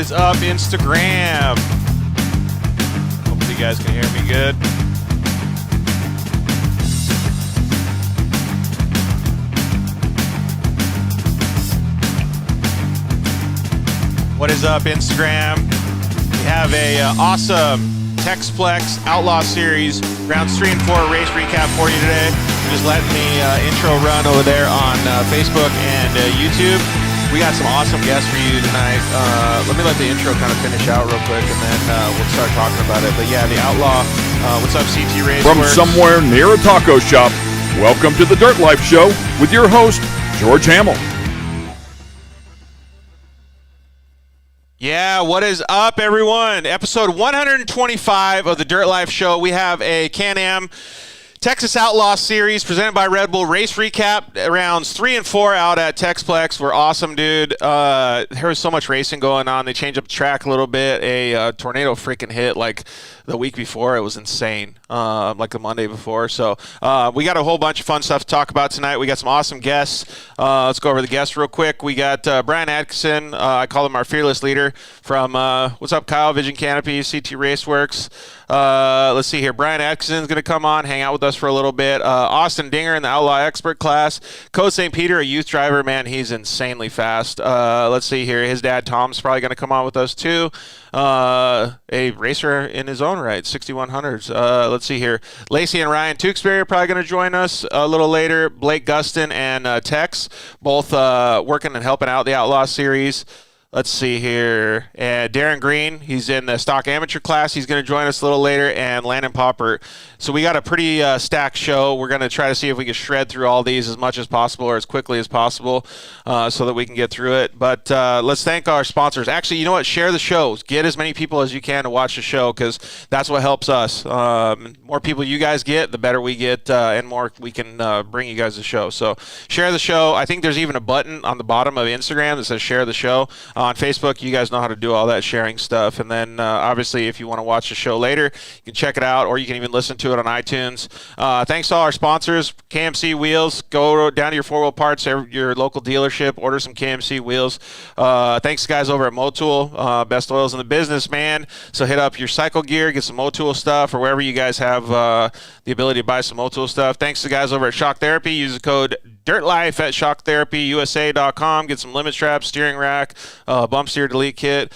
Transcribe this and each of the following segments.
is up, Instagram? Hopefully you guys can hear me good. What is up, Instagram? We have a awesome Texplex Outlaw Series rounds 3 and 4 race recap for you today. Just letting the intro run over there on Facebook and YouTube. We got some awesome guests for you tonight. Let me let the intro kind of finish out real quick, and then we'll start talking about it. But yeah, the Outlaw. What's up, CT Race? From somewhere near a taco shop, welcome to the Dirt Life Show with your host, George Hamill. Yeah, what is up, everyone? Episode 125 of the Dirt Life Show. We have a Can-Am Texas Outlaw Series presented by Red Bull race recap. Rounds 3 and 4 out at Texplex. We're awesome, dude. There was so much racing going on. They changed up the track a little bit. A tornado freaking hit like the week before. It was insane, like the Monday before. So we got a whole bunch of fun stuff to talk about tonight. We got some awesome guests. Let's go over the guests real quick. We got Brian Atkinson. I call him our fearless leader from, what's up, Kyle, Vision Canopy, CT Raceworks. Let's see here. Brian Atkinson's going to come on, hang out with us for a little bit. Austin Dinger in the Outlaw Expert class. Code St. Peter, a youth driver. Man, he's insanely fast. Let's see here. His dad, Tom's, probably going to come on with us, too. A racer in his own right, 6100s. Let's see here. Lacey and Ryan Tewksbury are probably going to join us a little later. Blake Gustin and Tex, both working and helping out the Outlaw Series. Let's see here. Darren Green, he's in the stock amateur class. He's going to join us a little later. And Landon Popper. So we got a pretty stacked show. We're going to try to see if we can shred through all these as much as possible or as quickly as possible so that we can get through it. But let's thank our sponsors. Actually, you know what? Share the shows. Get as many people as you can to watch the show because that's what helps us. More people you guys get, the better we get and more we can bring you guys the show. So share the show. I think there's even a button on the bottom of Instagram that says share the show. On Facebook, you guys know how to do all that sharing stuff. And then, obviously, if you want to watch the show later, you can check it out, or you can even listen to it on iTunes. Thanks to all our sponsors, KMC Wheels. Go down to your 4-wheel parts, your local dealership, order some KMC wheels. Thanks to guys over at Motul, best oils in the business, man. So hit up your cycle gear, get some Motul stuff, or wherever you guys have the ability to buy some Motul stuff. Thanks to guys over at Shock Therapy. Use the code DIRTLIFE at shocktherapyusa.com. Get some limit straps, steering rack, bump steer delete kit.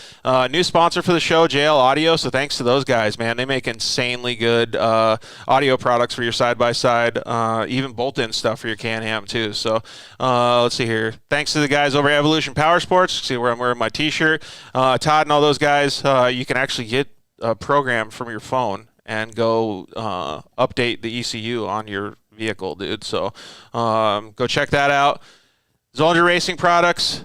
New sponsor for the show, JL Audio. So thanks to those guys, man. They make insanely good audio products for your side-by-side, even bolt-in stuff for your Can-Am too. So let's see here. Thanks to the guys over at Evolution Power Sports. See where I'm wearing my t-shirt. Todd and all those guys, you can actually get a program from your phone and go update the ECU on your vehicle, dude. So go check that out. Zollinger Racing Products,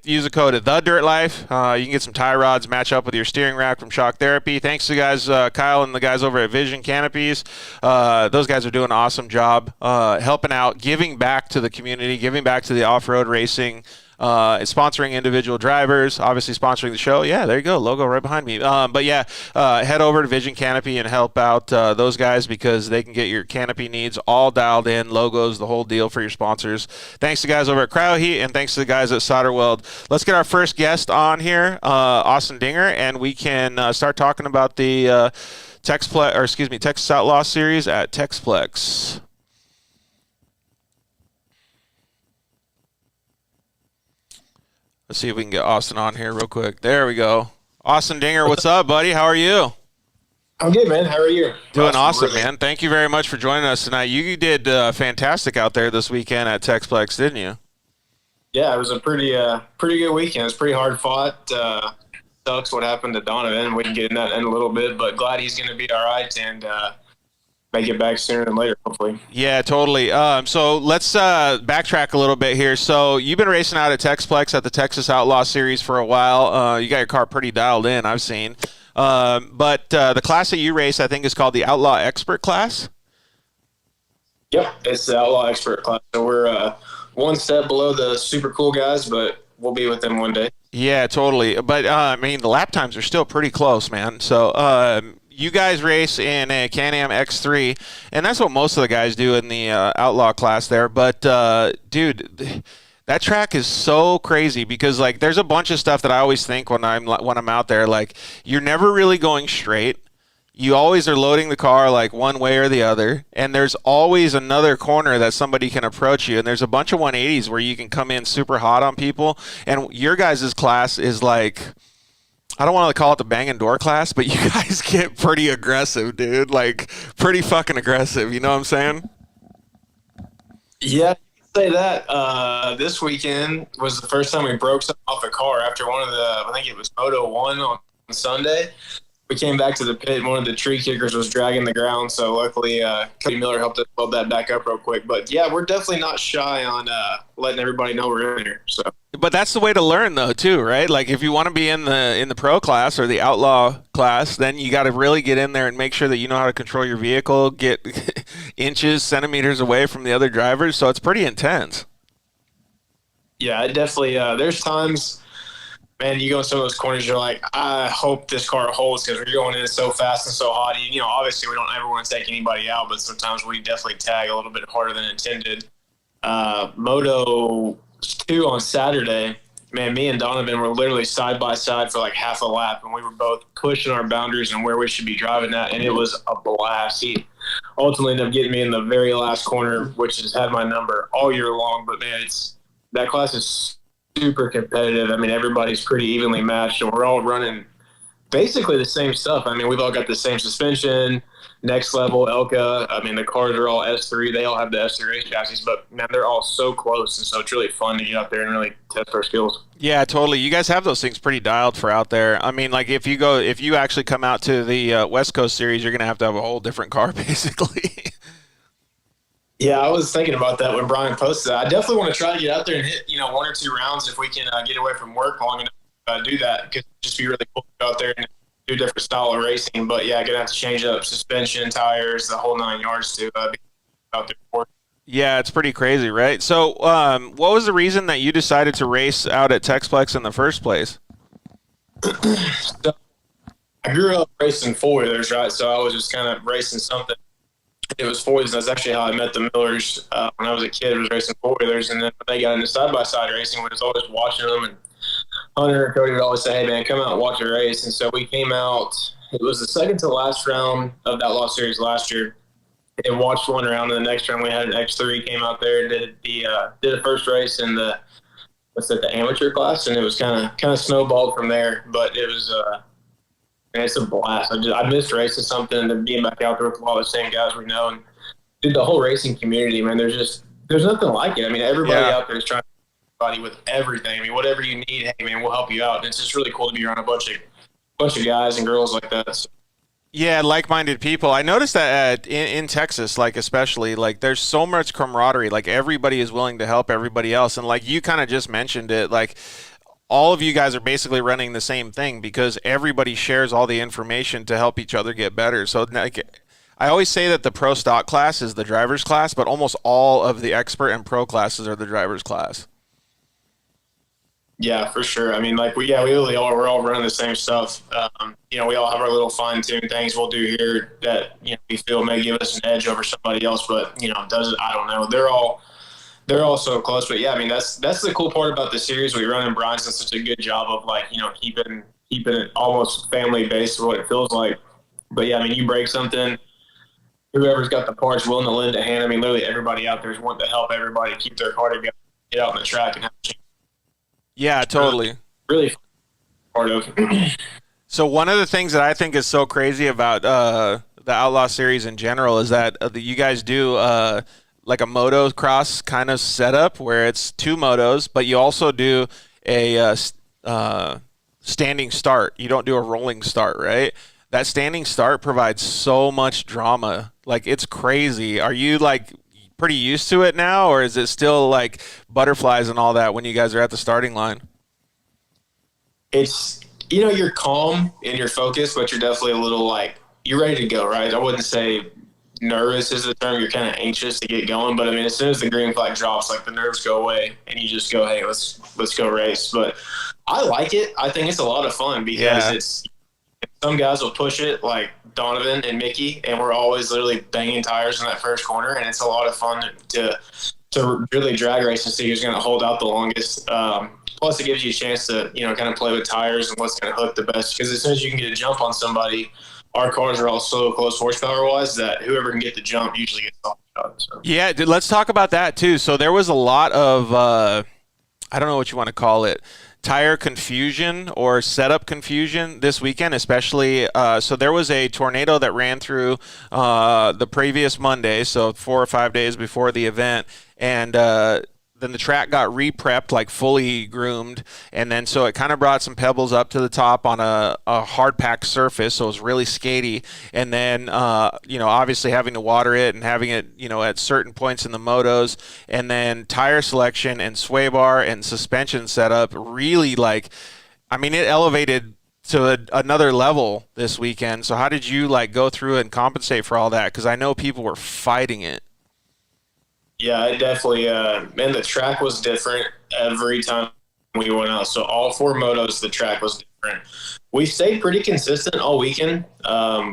use the code TheDirtLife. You can get some tie rods, match up with your steering rack from Shock Therapy. Thanks to the guys, Kyle and the guys over at Vision Canopies. Those guys are doing an awesome job helping out, giving back to the community, giving back to the off-road racing, sponsoring individual drivers, obviously sponsoring the show. Yeah, there you go, logo right behind me. But yeah, head over to Vision Canopy and help out those guys because they can get your canopy needs all dialed in, logos, the whole deal for your sponsors. Thanks to guys over at Cryoheat and thanks to the guys at Solderweld. Let's get our first guest on here, Austin Dinger, and we can start talking about the Texas Outlaw Series at Texplex. Let's see if we can get Austin on here real quick. There we go. Austin Dinger, what's up, buddy? How are you? I'm good, man. How are you? Doing awesome, man. Thank you very much for joining us tonight. You did fantastic out there this weekend at Texplex, didn't you? Yeah, it was a pretty good weekend. It was pretty hard fought. Sucks what happened to Donovan. We can get in that in a little bit, but glad he's going to be all right and make it back sooner than later, hopefully. Yeah, totally. So let's backtrack a little bit here. So you've been racing out at Texplex at the Texas Outlaw Series for a while. You got your car pretty dialed in, I've seen. But the class that you race, I think, is called the Outlaw Expert class? Yep, it's the Outlaw Expert class. So we're one step below the super cool guys, but we'll be with them one day. Yeah, totally. But, I mean, the lap times are still pretty close, man. So you guys race in a Can-Am X3, and that's what most of the guys do in the Outlaw class there. But, dude, That track is so crazy because like there's a bunch of stuff that I always think when I'm out there, like you're never really going straight. You always are loading the car like one way or the other, and there's always another corner that somebody can approach you, and there's a bunch of 180s where you can come in super hot on people, and your guys' class is like, I don't want to call it the bang and door class, but you guys get pretty aggressive, dude. Like pretty fucking aggressive, you know what I'm saying? Yeah, you can say that. This weekend was the first time we broke something off a car after one of the, I think it was Moto 1 on Sunday. We came back to the pit, and one of the tree kickers was dragging the ground, so luckily Cody Miller helped us build that back up real quick. But, yeah, we're definitely not shy on letting everybody know we're in here. So. But that's the way to learn, though, too, right? Like if you want to be in the pro class or the outlaw class, then you got to really get in there and make sure that you know how to control your vehicle, get inches, centimeters away from the other drivers. So it's pretty intense. Yeah, it definitely there's times – man, you go in some of those corners, you're like, I hope this car holds because we're going in so fast and so hot. You know, obviously we don't ever want to take anybody out, but sometimes we definitely tag a little bit harder than intended. Moto 2 on Saturday, man, me and Donovan were literally side by side for like half a lap, and we were both pushing our boundaries and where we should be driving at, and it was a blast. He ultimately ended up getting me in the very last corner, which has had my number all year long, but man, that class is super competitive. I mean, everybody's pretty evenly matched, and we're all running basically the same stuff. I mean, we've all got the same suspension, next level, Elka. I mean, the cars are all S3. They all have the S3 race chassis, but man, they're all so close, and so it's really fun to get out there and really test our skills. Yeah, totally. You guys have those things pretty dialed for out there. I mean, like if you actually come out to the West Coast Series, you're gonna have to have a whole different car, basically. Yeah, I was thinking about that when Brian posted that. I definitely want to try to get out there and hit, one or two rounds if we can get away from work long enough to do that. Because it'd just be really cool to go out there and do a different style of racing. But yeah, gonna have to change up suspension, tires, the whole 9 yards to be out there for. Yeah, it's pretty crazy, right? So, what was the reason that you decided to race out at Texplex in the first place? So, I grew up racing four-wheelers, right? So I was just kind of racing something. It was four-wheelers. That's actually how I met the Millers when I was a kid. I was racing four-wheelers, and then when they got into side-by-side racing, we was always watching them. And Hunter and Cody would always say, "Hey, man, come out and watch a race." And so we came out. It was the second to last round of that Outlaw Series last year. And watched one round, and the next round we had an X3 came out there and did the first race in the amateur class, and it was kind of snowballed from there. But it was man, it's a blast. I missed racing something and being back out there with a lot of the same guys we know, and dude, the whole racing community, man. There's nothing like it. I mean, everybody out there is trying to help everybody with everything. I mean, whatever you need, hey man, we'll help you out. And it's just really cool to be around a bunch of guys and girls like that. So. Yeah, like-minded people. I noticed that in Texas, like especially, like there's so much camaraderie. Like everybody is willing to help everybody else, and like you kind of just mentioned it, like all of you guys are basically running the same thing because everybody shares all the information to help each other get better. So like, I always say that the pro stock class is the driver's class, but almost all of the expert and pro classes are the driver's class. Yeah, for sure. I mean, like we really are. We're all running the same stuff. We all have our little fine-tuned things we'll do here that we feel may give us an edge over somebody else, but does it? I don't know. They're all so close. But yeah, I mean that's the cool part about the series we run, and Brian's done such a good job of keeping it almost family based, what it feels like. But yeah, I mean you break something, whoever's got the parts willing to lend a hand. I mean literally everybody out there is wanting to help everybody keep their car together, get out on the track and have a chance. Yeah, totally. Really part of. So one of the things that I think is so crazy about the Outlaw Series in general is that you guys do like a motocross kind of setup where it's two motos, but you also do a standing start. You don't do a rolling start, right? That standing start provides so much drama. Like it's crazy. Are you like pretty used to it now, or is it still like butterflies and all that when you guys are at the starting line? It's, you're calm and you're focused, but you're definitely a little like, you're ready to go, right? I wouldn't say nervous is the term. You're kind of anxious to get going, but I mean, as soon as the green flag drops, like the nerves go away and you just go, hey, let's go race. But I like it. I think it's a lot of fun because it's, some guys will push it like Donovan and Mickey, and we're always literally banging tires in that first corner, and it's a lot of fun to to really drag race and see who's going to hold out the longest. Plus, it gives you a chance to, kind of play with tires and what's going to hook the best. Because as soon as you can get a jump on somebody, our cars are all so close horsepower-wise that whoever can get the jump usually gets off the shot. So. Yeah, dude, let's talk about that too. So there was a lot of, I don't know what you want to call it, tire confusion or setup confusion this weekend, especially. So there was a tornado that ran through the previous Monday, so 4 or 5 days before the event, and then the track got re-prepped, like fully groomed, and then so it kind of brought some pebbles up to the top on a hard-packed surface, so it was really skatey. And then, obviously having to water it and having it, at certain points in the motos, and then tire selection and sway bar and suspension setup really, it elevated to another level this weekend. So how did you, go through it and compensate for all that? Because I know people were fighting it. Yeah, it definitely, and the track was different every time we went out. So all 4 motos, the track was different. We stayed pretty consistent all weekend.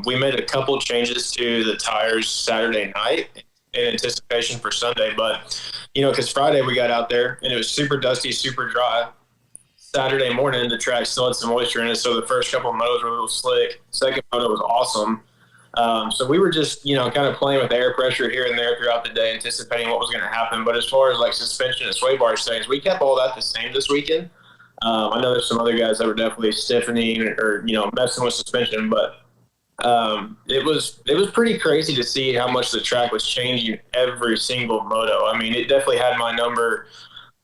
We made a couple changes to the tires Saturday night in anticipation for Sunday. But, because Friday we got out there and it was super dusty, super dry. Saturday morning, the track still had some moisture in it. So the first couple of motos were a little slick. Second moto was awesome. So we were just, kind of playing with air pressure here and there throughout the day, anticipating what was going to happen. But as far as suspension and sway bar things, we kept all that the same this weekend. I know there's some other guys that were definitely stiffening or messing with suspension, but it was pretty crazy to see how much the track was changing every single moto. I mean, it definitely had my number.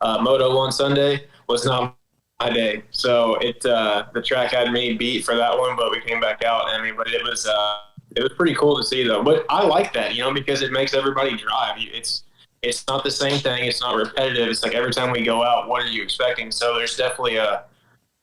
Moto 1 Sunday was not my day, so the track had me beat for that one, but we came back out. But it was pretty cool to see, though. But I like that, because it makes everybody drive. It's not the same thing. It's not repetitive. It's like every time we go out, what are you expecting? So there's definitely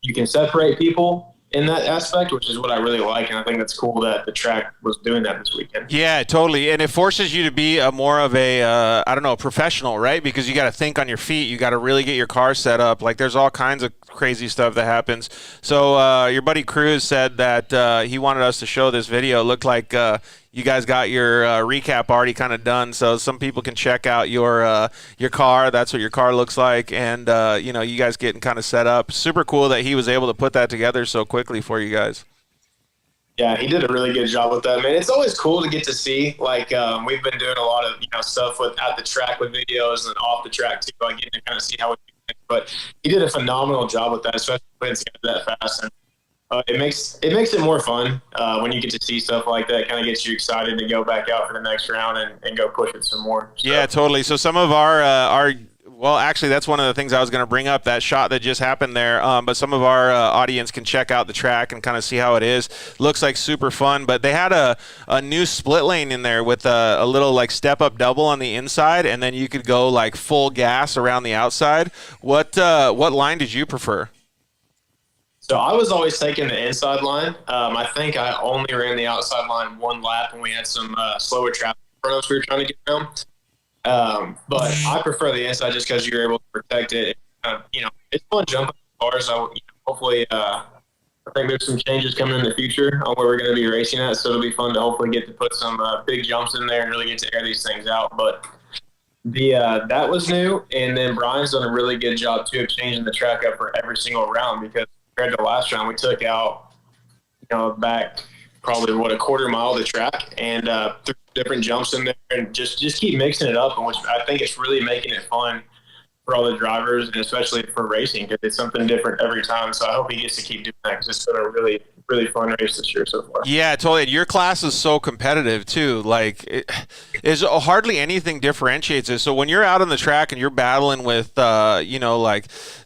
you can separate people in that aspect, which is what I really like. And I think that's cool that the track was doing that this weekend. Yeah, totally. And it forces you to be more of a, professional, right? Because you got to think on your feet. You got to really get your car set up. There's all kinds of crazy stuff that happens. So your buddy Cruz said that he wanted us to show this video. It looked like you guys got your recap already kind of done, so some people can check out your car. That's what your car looks like, and you guys getting kind of set up. Super cool that he was able to put that together so quickly for you guys. Yeah, he did a really good job with that, man. It's always cool to get to see. We've been doing a lot of stuff at the track with videos and off the track too. Getting to kind of see how we do it. But he did a phenomenal job with that, especially putting it together that fast. And it makes it more fun when you get to see stuff like that. It kind of gets you excited to go back out for the next round and go push it some more. So. Yeah, totally. So some of our well, actually, that's one of the things I was going to bring up, that shot that just happened there. But some of our audience can check out the track and kind of see how it is. Looks like super fun. But they had a new split lane in there with a little step-up double on the inside, and then you could go full gas around the outside. What line did you prefer? So I was always taking the inside line. I think I only ran the outside line one lap when we had some slower traffic in front of us we were trying to get around. But I prefer the inside just because you're able to protect it. It's fun jumping cars. Hopefully, I think there's some changes coming in the future on where we're going to be racing at, so it'll be fun to hopefully get to put some big jumps in there and really get to air these things out. But that was new, and then Brian's done a really good job too of changing the track up for every single round, because compared to last round, we took out back probably a quarter mile of the track and threw different jumps in there and just keep mixing it up, and which I think it's really making it fun for all the drivers and especially for racing, because it's something different every time. So I hope he gets to keep doing that, because it's been a really, really fun race this year so far. Yeah, totally. And your class is so competitive too. Is hardly anything differentiates it. So when you're out on the track and you're battling with,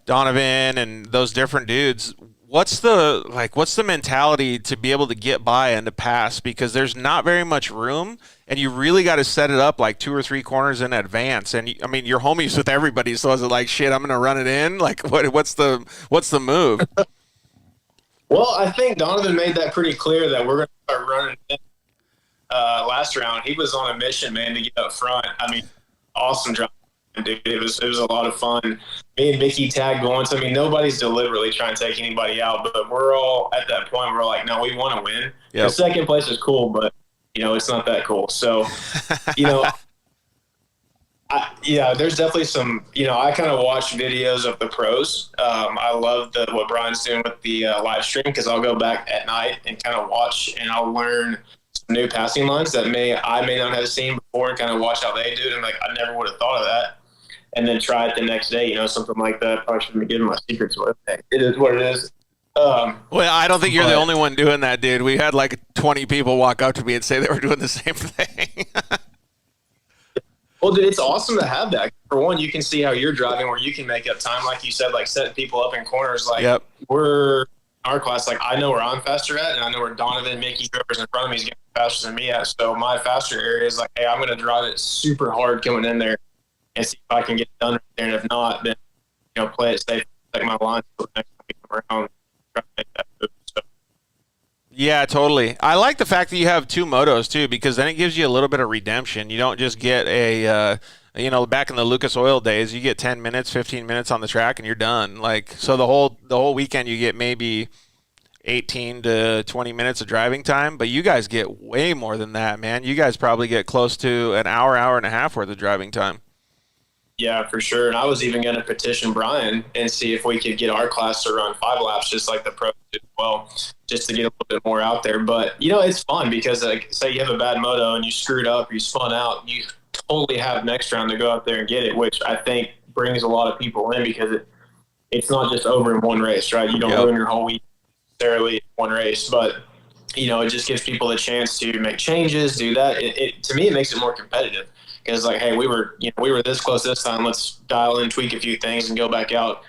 Donovan and those different dudes, what's the mentality to be able to get by and to pass? Because there's not very much room, and you really got to set it up 2 or 3 corners in advance. And you're homies with everybody, so is it shit, I'm gonna run it in? What's the move? Well, I think Donovan made that pretty clear that we're gonna start running in. Last round, he was on a mission, man, to get up front. Awesome drive. Dude, it was a lot of fun. Me and Mickey tagged once. Nobody's deliberately trying to take anybody out, but we're all at that point. We're like, no, we want to win. Yep. The second place is cool, but it's not that cool. So, Yeah, there's definitely some, I kind of watch videos of the pros. I love what Brian's doing with the live stream because I'll go back at night and kind of watch and I'll learn some new passing lines that I may not have seen before and kind of watch how they do it. And like, I never would have thought of that. And then try it the next day, something like that. Probably shouldn't be giving my secrets away. It is what it is. Well, I don't think you're the only one doing that, dude. We had like 20 people walk up to me and say they were doing the same thing. Well, dude, it's awesome to have that. For one, you can see how you're driving where you can make up time, like you said, like setting people up in corners. Like we're in our class, like I know where I'm faster at, and I know where Donovan, Mickey, whoever's in front of me is getting faster than me at. So my faster area is like, hey, I'm going to drive it super hard coming in there and see if I can get it done right there. And if not, then, play it safe, take my line until the next time we come around, try to make that move. So. Yeah, totally. I like the fact that you have two motos too, because then it gives you a little bit of redemption. You don't just get back in the Lucas Oil days, you get 10 minutes, 15 minutes on the track and you're done. Like, so the whole weekend you get maybe 18 to 20 minutes of driving time, but you guys get way more than that, man. You guys probably get close to an hour and a half worth of driving time. Yeah, for sure. And I was even going to petition Brian and see if we could get our class to run 5 laps, just like the pros do as well, just to get a little bit more out there. But, it's fun because, like, say you have a bad moto and you screwed up, you spun out, you totally have next round to go out there and get it, which I think brings a lot of people in because it's not just over in one race, right? You don't ruin your whole week necessarily in one race, but, it just gives people the chance to make changes, do that. To me, it makes it more competitive. Because like, hey, we were this close this time. Let's dial in, tweak a few things, and go back out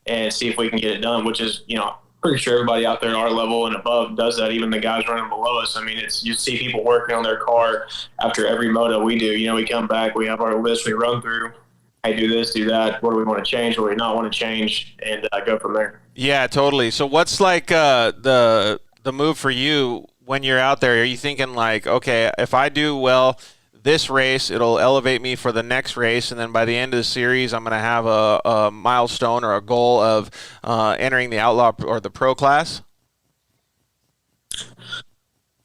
and see if we can get it done. Which is, pretty sure everybody out there at our level and above does that. Even the guys running below us. I mean, you see people working on their car after every moto we do. We come back, we have our list, we run through. Hey, do this, do that. What do we want to change? What do we not want to change? And go from there. Yeah, totally. So what's like the move for you when you're out there? Are you thinking like, okay, if I do well this race, it'll elevate me for the next race, and then by the end of the series, I'm going to have a milestone or a goal of entering the Outlaw or the Pro class?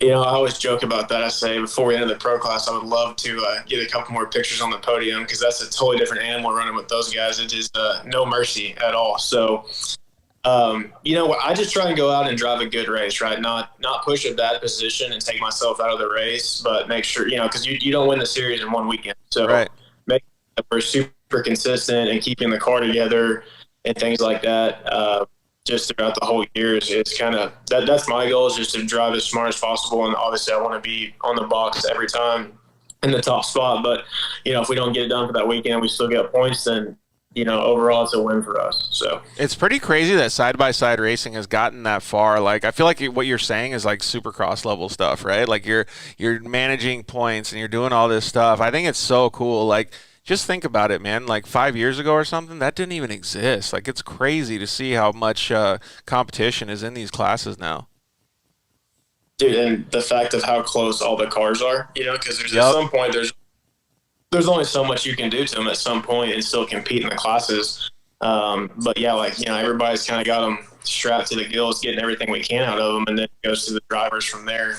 I always joke about that. I say before we enter the Pro class, I would love to get a couple more pictures on the podium because that's a totally different animal running with those guys. It is no mercy at all. So, I just try and go out and drive a good race, right? Not push a bad position and take myself out of the race, but make sure, because you don't win the series in one weekend. So make sure that we're super consistent and keeping the car together and things like that. Just throughout the whole year it's kind of that's my goal, is just to drive as smart as possible. And obviously I want to be on the box every time in the top spot. But, if we don't get it done for that weekend, we still get points, then overall it's a win for us. So it's pretty crazy that side-by-side racing has gotten that far. Like, I feel like what you're saying is like Supercross level stuff, right? Like you're managing points and you're doing all this stuff. I think it's so cool. Like, just think about it, man. Like 5 years ago or something, that didn't even exist. Like, it's crazy to see how much competition is in these classes now. Dude, and the fact of how close all the cars are, because at some point there's only so much you can do to them at some point and still compete in the classes. But yeah, everybody's kind of got them strapped to the gills, getting everything we can out of them, and then it goes to the drivers from there.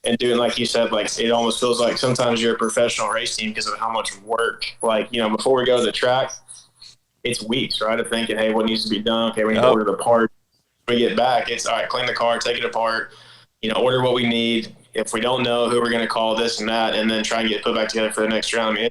And doing, like you said, like it almost feels like sometimes you're a professional race team because of how much work. Like, before we go to the track, it's weeks, right, of thinking, hey, what needs to be done? Okay, we need to order the part. When we get back, it's all right, clean the car, take it apart, order what we need. If we don't know who we're going to call, this and that, and then try and get put back together for the next round. I mean,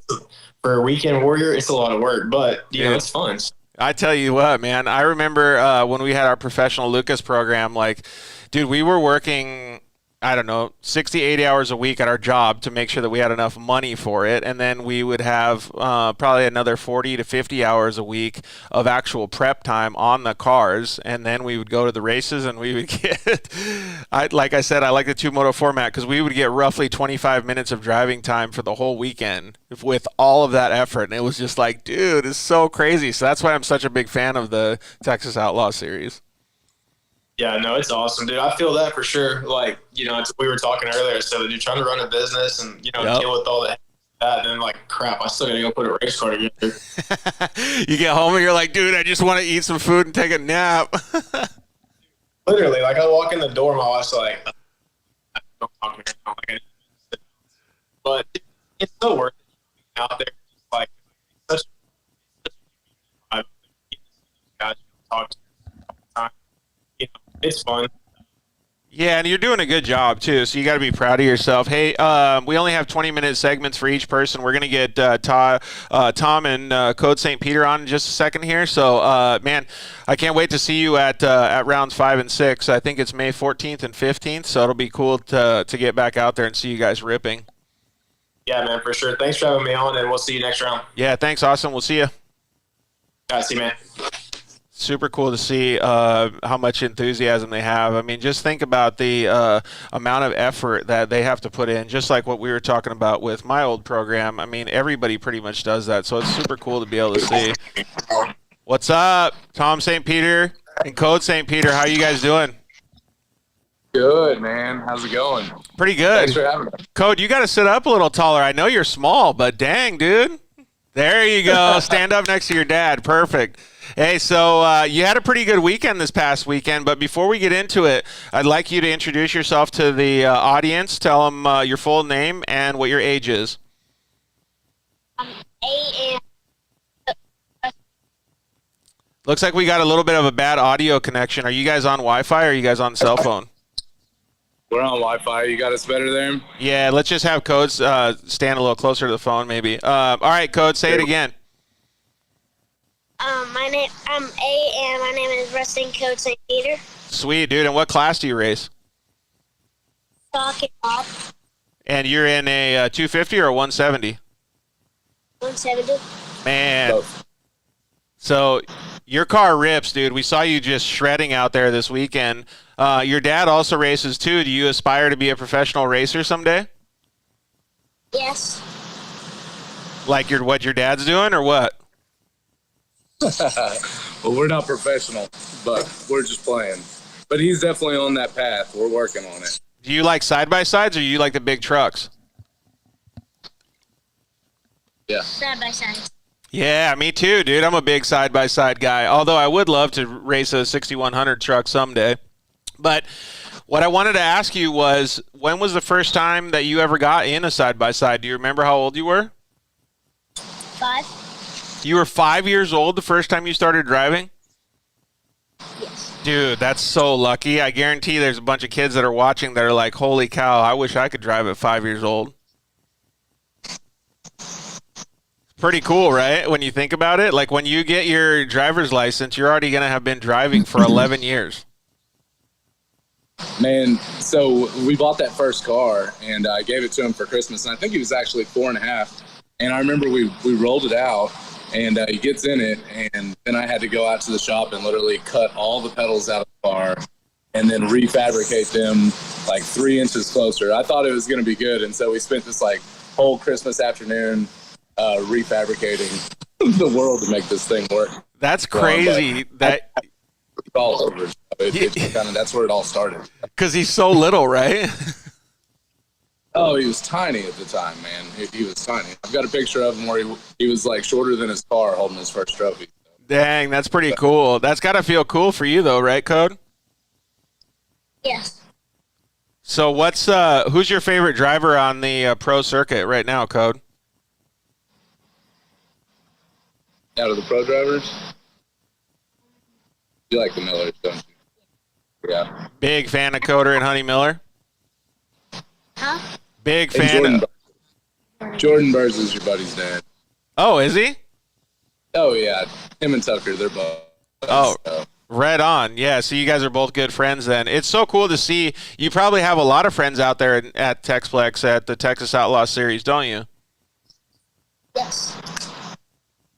for a weekend warrior, it's a lot of work, but, it's fun. I tell you what, man, I remember when we had our professional Lucas program, like, dude, we were working, I don't know, 60, 80 hours a week at our job to make sure that we had enough money for it. And then we would have probably another 40 to 50 hours a week of actual prep time on the cars. And then we would go to the races and we would get, like I said, I like the two moto format because we would get roughly 25 minutes of driving time for the whole weekend with all of that effort. And it was just like, dude, it's so crazy. So that's why I'm such a big fan of the Texas Outlaw series. Yeah, no, it's awesome, dude. I feel that for sure. Like, we were talking earlier, so you're trying to run a business and, deal with all that, and then like, crap, I still got to go put a race car together. You get home and you're like, dude, I just want to eat some food and take a nap. Literally, like I walk in the door, my wife's like, don't talk to me. But it's so worth it out there. Just like it's fun. Yeah, and you're doing a good job too, so you got to be proud of yourself. Hey, we only have 20-minute segments for each person. We're gonna get Tom and Code St. Peter on in just a second here. So, man, I can't wait to see you at rounds 5 and 6. I think it's May 14th and 15th, so it'll be cool to get back out there and see you guys ripping. Yeah, man, for sure. Thanks for having me on, and we'll see you next round. Yeah, thanks, awesome. We'll see you. See you, man. Super cool to see how much enthusiasm they have. I mean, just think about the amount of effort that they have to put in, just like what we were talking about with my old program. I mean, everybody pretty much does that, so it's super cool to be able to see. What's up, Tom St. Peter and Code St. Peter? How you guys doing? Good, man. How's it going? Pretty good. Thanks for having me. Code, you got to sit up a little taller. I know you're small, but dang, dude. There you go. Stand up next to your dad. Perfect. Hey, so you had a pretty good weekend this past weekend, but before we get into it, I'd like you to introduce yourself to the audience. Tell them your full name and what your age is. Looks like we got a little bit of a bad audio connection. Are you guys on Wi-Fi or are you guys on cell phone? We're on Wi-Fi. You got us better there? Yeah, let's just have Codes stand a little closer to the phone maybe. All right, Code, say it again. I'm A, and my name is Wrestling Coach St. Peter. Sweet, dude. And what class do you race? Stock and Bob. And you're in a 250 or a 170? 170. Man. Both. So your car rips, dude. We saw you just shredding out there this weekend. Your dad also races too. Do you aspire to be a professional racer someday? Yes. Like what your dad's doing or what? Well, we're not professional, but we're just playing. But he's definitely on that path. We're working on it. Do you like side-by-sides or you like the big trucks? Yeah. Side by side. Yeah, me too, dude. I'm a big side-by-side guy, although I would love to race a 6100 truck someday. But what I wanted to ask you was, when was the first time that you ever got in a side-by-side? Do you remember how old you were? 5. You were 5 years old the first time you started driving? Yes. Dude, that's so lucky. I guarantee there's a bunch of kids that are watching that are like, holy cow, I wish I could drive at 5 years old. Pretty cool, right? When you think about it. Like when you get your driver's license, you're already going to have been driving for 11 years. Man, so we bought that first car, and I gave it to him for Christmas, and I think he was actually 4.5. And I remember we rolled it out, and he gets in it, and then I had to go out to the shop and literally cut all the pedals out of the car and then refabricate them like 3 inches closer. I thought it was going to be good, and so we spent this like whole Christmas afternoon refabricating the world to make this thing work. That's crazy. It's all over. That's where it all started. Because he's so little, right? Oh, he was tiny at the time, man. He was tiny. I've got a picture of him where he was like shorter than his car holding his first trophy. Dang, that's pretty cool. That's got to feel cool for you, though, right, Code? Yes. So who's your favorite driver on the pro circuit right now, Code? Out of the pro drivers? You like the Millers, don't you? Yeah. Big fan of Coder and Honey Miller? Huh? Big Hey, fan Jordan Burrs is your buddy's dad. Oh, is he? Oh, yeah. Him and Tucker, they're both. Oh, So. right on. Yeah, so you guys are both good friends then. It's so cool to see. You probably have a lot of friends out there at Texplex at the Texas Outlaw Series, don't you? Yes.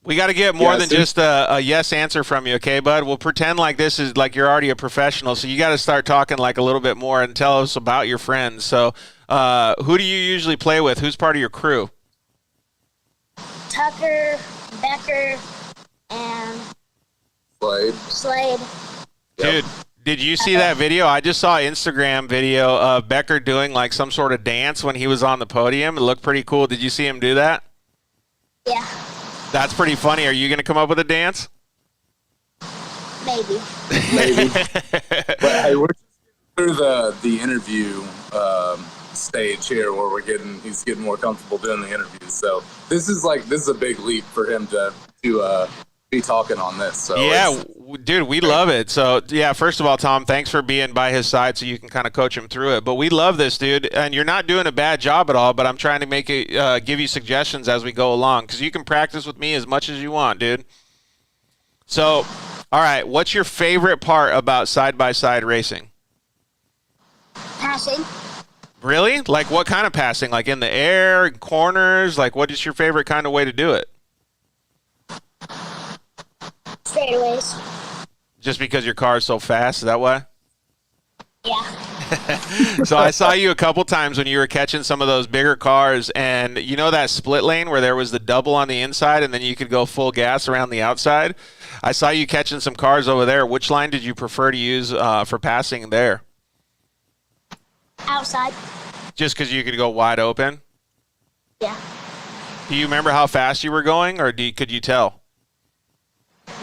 We got to get more than just a yes answer from you, okay, bud? We'll pretend like this is like you're already a professional, so you got to start talking like a little bit more and tell us about your friends. So who do you usually play with? Who's part of your crew? Tucker, Becker, and Slade. Dude, did you see that video? I just saw an Instagram video of Becker doing like some sort of dance when he was on the podium. It looked pretty cool. Did you see him do that? Yeah. That's pretty funny. Are you going to come up with a dance? Maybe. But hey, we're just through the interview stage here where he's getting more comfortable doing the interviews. So this is a big leap for him to be talking on this. So yeah, dude, we love it. So, yeah, first of all, Tom, thanks for being by his side so you can kind of coach him through it. But we love this, dude, and you're not doing a bad job at all, but I'm trying to make it give you suggestions as we go along because you can practice with me as much as you want, dude. So, all right, what's your favorite part about side-by-side racing? Passing. Really? Like what kind of passing? Like in the air, corners? Like what is your favorite kind of way to do it? Straightaways. Just because your car is so fast? Is that why? Yeah. So I saw you a couple times when you were catching some of those bigger cars, and you know that split lane where there was the double on the inside and then you could go full gas around the outside? I saw you catching some cars over there. Which line did you prefer to use for passing there? Outside. Just because you could go wide open? Yeah. Do you remember how fast you were going, or could you tell?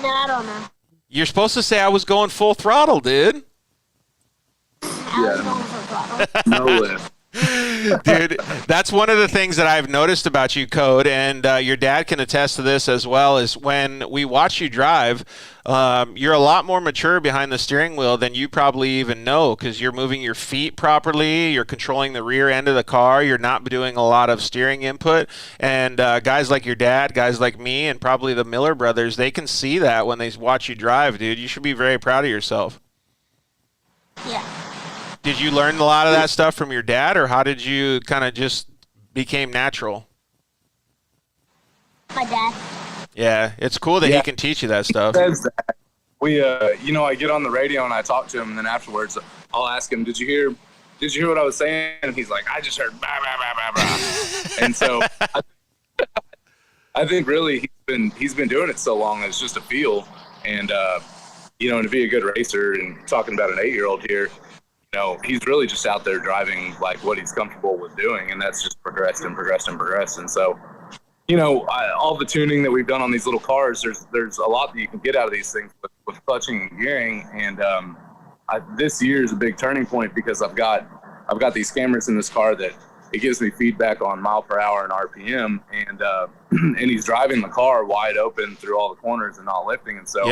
No, I don't know. You're supposed to say I was going full throttle, dude. I was going for throttle. no lift. Dude, that's one of the things that I've noticed about you, Code, and your dad can attest to this as well, is when we watch you drive, you're a lot more mature behind the steering wheel than you probably even know because you're moving your feet properly, you're controlling the rear end of the car, you're not doing a lot of steering input, and guys like your dad, guys like me, and probably the Miller brothers, they can see that when they watch you drive, dude. You should be very proud of yourself. Yeah. Did you learn a lot of that stuff from your dad, or how did you kind of just became natural? My dad. Yeah, it's cool that he can teach you that stuff. Says that. We, I get on the radio and I talk to him, and then afterwards I'll ask him, "Did you hear what I was saying?" And he's like, "I just heard bah, bah, bah, bah, bah." And so I think really he's been doing it so long that it's just a feel, and to be a good racer and talking about an 8-year-old here. He's really just out there driving like what he's comfortable with doing, and that's just progressed and progressed and progressed. And so, all the tuning that we've done on these little cars, there's a lot that you can get out of these things with clutching and gearing. And this year is a big turning point because I've got these cameras in this car that it gives me feedback on mile per hour and RPM, and he's driving the car wide open through all the corners and not lifting. And so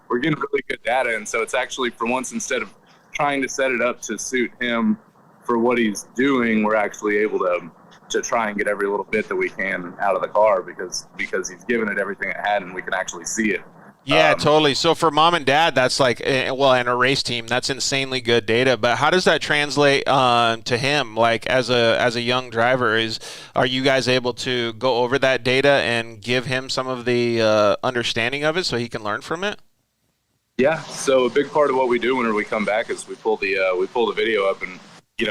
we're getting really good data. And so it's actually, for once, instead of trying to set it up to suit him for what he's doing, we're actually able to try and get every little bit that we can out of the car because he's given it everything it had and we can actually see it. Yeah, totally. So for mom and dad, that's like, and a race team, that's insanely good data. But how does that translate to him? Like as a young driver, are you guys able to go over that data and give him some of the understanding of it so he can learn from it? Yeah. So a big part of what we do whenever we come back is we pull the video up, and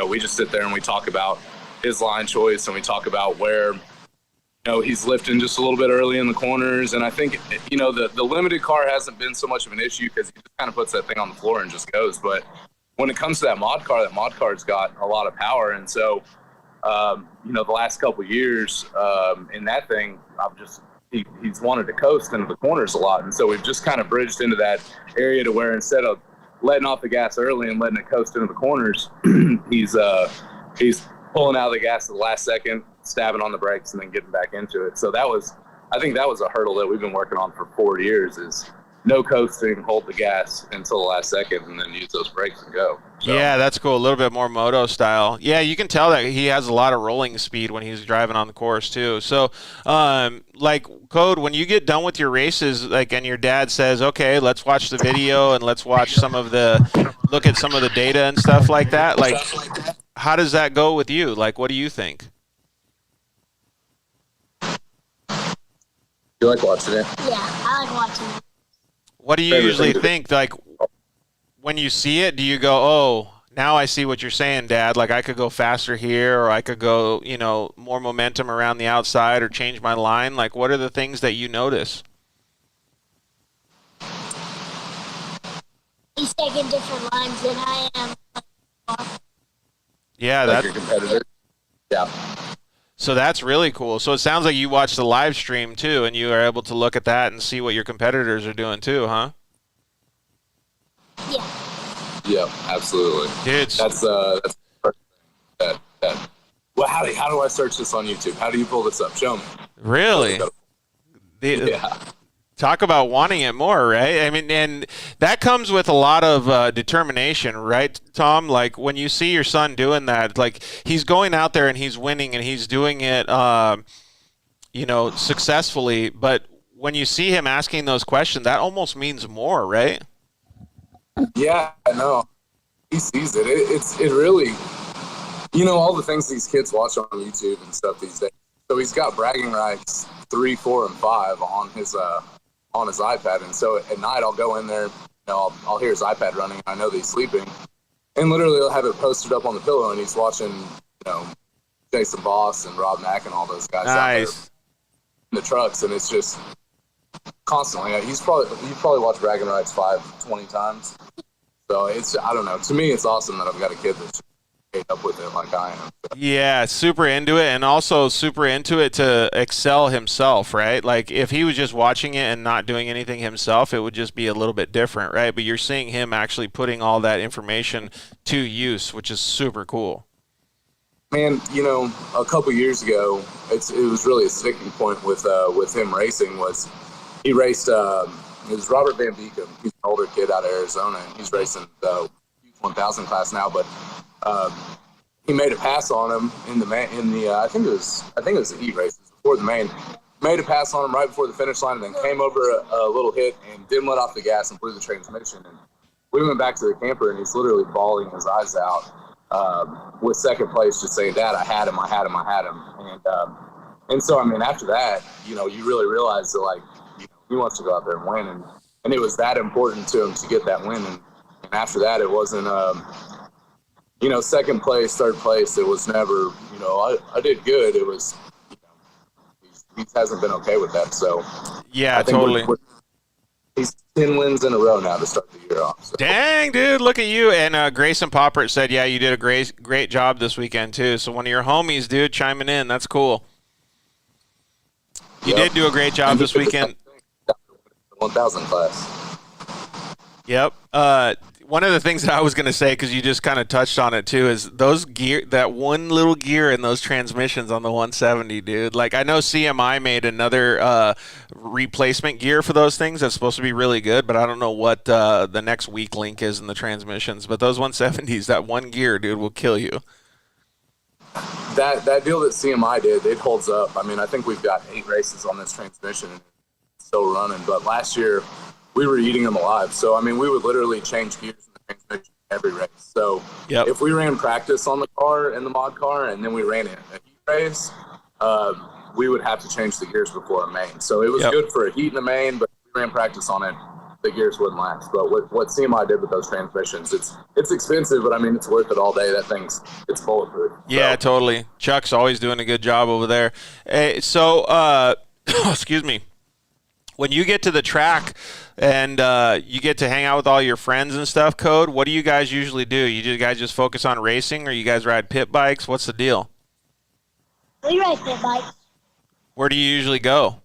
we just sit there and we talk about his line choice, and we talk about where he's lifting just a little bit early in the corners. And I think the limited car hasn't been so much of an issue because he just kind of puts that thing on the floor and just goes. But when it comes to that mod car's got a lot of power, and so the last couple of years in that thing, he's wanted to coast into the corners a lot. And so we've just kind of bridged into that area to where instead of letting off the gas early and letting it coast into the corners, he's pulling out of the gas at the last second, stabbing on the brakes, and then getting back into it. So I think that was a hurdle that we've been working on for 4 years, is no coasting, hold the gas until the last second, and then use those brakes and go. So. Yeah, that's cool. A little bit more moto style. Yeah, you can tell that he has a lot of rolling speed when he's driving on the course too. So, Code, when you get done with your races, and your dad says, "Okay, let's watch the video and let's watch look at some of the data and stuff like that." Like, how does that go with you? Like, what do you think? You like watching it? Yeah, I like watching it. What do you usually think? Like, when you see it, do you go, "Oh, now I see what you're saying, Dad. Like, I could go faster here, or I could go, more momentum around the outside, or change my line"? Like, what are the things that you notice? He's taking different lines than I am. Yeah, like your competitor. Yeah. So that's really cool. So it sounds like you watch the live stream too, and you are able to look at that and see what your competitors are doing too, huh? Yeah. Yeah, absolutely. Dude, that's the first thing that. Well, how do I search this on YouTube? How do you pull this up? Show me. Really? Yeah. Talk about wanting it more, right? I mean, and that comes with a lot of determination, right, Tom? Like when you see your son doing that, like he's going out there and he's winning and he's doing it, successfully. But when you see him asking those questions, that almost means more, right? Yeah, I know. He sees it. It really, all the things these kids watch on YouTube and stuff these days. So he's got bragging rights 3, 4, and 5 on his iPad, and so at night I'll go in there, I'll hear his iPad running, and I know that he's sleeping, and literally I'll have it posted up on the pillow, and he's watching, Jason Boss and Rob Mack and all those guys out there in the trucks, and it's just constantly. You've probably watched Bragging Rights 20 times, so I don't know. To me, it's awesome that I've got a kid that's up with it like I am. Yeah, super into it, and also super into it to excel himself, right? Like if he was just watching it and not doing anything himself, it would just be a little bit different, right? But you're seeing him actually putting all that information to use, which is super cool. Man, a couple years ago, it was really a sticking point with him racing. Was he raced? It was Robert Van Beekum. He's an older kid out of Arizona, and he's racing the 1000 class now, but he made a pass on him in the I think it was the heat races before the main. Made a pass on him right before the finish line, and then came over a little hit and didn't let off the gas and blew the transmission. And we went back to the camper, and he's literally bawling his eyes out with second place, just saying, "Dad, I had him." And so after that, you really realize that he wants to go out there and win, and it was that important to him to get that win. And after that, it wasn't. Second place, third place, it was never, I did good. It was, he hasn't been okay with that. So, yeah, totally. He's 10 wins in a row now to start the year off. So. Dang, dude, look at you. And Grayson Poppert said, yeah, you did a great job this weekend, too. So one of your homies, dude, chiming in. That's cool. You did do a great job this weekend. 1000 class. Yep. One of the things that I was going to say, because you just kind of touched on it too, is that one little gear in those transmissions on the 170, dude. Like I know CMI made another replacement gear for those things that's supposed to be really good, but I don't know what the next weak link is in the transmissions. But those 170s, that one gear, dude, will kill you. That deal that CMI did, it holds up. I think we've got 8 races on this transmission, and it's still running. But last year, we were eating them alive. So, we would literally change gears in the transmission every race. So, if we ran practice on the car, in the mod car, and then we ran a heat race, we would have to change the gears before a main. So, it was good for a heat in the main, but if we ran practice on it, the gears wouldn't last. But what CMI did with those transmissions, it's expensive, but it's worth it all day. It's bulletproof. Yeah, totally. Chuck's always doing a good job over there. Hey, so, excuse me. When you get to the track and you get to hang out with all your friends and stuff, Code, what do you guys usually do? You guys just focus on racing, or you guys ride pit bikes? What's the deal? We ride pit bikes. Where do you usually go?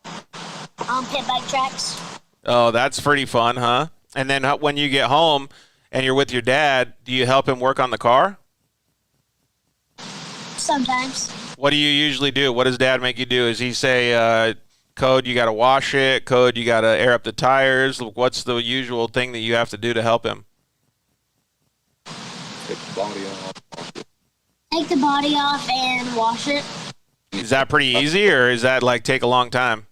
Pit bike tracks. Oh, that's pretty fun, huh? And then when you get home and you're with your dad, do you help him work on the car? Sometimes. What do you usually do? What does Dad make you do? Does he say, Code, you got to wash it? Code, you got to air up the tires? What's the usual thing that you have to do to help him? Take the body off. Take the body off and wash it. Is that pretty easy, or is that take a long time?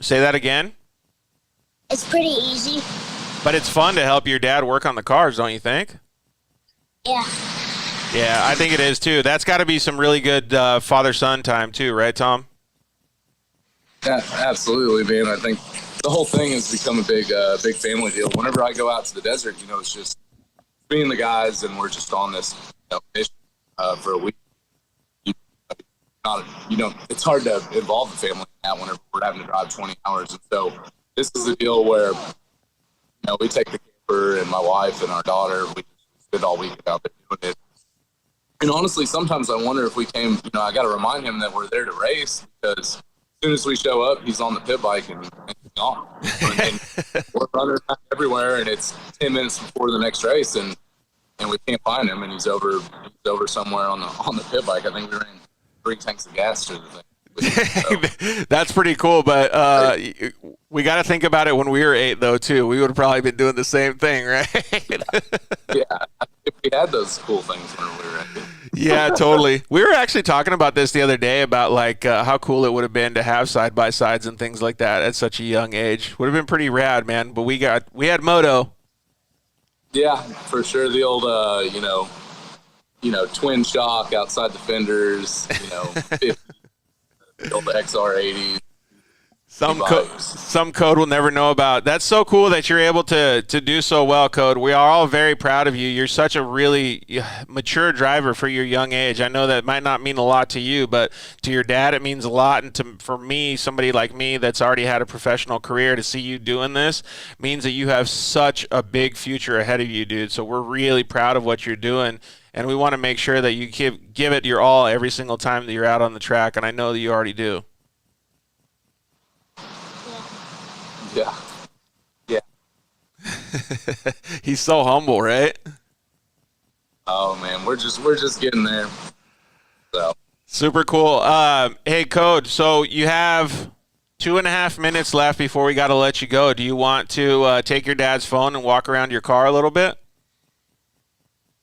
Say that again? It's pretty easy. But it's fun to help your dad work on the cars, don't you think? Yeah. Yeah, I think it is too. That's got to be some really good father-son time too, right, Tom? Yeah, absolutely, man. I think the whole thing has become a big family deal. Whenever I go out to the desert, it's just me and the guys, and we're just on this mission for a week. It's hard to involve the family in that whenever we're having to drive 20 hours. And so this is a deal where, we take the camper and my wife and our daughter, we spend all week out there doing it. And honestly, sometimes I wonder if we came, I got to remind him that we're there to race, because as soon as we show up, he's on the pit bike and he's gone. And we're running everywhere, and it's 10 minutes before the next race, and we can't find him, and he's over somewhere on the pit bike. I think we ran 3 tanks of gas through the thing. That's pretty cool, but we got to think about it when we were 8, though, too. We would have probably been doing the same thing, right? Yeah, if we had those cool things when we were at it. Yeah, totally. We were actually talking about this the other day about like how cool it would have been to have side-by-sides and things like that at such a young age. Would have been pretty rad, man. But we had moto. Yeah, for sure. The old, twin shock outside the fenders, the old XR80s. Some Code will never know about. That's so cool that you're able to do so well, Code. We are all very proud of you. You're such a really mature driver for your young age. I know that might not mean a lot to you, but to your dad it means a lot. And for me, somebody like me that's already had a professional career, to see you doing this means that you have such a big future ahead of you, dude. So we're really proud of what you're doing. And we want to make sure that you give it your all every single time that you're out on the track. And I know that you already do. Yeah. Yeah. He's so humble, right? Oh man, we're just getting there. So super cool. Hey, Code. So you have 2.5 minutes left before we got to let you go. Do you want to take your dad's phone and walk around your car a little bit?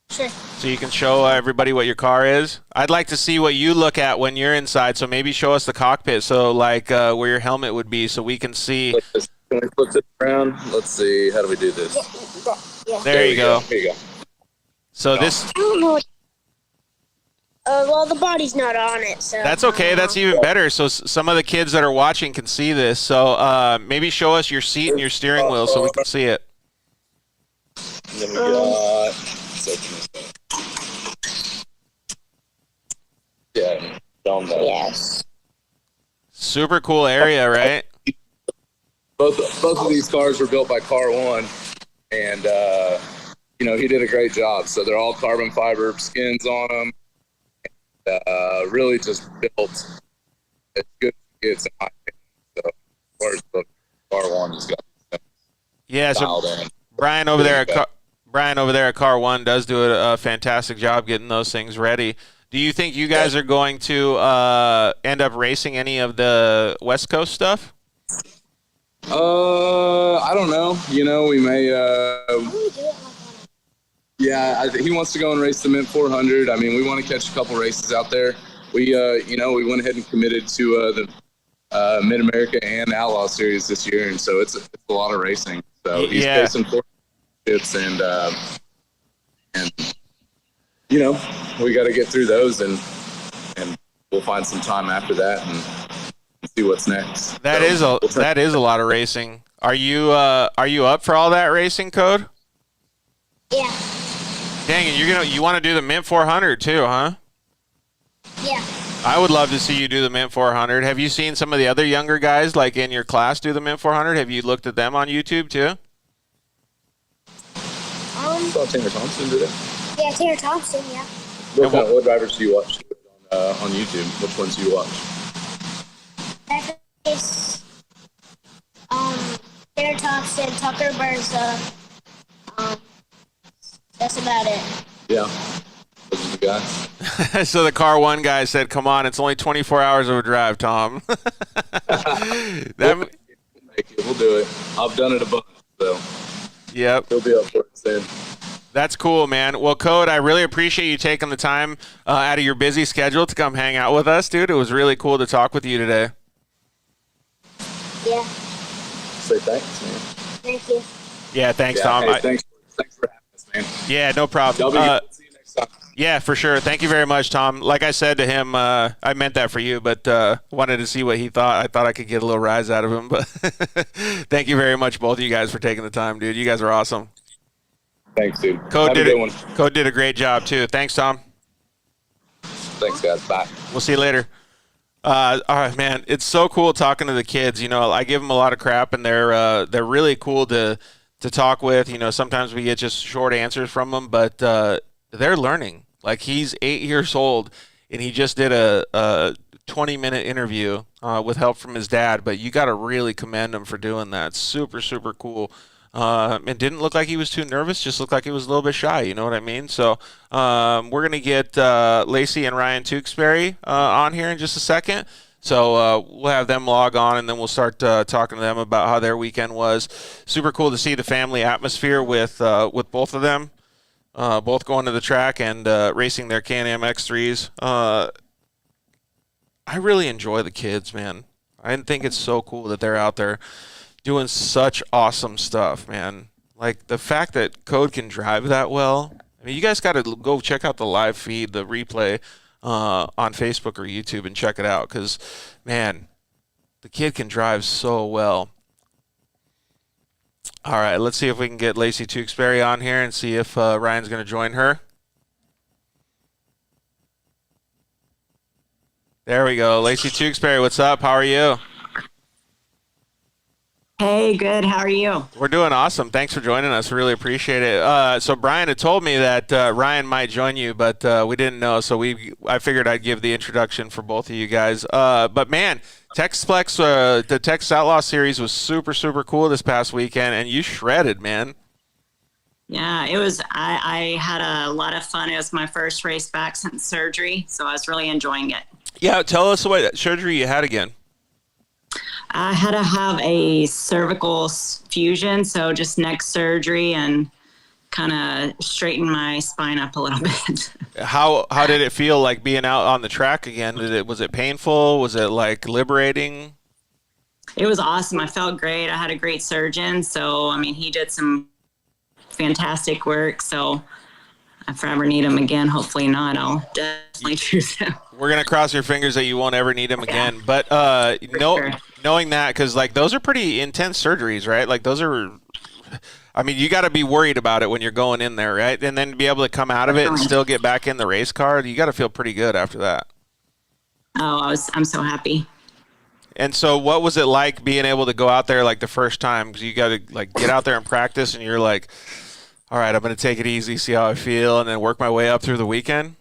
Sure. So you can show everybody what your car is. I'd like to see what you look at when you're inside. So maybe show us the cockpit. So like where your helmet would be, so we can see. Can we flip it around? Let's see. How do we do this? Yeah. There you go. Here you go. So this. I don't know. Well, the body's not on it, so. That's okay. That's even better. So some of the kids that are watching can see this. So maybe show us your seat and your steering wheel so we can see it. And then we got. Yeah. Down there. Yes. Super cool area, right? Both of these cars were built by Car One, and he did a great job. So they're all carbon fiber skins on them. And, really just built as good as it gets in my opinion. So of course, the Car One just got dialed in. Brian over there at Car One does do a fantastic job getting those things ready. Do you think you guys are going to end up racing any of the West Coast stuff? I don't know. We may. Yeah, he wants to go and race the Mint 400. I mean, we want to catch a couple races out there. We went ahead and committed to the Mid America and Outlaw Series this year, and so it's a lot of racing. So he's facing 4 chips, and we got to get through those, and we'll find some time after that and see what's next. That is a lot of racing. Are you up for all that racing, Code? Yeah. Dang it, you want to do the Mint 400 too, huh? Yeah. I would love to see you do the Mint 400. Have you seen some of the other younger guys like in your class do the Mint 400? Have you looked at them on YouTube too? Saw Tanner Thompson did it. Yeah, Tanner Thompson. Yeah. What drivers do you watch on YouTube? Which ones do you watch? That is Tanner Thompson, Tucker Burza. That's about it. Yeah. Those are the guys. So the Car One guy said, "Come on, it's only 24 hours of a drive, Tom." We'll do it. I've done it a bunch, so. Yep. He'll be up for it soon. That's cool, man. Well, Code, I really appreciate you taking the time out of your busy schedule to come hang out with us, dude. It was really cool to talk with you today. Yeah. Say thanks, man. Thank you. Yeah, thanks, Tom. Hey, thanks for having us, man. Yeah, no problem. See you next time. Yeah, for sure. Thank you very much, Tom. Like I said to him, I meant that for you, but wanted to see what he thought. I thought I could get a little rise out of him, but thank you very much, both of you guys, for taking the time, dude. You guys are awesome. Thanks, dude. Code Have a good one. Code did a great job, too. Thanks, Tom. Thanks, guys. Bye. We'll see you later. All right, man. It's so cool talking to the kids. I give them a lot of crap, and they're really cool to talk with. Sometimes we get just short answers from them, but they're learning. Like, he's 8 years old, and he just did a 20-minute interview with help from his dad, but you got to really commend him for doing that. Super, super cool. It didn't look like he was too nervous, just looked like he was a little bit shy, you know what I mean? So we're going to get Lacey and Ryan Tewksbury on here in just a second. So we'll have them log on, and then we'll start talking to them about how their weekend was. Super cool to see the family atmosphere with both of them, both going to the track and racing their Can-Am X3s. I really enjoy the kids, man. I think it's so cool that they're out there doing such awesome stuff, man. Like the fact that Code can drive that well. I mean, you guys got to go check out the live feed, the replay on Facebook or YouTube and check it out because, man, the kid can drive so well. All right, let's see if we can get Lacey Tewksbury on here and see if Ryan's going to join her. There we go. Lacey Tewksbury, what's up? How are you? Hey, good. How are you? We're doing awesome. Thanks for joining us. Really appreciate it. So Brian had told me that Ryan might join you, but we didn't know. So I figured I'd give the introduction for both of you guys. But man, Texplex, the Texas Outlaw series was super, super cool this past weekend, and you shredded, man. Yeah, it was. I had a lot of fun. It was my first race back since surgery, so I was really enjoying it. Yeah, tell us what surgery you had again. I had to have a cervical fusion, so just neck surgery and kind of straighten my spine up a little bit. How did it feel like being out on the track again? Was it painful? Was it like liberating? It was awesome. I felt great. I had a great surgeon, so I mean, he did some fantastic work. So if I ever need him again, hopefully not, I'll definitely choose him. We're going to cross your fingers that you won't ever need him again. But Sure. Knowing that, because like those are pretty intense surgeries, right? Like those are, I mean, you got to be worried about it when you're going in there, right? And then to be able to come out of it and still get back in the race car, you got to feel pretty good after that. Oh, I'm so happy. And so what was it like being able to go out there like the first time? Because you got to like get out there and practice and you're like, all right, I'm going to take it easy, see how I feel, and then work my way up through the weekend?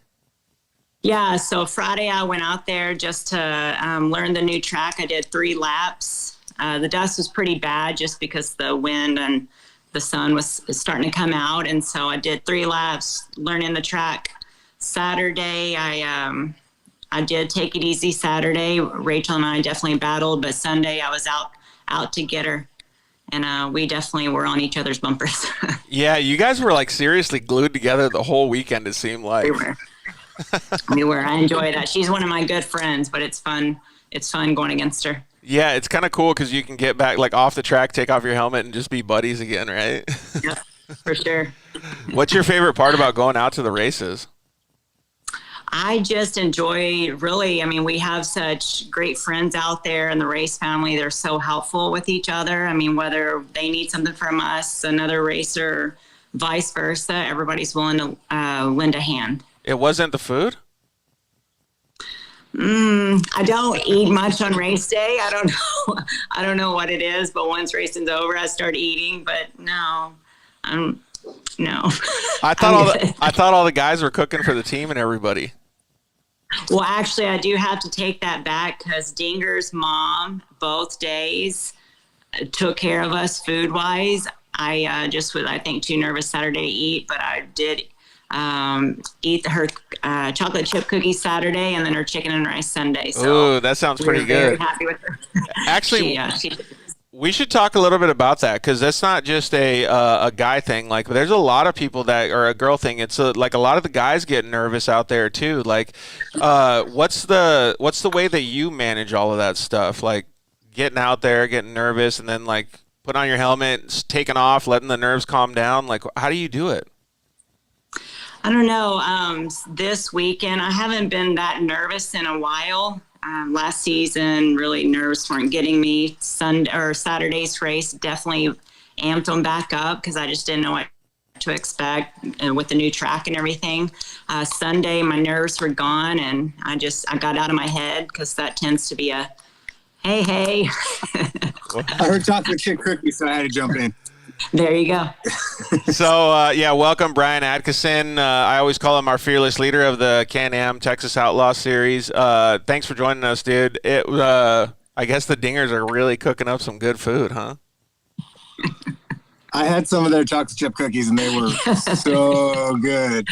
Yeah, so Friday I went out there just to learn the new track. I did 3 laps. The dust was pretty bad just because the wind and the sun was starting to come out. And so I did 3 laps learning the track. Saturday, I did take it easy Saturday. Rachel and I definitely battled, but Sunday I was out to get her. And we definitely were on each other's bumpers. Yeah, you guys were like seriously glued together the whole weekend, it seemed like. We were. We were. I enjoy that. She's one of my good friends, but it's fun. It's fun going against her. Yeah, it's kind of cool because you can get back like off the track, take off your helmet, and just be buddies again, right? Yep, for sure. What's your favorite part about going out to the races? I just enjoy, really, I mean, we have such great friends out there in the race family. They're so helpful with each other. I mean, whether they need something from us, another racer, vice versa, everybody's willing to lend a hand. It wasn't the food? I don't eat much on race day. I don't know. I don't know what it is, but once racing's over, I start eating. But no. I thought all the guys were cooking for the team and everybody. Well, actually, I do have to take that back because Dinger's mom both days took care of us food-wise. I just was, I think, too nervous Saturday to eat, but I did eat her chocolate chip cookies Saturday and then her chicken and rice Sunday. So ooh, that sounds pretty good. Very happy with her. Actually, we should talk a little bit about that because that's not just a guy thing. Like, there's a lot of people that are a girl thing. It's like a lot of the guys get nervous out there too. Like, what's the way that you manage all of that stuff? Like, getting out there, getting nervous, and then like put on your helmet, taking off, letting the nerves calm down. Like, how do you do it? I don't know. This weekend, I haven't been that nervous in a while. Last season, really nerves weren't getting me. Saturday's race definitely amped them back up because I just didn't know what to expect with the new track and everything. Sunday, my nerves were gone, and I got out of my head because that tends to be a hey. I heard chocolate chip cookies, so I had to jump in. There you go. So, welcome, Brian Atkinson. I always call him our fearless leader of the Can-Am Texas Outlaw Series. Thanks for joining us, dude. I guess the Dingers are really cooking up some good food, huh? I had some of their chocolate chip cookies, and they were so good.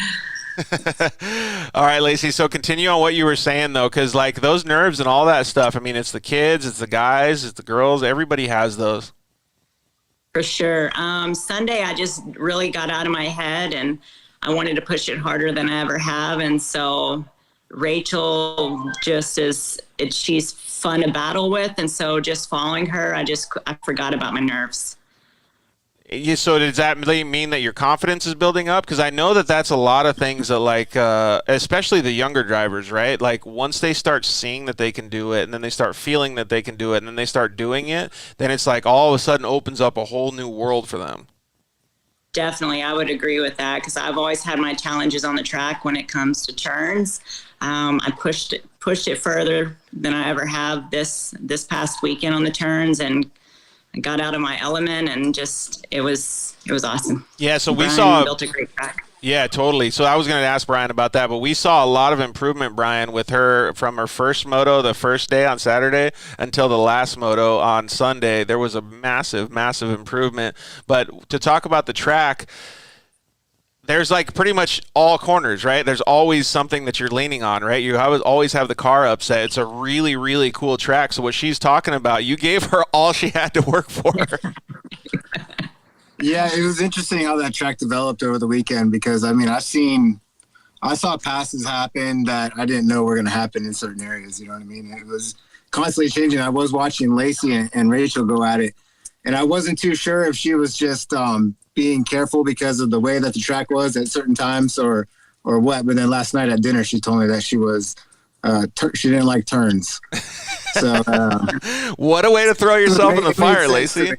All right, Lacey. So continue on what you were saying, though, because like those nerves and all that stuff. I mean, it's the kids, it's the guys, it's the girls. Everybody has those. For sure. Sunday, I just really got out of my head and I wanted to push it harder than I ever have. And so Rachel she's fun to battle with. And so just following her, I forgot about my nerves. So does that really mean that your confidence is building up? Because I know that that's a lot of things that, like, especially the younger drivers, right? Like, once they start seeing that they can do it, and then they start feeling that they can do it, and then they start doing it, then it's like all of a sudden opens up a whole new world for them. Definitely, I would agree with that because I've always had my challenges on the track when it comes to turns. I pushed it further than I ever have this past weekend on the turns, and I got out of my element, and just it was awesome. Yeah, so Brian built a great track. Yeah, totally. So I was going to ask Brian about that, but we saw a lot of improvement, Brian, with her from her first moto the first day on Saturday until the last moto on Sunday. There was a massive, massive improvement. But to talk about the track, there's like pretty much all corners, right? There's always something that you're leaning on, right? You always have the car upset. It's a really, really cool track. So what she's talking about, you gave her all she had to work for. Yeah, it was interesting how that track developed over the weekend because, I mean, I saw passes happen that I didn't know were going to happen in certain areas, you know what I mean? It was constantly changing. I was watching Lacey and Rachel go at it, and I wasn't too sure if she was just being careful because of the way that the track was at certain times or what. But then last night at dinner, she told me that she was she didn't like turns. So what a way to throw yourself in the fire, Lacey.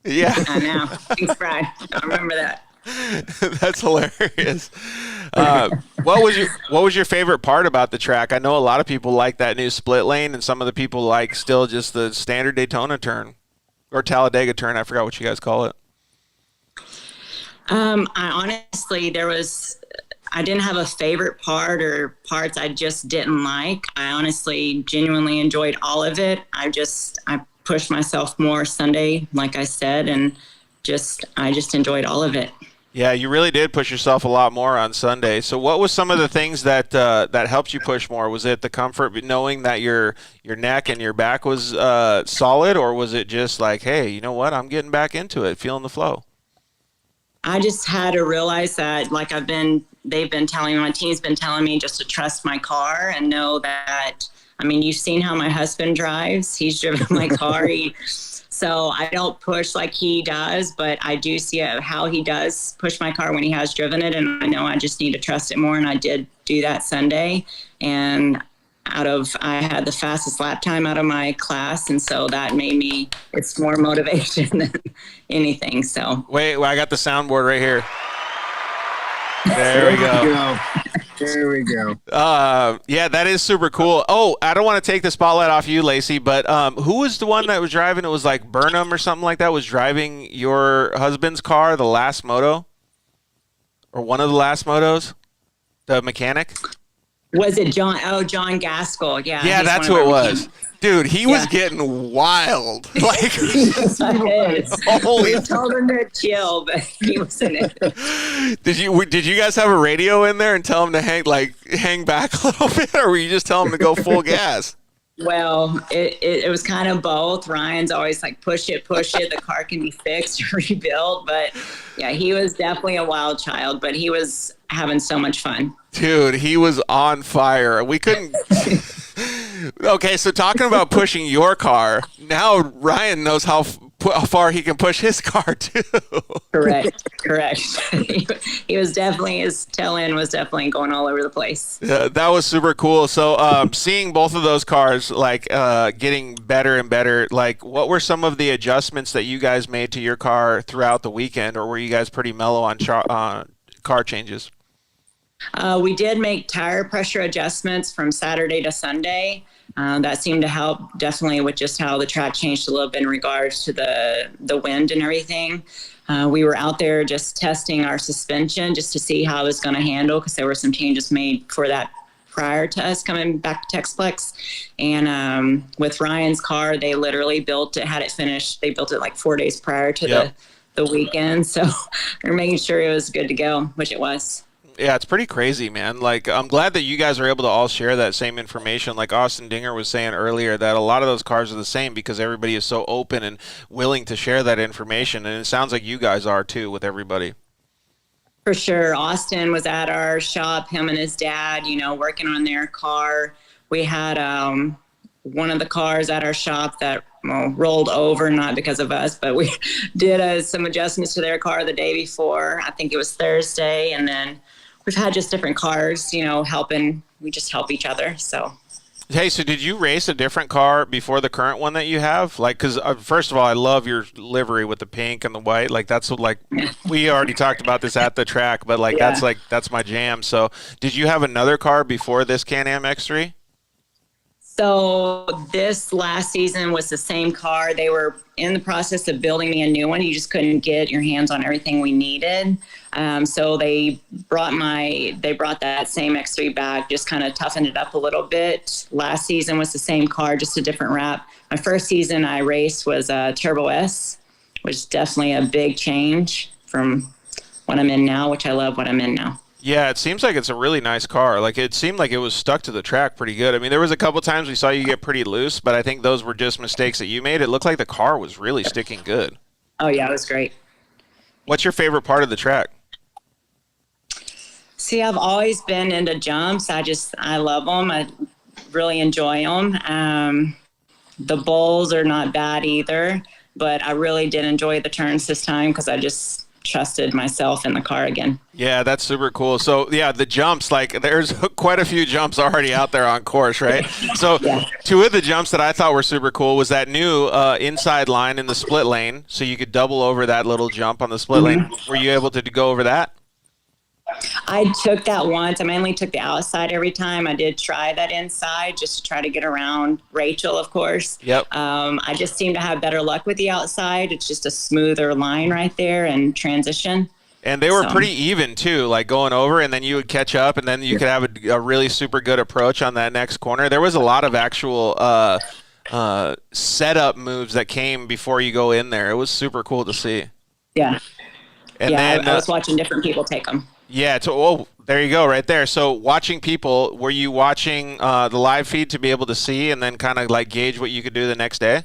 Yeah. I know. Thanks, Brian. I remember that. That's hilarious. What was your favorite part about the track? I know a lot of people like that new split lane, and some of the people like still just the standard Daytona turn or Talladega turn. I forgot what you guys call it. I honestly, I didn't have a favorite part or parts I just didn't like. I honestly genuinely enjoyed all of it. I pushed myself more Sunday, like I said, and I just enjoyed all of it. Yeah, you really did push yourself a lot more on Sunday. So what was some of the things that helped you push more? Was it the comfort knowing that your neck and your back was solid, or was it just like, hey, you know what, I'm getting back into it, feeling the flow? I just had to realize that, like my team's been telling me just to trust my car and know that, I mean, you've seen how my husband drives. He's driven my car. So I don't push like he does, but I do see how he does push my car when he has driven it. And I know I just need to trust it more. And I did do that Sunday. And I had the fastest lap time out of my class. And so that made it's more motivation than anything. So wait, I got the soundboard right here. There we go. There we go. Yeah, that is super cool. Oh, I don't want to take the spotlight off you, Lacey, but who was the one that was driving? It was like Burnham or something like that was driving your husband's car, the last moto? Or one of the last motos? The mechanic? Was it John? Oh, John Gaskell. Yeah. Yeah, that's who it was. Dude, he was getting wild. Like, holy! We told him to chill, but he was in it. Did you guys have a radio in there and tell him to hang back a little bit, or were you just telling him to go full gas? Well, it was kind of both. Ryan's always like, push it. The car can be fixed or rebuilt. But yeah, he was definitely a wild child, but he was having so much fun. Dude, he was on fire. We couldn't. Okay, so talking about pushing your car, now Ryan knows how far he can push his car too. Correct. He was definitely, his tail end was definitely going all over the place. Yeah, that was super cool. So seeing both of those cars getting better and better, like what were some of the adjustments that you guys made to your car throughout the weekend, or were you guys pretty mellow on car changes? We did make tire pressure adjustments from Saturday to Sunday. That seemed to help definitely with just how the track changed a little bit in regards to the wind and everything. We were out there just testing our suspension just to see how it was going to handle because there were some changes made for that prior to us coming back to Texplex. And with Ryan's car, they literally had it finished. They built it like 4 days prior to the weekend. So we're making sure it was good to go, which it was. Yeah, it's pretty crazy, man. Like, I'm glad that you guys are able to all share that same information. Like Austin Dinger was saying earlier, that a lot of those cars are the same because everybody is so open and willing to share that information. And it sounds like you guys are too with everybody. For sure. Austin was at our shop, him and his dad, working on their car. We had one of the cars at our shop that rolled over, not because of us, but we did some adjustments to their car the day before. I think it was Thursday. And then we've had just different cars, helping. We just help each other. So. Hey, so did you race a different car before the current one that you have? Like, because first of all, I love your livery with the pink and the white. Like, that's what, like, we already talked about this at the track, but like, Yeah. that's my jam. So did you have another car before this Can-Am X3? So this last season was the same car. They were in the process of building me a new one. You just couldn't get your hands on everything we needed. So they brought that same X3 back, just kind of toughened it up a little bit. Last season was the same car, just a different wrap. My first season I raced was a Turbo S, which is definitely a big change from what I'm in now, which I love what I'm in now. Yeah, it seems like it's a really nice car. Like, it seemed like it was stuck to the track pretty good. I mean, there was a couple times we saw you get pretty loose, but I think those were just mistakes that you made. It looked like the car was really sticking good. Oh, yeah, it was great. What's your favorite part of the track? See, I've always been into jumps. I love them. I really enjoy them. The bowls are not bad either, but I really did enjoy the turns this time because I just trusted myself in the car again. Yeah, that's super cool. So, yeah, the jumps, like, there's quite a few jumps already out there on course, right? So, Yeah. Two of the jumps that I thought were super cool was that new inside line in the split lane, so you could double over that little jump on the split lane. Were you able to go over that? I took that once. I mainly took the outside every time. I did try that inside just to try to get around Rachel, of course. Yep. I just seem to have better luck with the outside. It's just a smoother line right there and transition. And they were pretty even, too, like going over, and then you would catch up, and then you could have a really super good approach on that next corner. There was a lot of actual setup moves that came before you go in there. It was super cool to see. Yeah. And then I was watching different people take them. Yeah. There you go, right there. So watching people, were you watching the live feed to be able to see and then kind of like gauge what you could do the next day?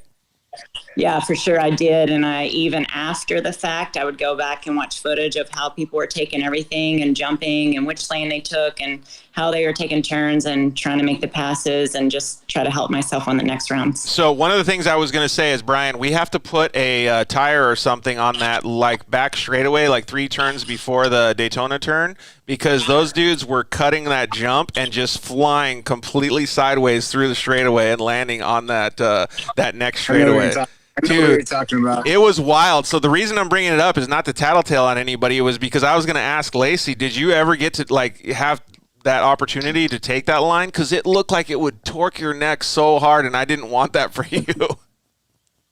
Yeah, for sure I did. And I even after the fact, I would go back and watch footage of how people were taking everything and jumping and which lane they took and how they were taking turns and trying to make the passes and just try to help myself on the next rounds. So one of the things I was going to say is, Brian, we have to put a tire or something on that like back straightaway, like 3 turns before the Daytona turn, because those dudes were cutting that jump and just flying completely sideways through the straightaway and landing on that next straightaway. I know what you're talking about. It was wild. So the reason I'm bringing it up is not to tattletale on anybody. It was because I was going to ask Lacey, did you ever get to like have that opportunity to take that line? Because it looked like it would torque your neck so hard, and I didn't want that for you.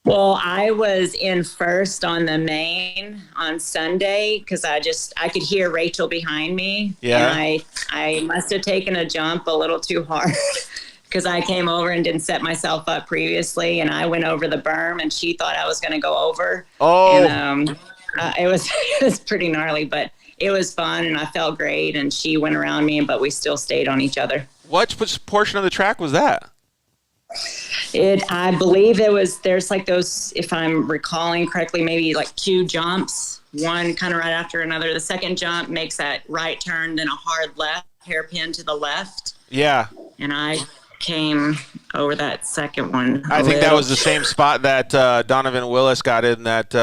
Well, I was in first on the main on Sunday because I could hear Rachel behind me. Yeah. And I must have taken a jump a little too hard because I came over and didn't set myself up previously, and I went over the berm, and she thought I was going to go over. Oh. And it was pretty gnarly, but it was fun, and I felt great, and she went around me, but we still stayed on each other. What portion of the track was that? I believe there's like those, if I'm recalling correctly, maybe like 2 jumps, one kind of right after another. The second jump makes that right turn, then a hard left, hairpin to the left. Yeah. And I came over that second one. I think that was the same spot that Donovan Willis got in that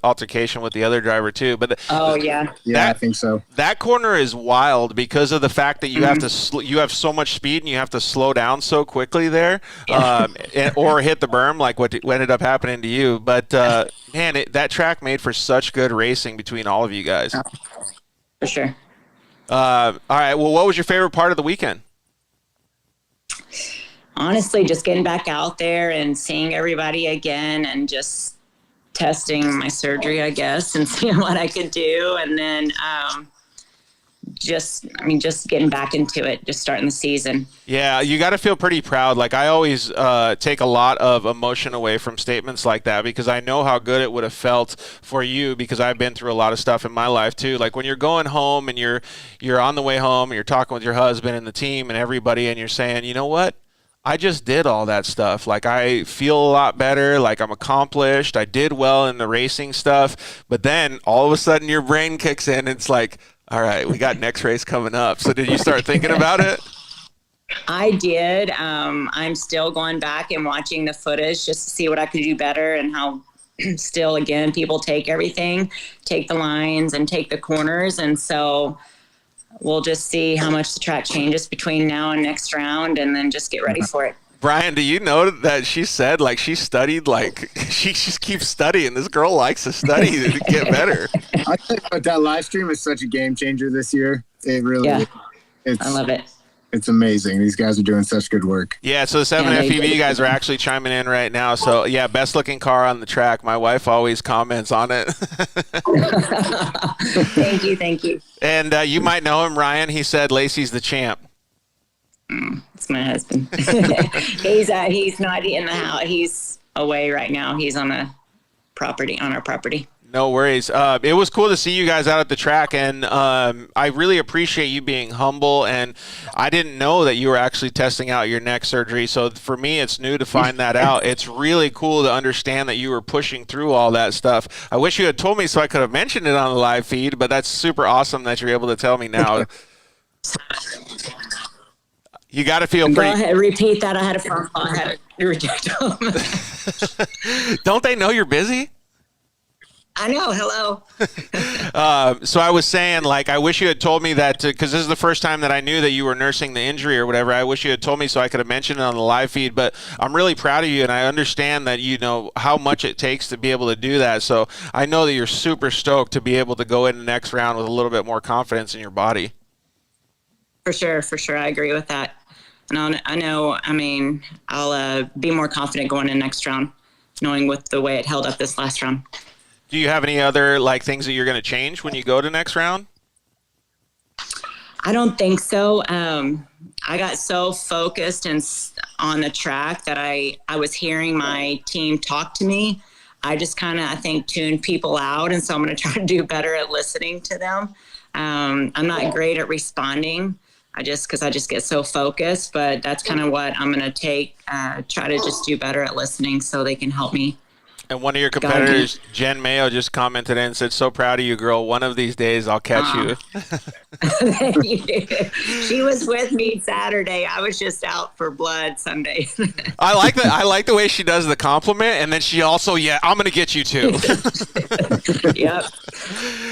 altercation with the other driver too. But yeah, I think so. That corner is wild because of the fact that you have to you have so much speed and you have to slow down so quickly there, or hit the berm like what ended up happening to you. But man, that track made for such good racing between all of you guys. for sure. All right. Well, what was your favorite part of the weekend? Honestly, just getting back out there and seeing everybody again and just testing my surgery, I guess, and seeing what I could do. And then just getting back into it, just starting the season. Yeah, you got to feel pretty proud. Like, I always take a lot of emotion away from statements like that, because I know how good it would have felt for you, because I've been through a lot of stuff in my life too. Like, when you're going home and you're on the way home and you're talking with your husband and the team and everybody, and you're saying, you know what? I just did all that stuff. Like, I feel a lot better. Like, I'm accomplished. I did well in the racing stuff. But then all of a sudden your brain kicks in. And it's like, all right, we got next race coming up. So did you start thinking about it? I did. I'm still going back and watching the footage just to see what I could do better, and how still, again, people take everything, take the lines and take the corners. And so we'll just see how much the track changes between now and next round, and then just get ready for it. Brian, do you know that she said, like, she studied, like, she just keeps studying. This girl likes to study to get better. I think that live stream is such a game changer this year. It really is. I love it. It's amazing. These guys are doing such good work. Yeah, so the 7FEV guys are actually chiming in right now. So, yeah, best looking car on the track. My wife always comments on it. Thank you. And you might know him, Ryan. He said Lacey's the champ. It's my husband. He's not in the house. He's away right now. He's on our property. No worries. It was cool to see you guys out at the track, and I really appreciate you being humble. And I didn't know that you were actually testing out your neck surgery. So for me, it's new to find that out. It's really cool to understand that you were pushing through all that stuff. I wish you had told me so I could have mentioned it on the live feed, but that's super awesome that you're able to tell me now. You got to feel pretty. Go ahead, repeat that. I had a phone call. I had to reject them. Don't they know you're busy? I know. Hello. So I was saying, like, I wish you had told me that, because this is the first time that I knew that you were nursing the injury or whatever. I wish you had told me so I could have mentioned it on the live feed. But I'm really proud of you, and I understand that you know how much it takes to be able to do that. So I know that you're super stoked to be able to go in the next round with a little bit more confidence in your body. For sure. I agree with that. And I know. I mean, I'll be more confident going in next round, knowing with the way it held up this last round. Do you have any other like things that you're going to change when you go to next round? I don't think so. I got so focused on the track that I was hearing my team talk to me. I just kind of, I think, tuned people out. And so I'm going to try to do better at listening to them. I'm not great at responding. Because I just get so focused, but that's kind of what I'm going to try to just do better at listening so they can help me. And one of your competitors, Jen Mayo, just commented in and said, so proud of you, girl. One of these days I'll catch you. She was with me Saturday. I was just out for blood Sunday. I like the way she does the compliment. And then she also, I'm going to get you too. Yep.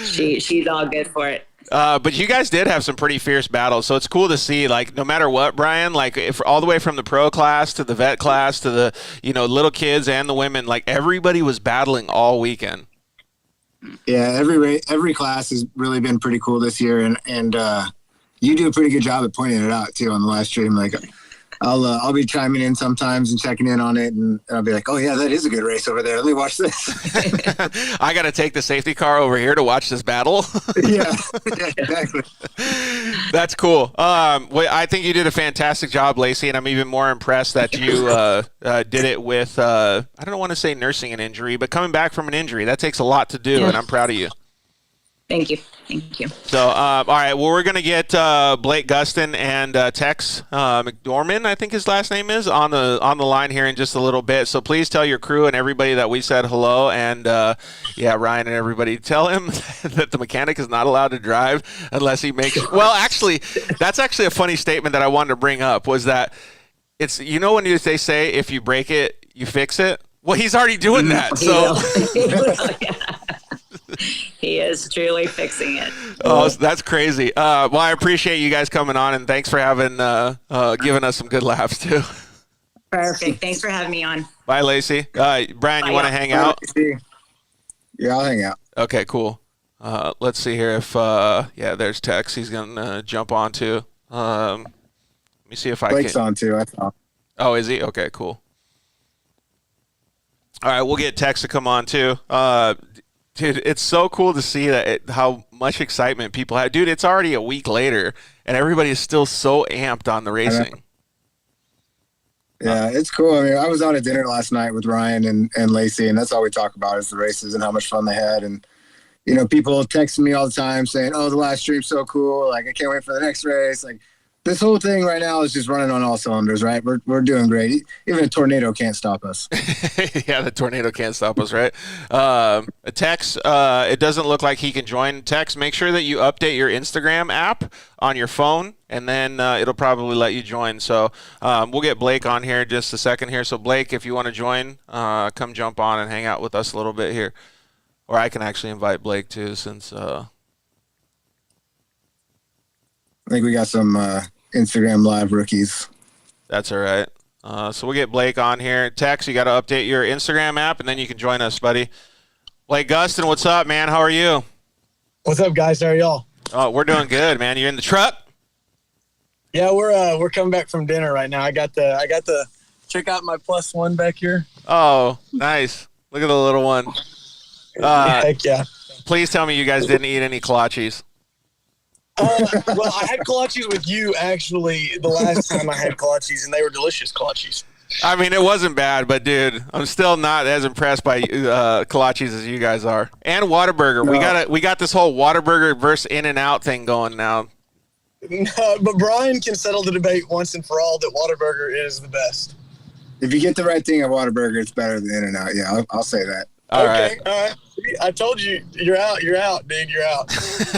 She's all good for it. But you guys did have some pretty fierce battles, so it's cool to see, like, no matter what, Brian, like, if all the way from the pro class to the vet class to the, little kids and the women, like, everybody was battling all weekend. Yeah, every class has really been pretty cool this year, and you do a pretty good job at pointing it out too on the live stream. Like, I'll be chiming in sometimes and checking in on it, and I'll be like, oh yeah, that is a good race over there. Let me watch this. I got to take the safety car over here to watch this battle. Yeah, exactly. That's cool. I think you did a fantastic job, Lacey, and I'm even more impressed that you did it with, I don't want to say nursing an injury, but coming back from an injury. That takes a lot to do, and I'm proud of you. Thank you. So, all right. Well, we're going to get Blake Gustin and Tex McDormand, I think his last name is, on the line here in just a little bit. So please tell your crew and everybody that we said hello. And, Ryan and everybody, tell him that the mechanic is not allowed to drive unless he makes – well, actually, that's actually a funny statement that I wanted to bring up was that it's – when they say if you break it, you fix it? Well, he's already doing that. So. He is truly fixing it. Oh, that's crazy. Well, I appreciate you guys coming on, and thanks for having giving us some good laughs too. Perfect. Thanks for having me on. Bye, Lacey. Brian, you want to hang out? Yeah, I'll hang out. Okay, cool. Let's see here if there's Tex. He's gonna jump on too. Let me see if Blake's on too. I thought. Oh, is he? Okay, cool. All right, we'll get Tex to come on too. Dude, it's so cool to see how much excitement people have. Dude, it's already a week later, and everybody is still so amped on the racing. Yeah, it's cool. I mean, I was out at dinner last night with Ryan and Lacey, and that's all we talk about is the races and how much fun they had. And, you know, people texting me all the time saying, oh, the last stream's so cool. Like, I can't wait for the next race. Like, this whole thing right now is just running on all cylinders, right? We're doing great. Even a tornado can't stop us. Yeah, the tornado can't stop us, right? Tex, it doesn't look like he can join. Tex, make sure that you update your Instagram app on your phone, and then it'll probably let you join. So we'll get Blake on here in just a second here. So, Blake, if you want to join, come jump on and hang out with us a little bit here. Or I can actually invite Blake, too, since I think we got some Instagram Live rookies. That's all right. So we'll get Blake on here. Tex, you got to update your Instagram app, and then you can join us, buddy. Blake Gustin, what's up, man? How are you? What's up, guys? How are y'all? Oh, we're doing good, man. You in the truck? Yeah, we're coming back from dinner right now. I got the check out my +1 back here. Oh, nice. Look at the little one. Heck yeah. Please tell me you guys didn't eat any kolaches. Well, I had kolaches with you, actually, the last time I had kolaches, and they were delicious kolaches. I mean, it wasn't bad, but, dude, I'm still not as impressed by kolaches as you guys are. And Whataburger. No. We got this whole Whataburger versus In-N-Out thing going now. But Brian can settle the debate once and for all that Whataburger is the best. If you get the right thing at Whataburger, it's better than In-N-Out. Yeah, I'll say that. All right. I told you, you're out, dude. You're out.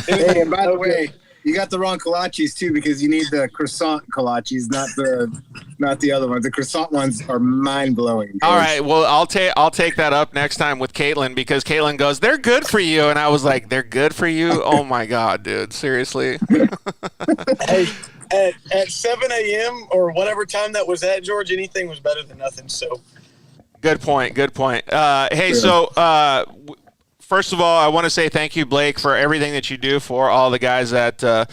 Hey, and by the way, you got the wrong kolaches too, because you need the croissant kolaches, not the other ones. The croissant ones are mind blowing. All right, well, I'll take that up next time with Caitlin, because Caitlin goes, they're good for you, and I was like, they're good for you? Oh my God, dude, seriously. Hey, at 7 a.m. or whatever time that was at, George, anything was better than nothing. So. Good point. Hey, so first of all, I want to say thank you, Blake, for everything that you do for all the guys at the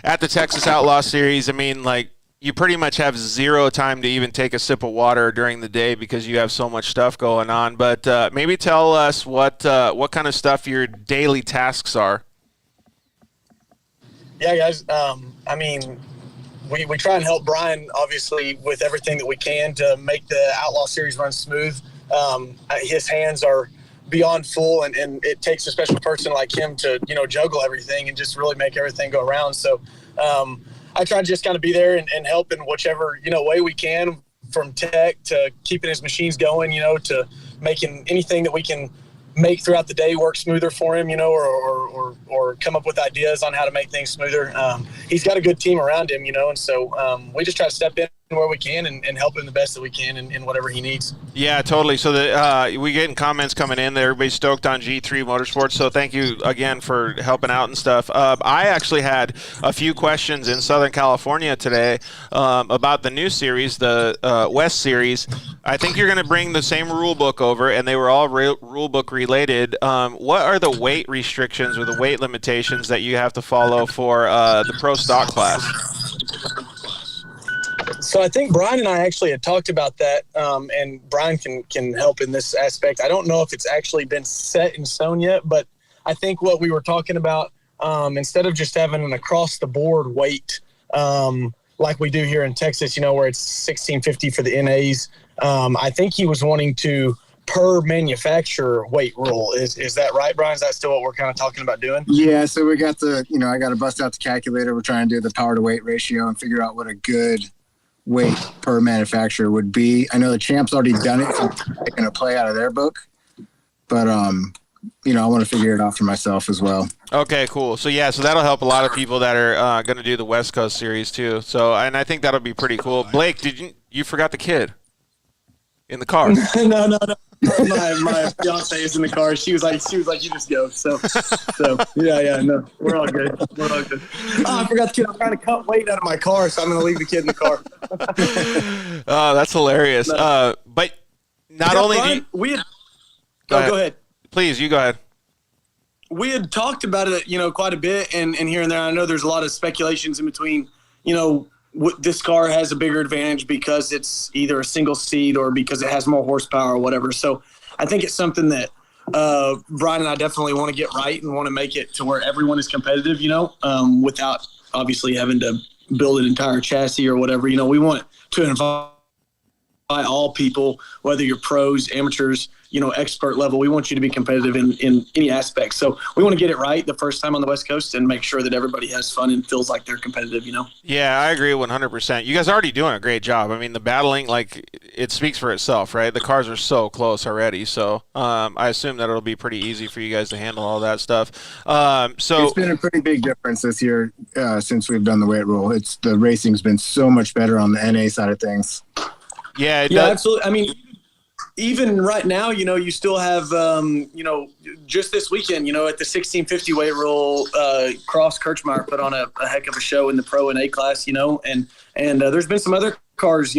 Texas Outlaw Series. I mean, like, you pretty much have zero time to even take a sip of water during the day because you have so much stuff going on. But maybe tell us what kind of stuff your daily tasks are. Yeah, guys. I mean, we try and help Brian, obviously, with everything that we can to make the Outlaw Series run smooth. His hands are beyond full, and it takes a special person like him to, juggle everything and just really make everything go around. So I try to just kind of be there and help in whichever, way we can, from tech to keeping his machines going, to making anything that we can make throughout the day work smoother for him, or come up with ideas on how to make things smoother. He's got a good team around him, and so we just try to step in where we can and help him the best that we can in whatever he needs. Yeah, totally. So we getting comments coming in there. Everybody's stoked on G3 Motorsports. So thank you again for helping out and stuff. I actually had a few questions in Southern California today about the new series, the West Series. I think you're going to bring the same rule book over, and they were all rule book related. What are the weight restrictions or the weight limitations that you have to follow for the pro stock class? So I think Brian and I actually had talked about that, and Brian can help in this aspect. I don't know if it's actually been set in stone yet, but I think what we were talking about, instead of just having an across-the-board weight like we do here in Texas, where it's 1650 for the NAs, I think he was wanting to per manufacturer weight rule. Is that right, Brian? Is that still what we're kind of talking about doing? Yeah, so we got I got to bust out the calculator. We're trying to do the power to weight ratio and figure out what a good weight per manufacturer would be. I know the Champ's already done it, so I'm taking a play out of their book, but I want to figure it out for myself as well. Okay, cool. So that'll help a lot of people that are going to do the West Coast series too. So, and I think that'll be pretty cool. Blake, you forgot the kid in the car? No. My fiance is in the car. She was like, you just go. So yeah, no, we're all good. Oh, I forgot the kid. I'm trying to cut weight out of my car, so I'm going to leave the kid in the car. Oh, that's hilarious. No. But not only Brian, go ahead. Please, you go ahead. We had talked about it, quite a bit, and here and there. I know there's a lot of speculations in between, this car has a bigger advantage because it's either a single seat or because it has more horsepower or whatever. So I think it's something that Brian and I definitely want to get right and want to make it to where everyone is competitive, without obviously having to build an entire chassis or whatever. We want to invite all people, whether you're pros, amateurs, expert level. We want you to be competitive in any aspect. So we want to get it right the first time on the West Coast and make sure that everybody has fun and feels like they're competitive, Yeah, I agree 100%. You guys are already doing a great job. I mean, the battling, it speaks for itself, right? The cars are so close already. So I assume that it'll be pretty easy for you guys to handle all that stuff. So it's been a pretty big difference this year since we've done the weight rule. The racing's been so much better on the NA side of things. Yeah, absolutely. I mean, even right now, you still have, just this weekend, at the 1650 weight rule, Cross Kirchmeier put on a heck of a show in the Pro and A class, and there's been some other cars,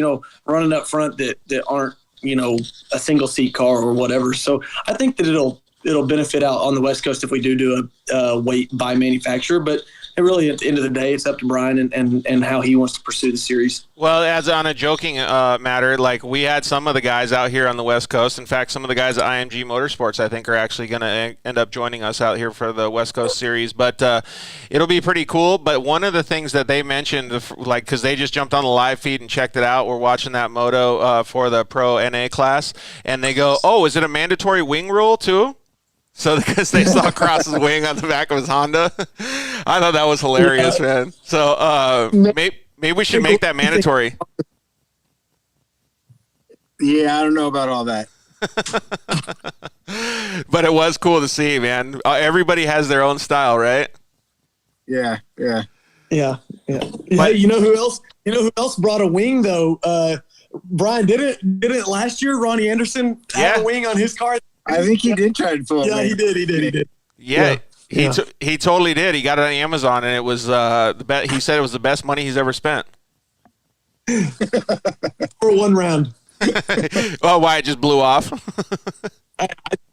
running up front that aren't, a single seat car or whatever. So I think that it'll benefit out on the West Coast if we do a weight by manufacturer, but really, at the end of the day, it's up to Brian and how he wants to pursue the series. Well, as on a joking matter, we had some of the guys out here on the West Coast. In fact, some of the guys at IMG Motorsports, I think, are actually going to end up joining us out here for the West Coast series. But it'll be pretty cool. But one of the things that they mentioned, because they just jumped on the live feed and checked it out, we're watching that moto for the Pro NA class, and they go, "Oh, is it a mandatory wing rule too?" So because they saw Cross's wing on the back of his Honda, I thought that was hilarious, man. So maybe we should make that mandatory. Yeah, I don't know about all that. But it was cool to see, man. Everybody has their own style, right? Yeah. But, hey, you know who else? Brought a wing though? Brian didn't last year. Ronnie Anderson had a wing on his car. I think he did try to pull it. Yeah, he did. Yeah. He totally did. He got it on Amazon, and it was he said it was the best money he's ever spent. For one round. Oh, why it just blew off?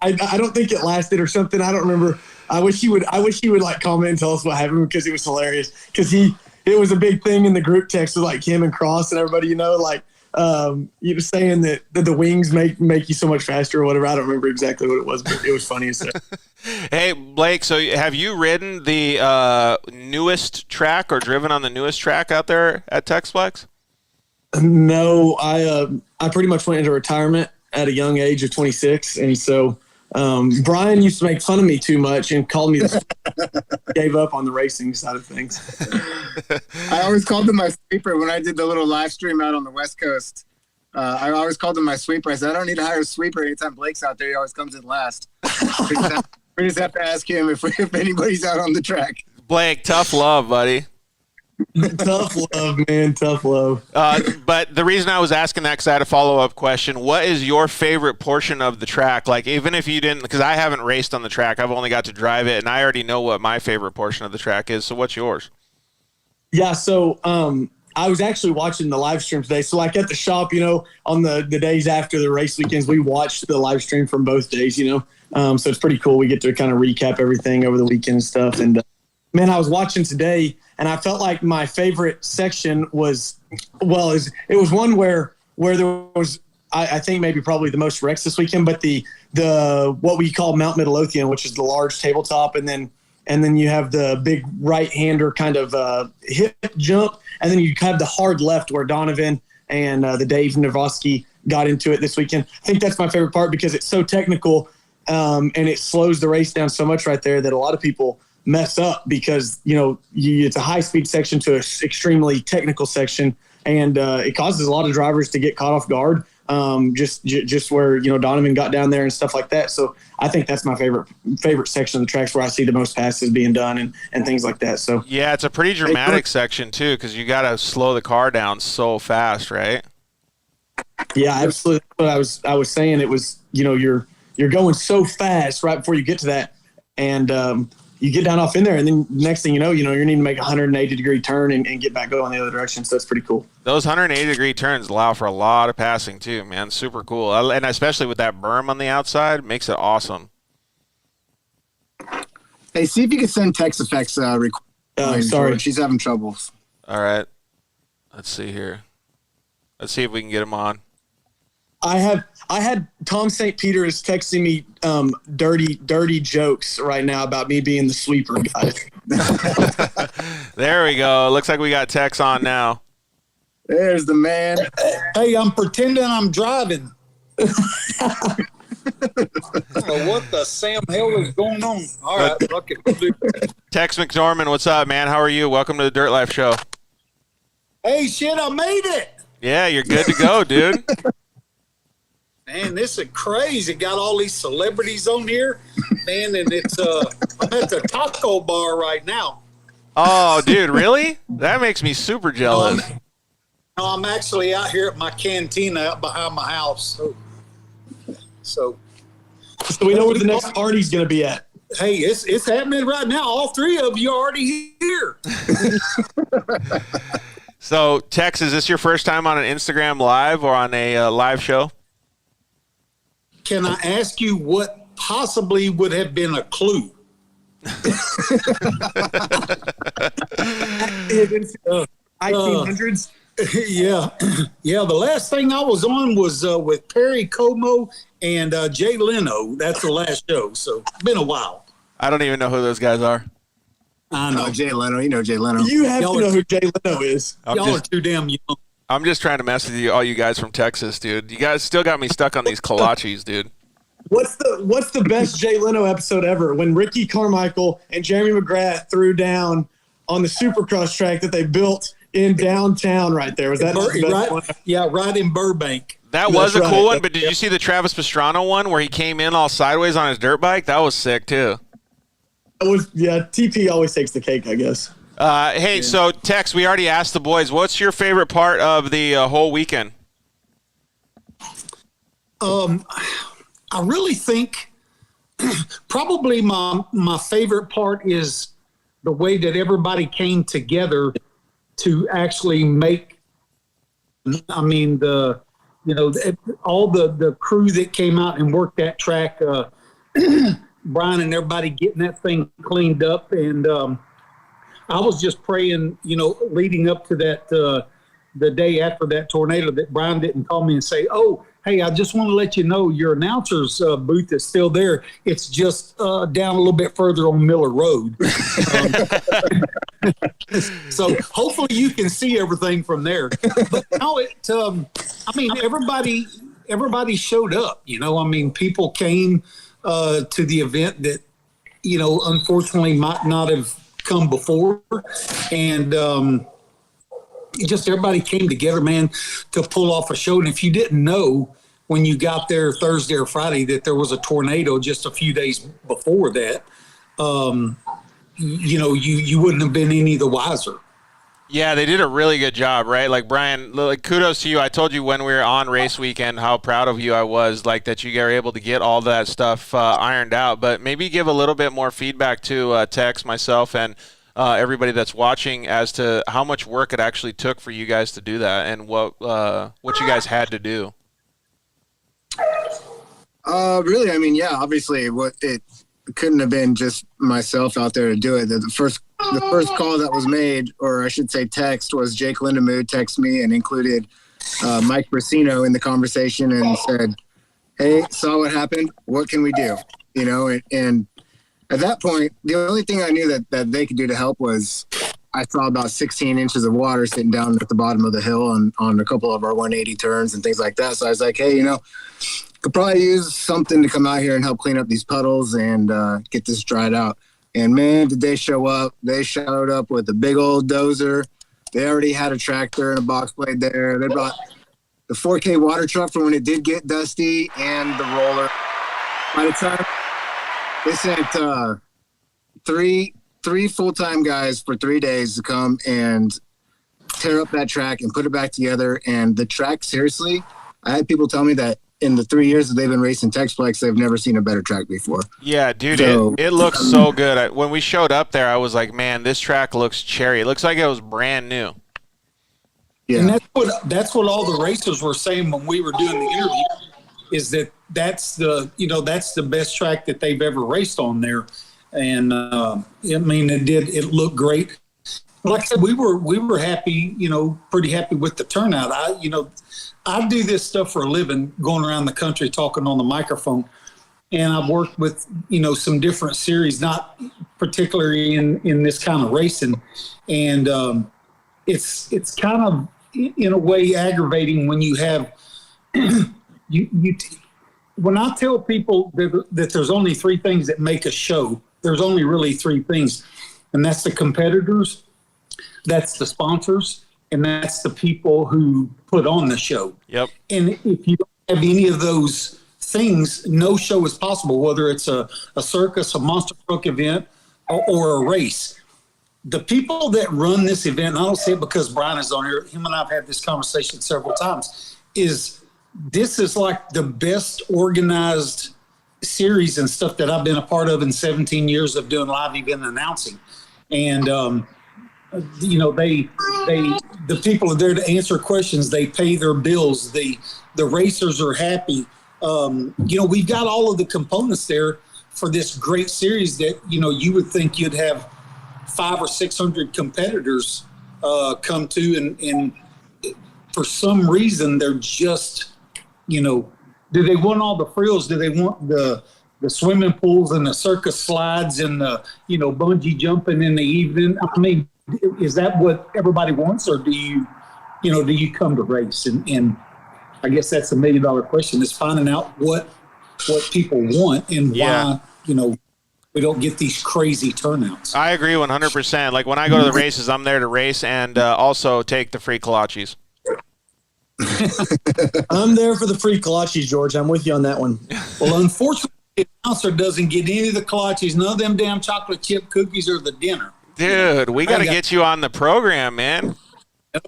I don't think it lasted or something. I don't remember. I wish he would comment and tell us what happened because it was hilarious. Because it was a big thing in the group text with him and Cross and everybody. You were saying that the wings make you so much faster or whatever. I don't remember exactly what it was, but it was funny as heck. Hey, Blake, so have you ridden the newest track or driven on the newest track out there at Texplex? No, I pretty much went into retirement at a young age of 26, and so Brian used to make fun of me too much and called me gave up on the racing side of things. I always called him my sweeper when I did the little live stream out on the West Coast. I always called him my sweeper. I said, I don't need to hire a sweeper. Anytime Blake's out there, he always comes in last. We just have to ask him if anybody's out on the track. Blake, tough love, buddy. Tough love, man. Tough love. But the reason I was asking that, because I had a follow-up question, what is your favorite portion of the track? Even if you didn't, because I haven't raced on the track, I've only got to drive it, and I already know what my favorite portion of the track is. So what's yours? Yeah, so I was actually watching the live stream today. So at the shop, on the days after the race weekends, we watched the live stream from both days, so it's pretty cool. We get to kind of recap everything over the weekend and stuff. And man, I was watching today, and I felt like my favorite section was one where there was, I think maybe probably the most wrecks this weekend, but the what we call Mount Midlothian, which is the large tabletop, and then you have the big right-hander kind of hip jump, and then you have the hard left where Donovan and the Dave Navosky got into it this weekend. I think that's my favorite part because it's so technical, and it slows the race down so much right there that a lot of people mess up because it's a high-speed section to an extremely technical section, and it causes a lot of drivers to get caught off guard. Just where Donovan got down there and stuff like that. So I think that's my favorite section of the tracks where I see the most passes being done and things like that. So yeah, it's a pretty dramatic section too because you got to slow the car down so fast, right? Yeah, absolutely. But I was saying it was you're going so fast right before you get to that, and you get down off in there, and then next thing you're needing to make a 180-degree turn and get back going the other direction. So that's pretty cool. Those 180-degree turns allow for a lot of passing too, man. Super cool. And especially with that berm on the outside, makes it awesome. Hey, see if you can send Tex Effects recording. Sorry. She's having trouble. All right. Let's see here. Let's see if we can get him on. I had Tom St. Peter is texting me dirty jokes right now about me being the sweeper, guys. There we go. Looks like we got Tex on now. There's the man. Hey, I'm pretending I'm driving. What the Sam hell is going on? All right, fuck it. Tex McNorman, what's up, man? How are you? Welcome to the Dirt Life Show. Hey, shit, I made it. Yeah, you're good to go, dude. Man, this is crazy. Got all these celebrities on here, man, and it's I'm at the taco bar right now. Oh, dude, really? That makes me super jealous. No, I'm actually out here at my cantina out behind my house. So we know where the next party's gonna be at. Hey, it's happening right now. All three of you are already here. So, Tex, is this your first time on an Instagram Live or on a live show? Can I ask you what possibly would have been a clue? 1900s. Yeah. The last thing I was on was with Perry Como and Jay Leno. That's the last show. So it's been a while. I don't even know who those guys are. I know. Jay Leno. You know Jay Leno. You have to know who Jay Leno is. Y'all are too damn young. I'm just trying to mess with you, all you guys from Texas, dude. You guys still got me stuck on these kolaches, dude. What's the best Jay Leno episode ever? When Ricky Carmichael and Jeremy McGrath threw down on the Supercross track that they built in downtown right there. Was that the best one? Yeah, right in Burbank. That was a cool one, but did you see the Travis Pastrana one where he came in all sideways on his dirt bike? That was sick, too. TP always takes the cake, I guess. So, Tex, we already asked the boys, what's your favorite part of the whole weekend? I really think probably my favorite part is the way that everybody came together to actually make, all the crew that came out and worked that track, Brian and everybody getting that thing cleaned up. And I was just praying, leading up to that, the day after that tornado, that Brian didn't call me and say, "Oh, hey, I just want to let you know your announcer's booth is still there. It's just down a little bit further on Miller Road." So hopefully you can see everything from there. But no, everybody showed up. People came to the event that, unfortunately might not have come before. And just everybody came together, man, to pull off a show. And if you didn't know when you got there Thursday or Friday that there was a tornado just a few days before that, you wouldn't have been any the wiser. Yeah, they did a really good job, right? Like, Brian, kudos to you. I told you when we were on race weekend how proud of you I was, that you were able to get all that stuff ironed out. But maybe give a little bit more feedback to Tex, myself, and everybody that's watching as to how much work it actually took for you guys to do that and what you guys had to do. Really, obviously it couldn't have been just myself out there to do it. The first call that was made, or I should say text, was Jake Lindemood text me and included Mike Brasino in the conversation and said, "Hey, saw what happened. What can we do?" And at that point, the only thing I knew that they could do to help was I saw about 16 inches of water sitting down at the bottom of the hill on a couple of our 180 turns and things like that. So I was like, hey, could probably use something to come out here and help clean up these puddles and get this dried out. And, man, did they show up. They showed up with a big old dozer. They already had a tractor and a box blade there. They brought the 4K water truck for when it did get dusty and the roller. By the time they sent three full-time guys for 3 days to come and tear up that track and put it back together. And the track, seriously, I had people tell me that in the 3 years that they've been racing Texplex, they've never seen a better track before. Yeah, dude, it looks so good. When we showed up there, I was like, man, this track looks cherry. It looks like it was brand new. Yeah. And that's what all the racers were saying when we were doing the interview, is that's the best track that they've ever raced on there. And it looked great. Like I said, we were happy, pretty happy with the turnout. I do this stuff for a living, going around the country talking on the microphone. And I've worked with, some different series, not particularly in this kind of racing. And it's kind of, in a way, aggravating when you have, when I tell people that there's only three things that make a show, there's only really three things. And that's the competitors, that's the sponsors, and that's the people who put on the show. Yep. And if you don't have any of those things, no show is possible, whether it's a circus, a monster truck event, or a race. The people that run this event, and I don't say it because Brian is on here, him and I have had this conversation several times, this is like the best organized series and stuff that I've been a part of in 17 years of doing live event announcing. And, the people are there to answer questions. They pay their bills. The racers are happy. We've got all of the components there for this great series that, you would think you'd have 500 or 600 competitors come to. And for some reason, they're just, do they want all the frills? Do they want the swimming pools and the circus slides and the, bungee jumping in the evening? I mean, is that what everybody wants, or do you come to race? And I guess that's the $1 million question, is finding out what people want and why, we don't get these crazy turnouts. I agree 100%. Like when I go to the races, I'm there to race and also take the free kolaches. I'm there for the free kolaches, George. I'm with you on that one. Well, unfortunately, the announcer doesn't get any of the kolaches, none of them damn chocolate chip cookies or the dinner. Dude, we got to get you on the program, man.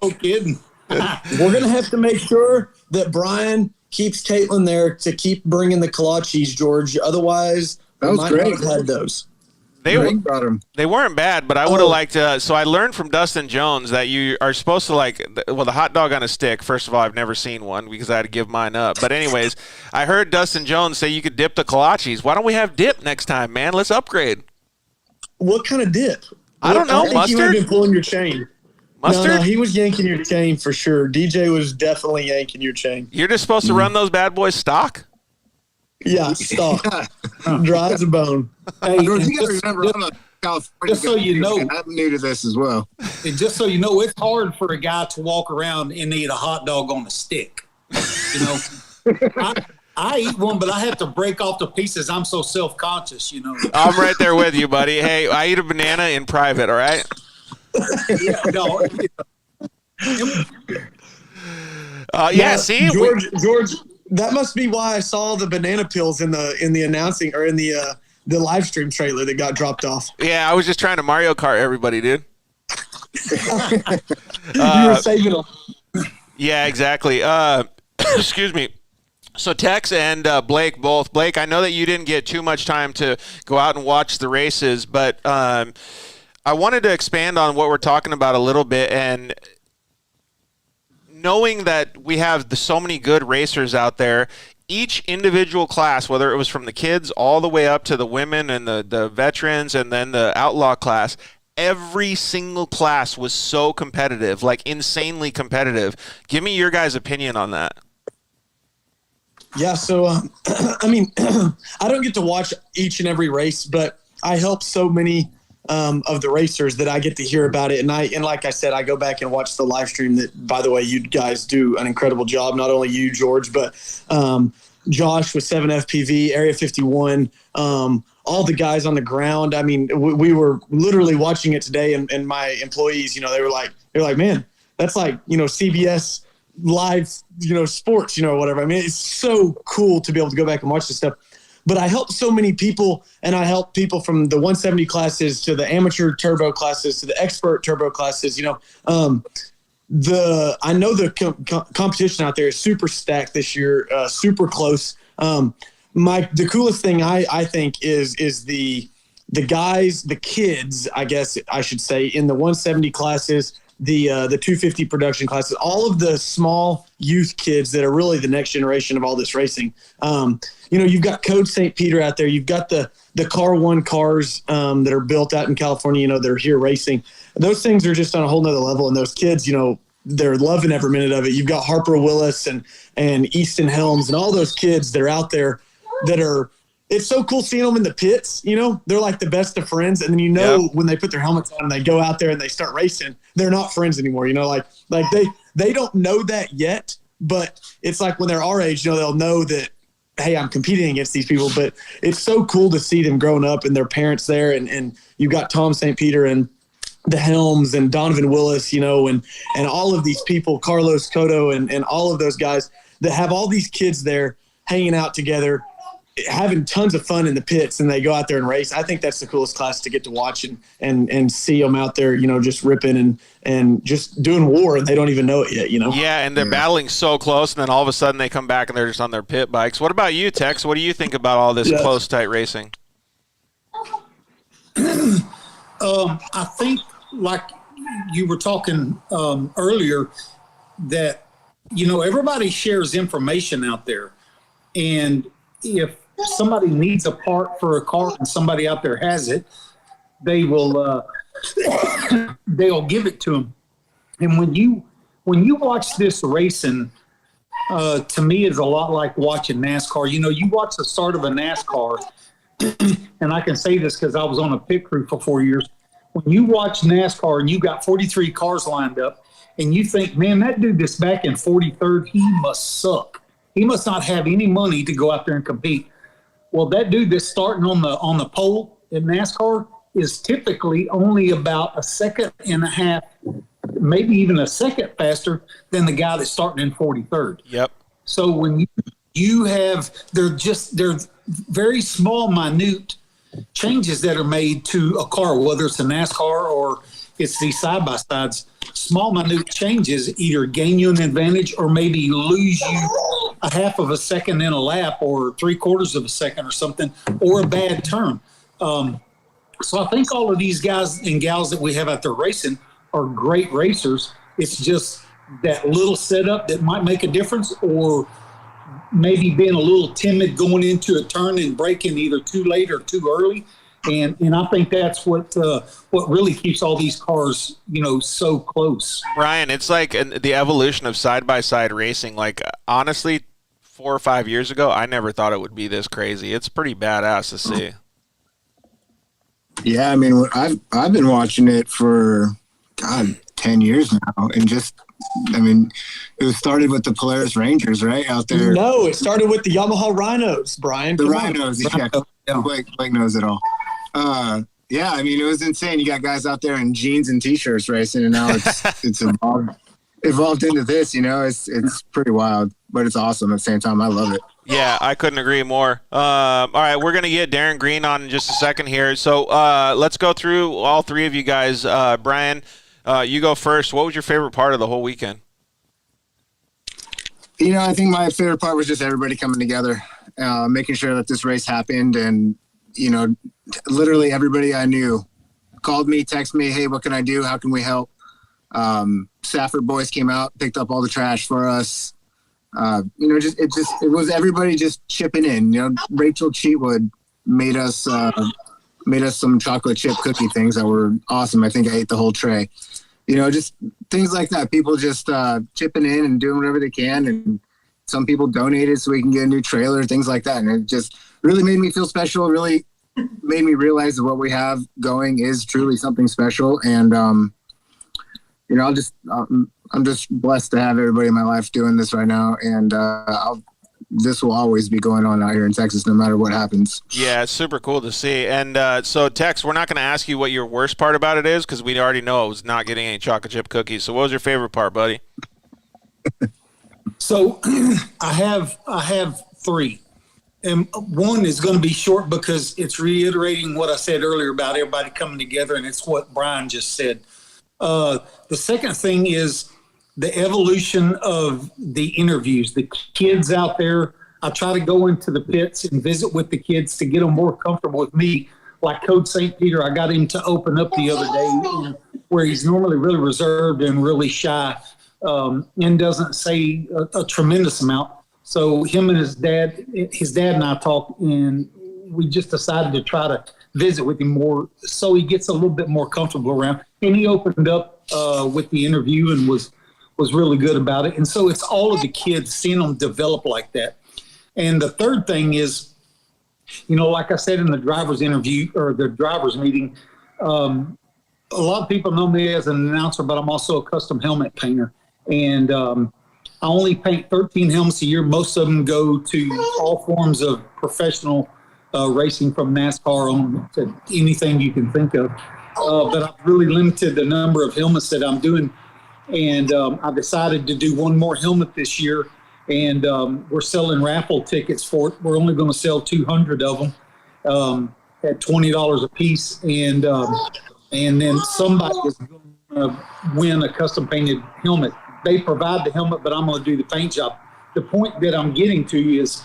No kidding. We're going to have to make sure that Brian keeps Caitlin there to keep bringing the kolaches, George. Otherwise, that was great. Not have had those. They weren't bad, but I would have liked to. So I learned from Dustin Jones that you are supposed to the hot dog on a stick. First of all, I've never seen one because I had to give mine up. But anyways, I heard Dustin Jones say you could dip the kolaches. Why don't we have dip next time, man? Let's upgrade. What kind of dip? I don't know. I think Mustard? You might have been pulling your chain. Mustard? No, he was yanking your chain for sure. DJ was definitely yanking your chain. You're just supposed to run those bad boys stock? Yeah, stock. Dry as a bone. Hey, George, you gotta remember, I'm a California just so you know, I'm new to this as well. And just so you know, it's hard for a guy to walk around and eat a hot dog on a stick. I eat one, but I have to break off the pieces. I'm so self-conscious, I'm right there with you, buddy. Hey, I eat a banana in private, all right? Yeah, no. See? George, that must be why I saw the banana peels in the announcing or in the live stream trailer that got dropped off. Yeah, I was just trying to Mario Kart everybody, dude. You were saving them. Yeah, exactly. Excuse me. So Tex and Blake both. Blake, I know that you didn't get too much time to go out and watch the races, but I wanted to expand on what we're talking about a little bit. And knowing that we have so many good racers out there, each individual class, whether it was from the kids all the way up to the women and the veterans and then the outlaw class, every single class was so competitive, like insanely competitive. Give me your guys' opinion on that. Yeah, so, I mean, I don't get to watch each and every race, but I help so many of the racers that I get to hear about it. And like I said, I go back and watch the live stream that, by the way, you guys do an incredible job. Not only you, George, but Josh with 7FPV, Area 51, all the guys on the ground. I mean, we were literally watching it today, and my employees, they were like, man, that's like, CBS live, sports, whatever. I mean, it's so cool to be able to go back and watch this stuff. But I help so many people, and I help people from the 170 classes to the amateur turbo classes to the expert turbo classes. I know the competition out there is super stacked this year, super close. The coolest thing I think is the guys, the kids, I guess I should say, in the 170 classes, the 250 production classes, all of the small youth kids that are really the next generation of all this racing. You've got Code St. Peter out there. You've got the Car One cars that are built out in California. They're here racing. Those things are just on a whole nother level. And those kids, they're loving every minute of it. You've got Harper Willis and Easton Helms and all those kids that are out there that are. It's so cool seeing them in the pits. You know, they're like the best of friends, and then when they put their helmets on and they go out there and they start racing, they're not friends anymore. You know, like they don't know that yet, but it's like when they're our age, you know, they'll know that, hey, I'm competing against these people. But it's so cool to see them growing up and their parents there, and you've got Tom St. Peter and the Helms and Donovan Willis, you know, and all of these people, Carlos Cotto and all of those guys that have all these kids there hanging out together, having tons of fun in the pits, and they go out there and race. I think that's the coolest class to get to watch and see them out there, you know, just ripping and just doing war, and they don't even know it yet, you know? Yeah, and they're battling so close, and then all of a sudden they come back and they're just on their pit bikes. What about you, Tex? What do you think about all this close, tight racing? I think, like you were talking earlier, that, you know, everybody shares information out there. And if somebody needs a part for a car and somebody out there has it, they will they'll give it to them. And when you watch this racing, to me, is a lot like watching NASCAR. You know, you watch the start of a NASCAR, and I can say this because I was on a pit crew for 4 years. When you watch NASCAR and you got 43 cars lined up, and you think, man, that dude that's back in 43rd, he must suck. He must not have any money to go out there and compete. Well, that dude that's starting on the pole in NASCAR is typically only about a second and a half, maybe even a second faster than the guy that's starting in 43rd. Yep. So when you have, they're very small, minute changes that are made to a car, whether it's a NASCAR or it's these side-by-sides. Small, minute changes either gain you an advantage or maybe lose you a half of a second in a lap or 3/4 of a second or something, or a bad turn. So I think all of these guys and gals that we have out there racing are great racers. It's just that little setup that might make a difference, or maybe being a little timid going into a turn and braking either too late or too early. And I think that's what really keeps all these cars, you know, so close. Brian, it's like the evolution of side-by-side racing. Like, honestly, 4 or 5 years ago, I never thought it would be this crazy. It's pretty badass to see. Yeah, I mean, I've been watching it for, 10 years now. And just, I mean, it started with the Polaris Rangers, right, out there. No, it started with the Yamaha Rhinos, Brian. The Rhinos, yeah. Blake knows it all. Yeah, I mean, it was insane. You got guys out there in jeans and T-shirts racing, and now it's evolved into this. You know, it's pretty wild, but it's awesome at the same time. I love it. Yeah, I couldn't agree more. All right, we're gonna get Darren Green on in just a second here. So let's go through all three of you guys. Brian, you go first. What was your favorite part of the whole weekend? You know, I think my favorite part was just everybody coming together, making sure that this race happened, and you know, literally everybody I knew called me, texted me, hey, what can I do? How can we help? Safford boys came out, picked up all the trash for us. You know, it was everybody just chipping in. You know, Rachel Cheatwood made us some chocolate chip cookie things that were awesome. I think I ate the whole tray. You know, just things like that. People just chipping in and doing whatever they can. And some people donated so we can get a new trailer, things like that. And it just really made me feel special, really made me realize that what we have going is truly something special. And, you know, I'm just blessed to have everybody in my life doing this right now. And this will always be going on out here in Texas, no matter what happens. Yeah, it's super cool to see. And so, Tex, we're not going to ask you what your worst part about it is, because we already know it was not getting any chocolate chip cookies. So what was your favorite part, buddy? So I have three. And one is going to be short because it's reiterating what I said earlier about everybody coming together, and it's what Brian just said. The second thing is the evolution of the interviews. The kids out there, I try to go into the pits and visit with the kids to get them more comfortable with me. Like Coach St. Peter, I got him to open up the other day, where he's normally really reserved and really shy, and doesn't say a tremendous amount. So him and his dad and I talked, and we just decided to try to visit with him more so he gets a little bit more comfortable around. And he opened up with the interview and was was really good about it. And so it's all of the kids, seeing them develop like that. And the third thing is, like I said in the driver's interview or the driver's meeting, a lot of people know me as an announcer, but I'm also a custom helmet painter. And I only paint 13 helmets a year. Most of them go to all forms of professional racing, from NASCAR on to anything you can think of. But I've really limited the number of helmets that I'm doing. And I decided to do one more helmet this year. And we're selling raffle tickets for it. We're only going to sell 200 of them at $20 a piece. And then somebody is going to win a custom painted helmet. They provide the helmet, but I'm going to do the paint job. The point that I'm getting to is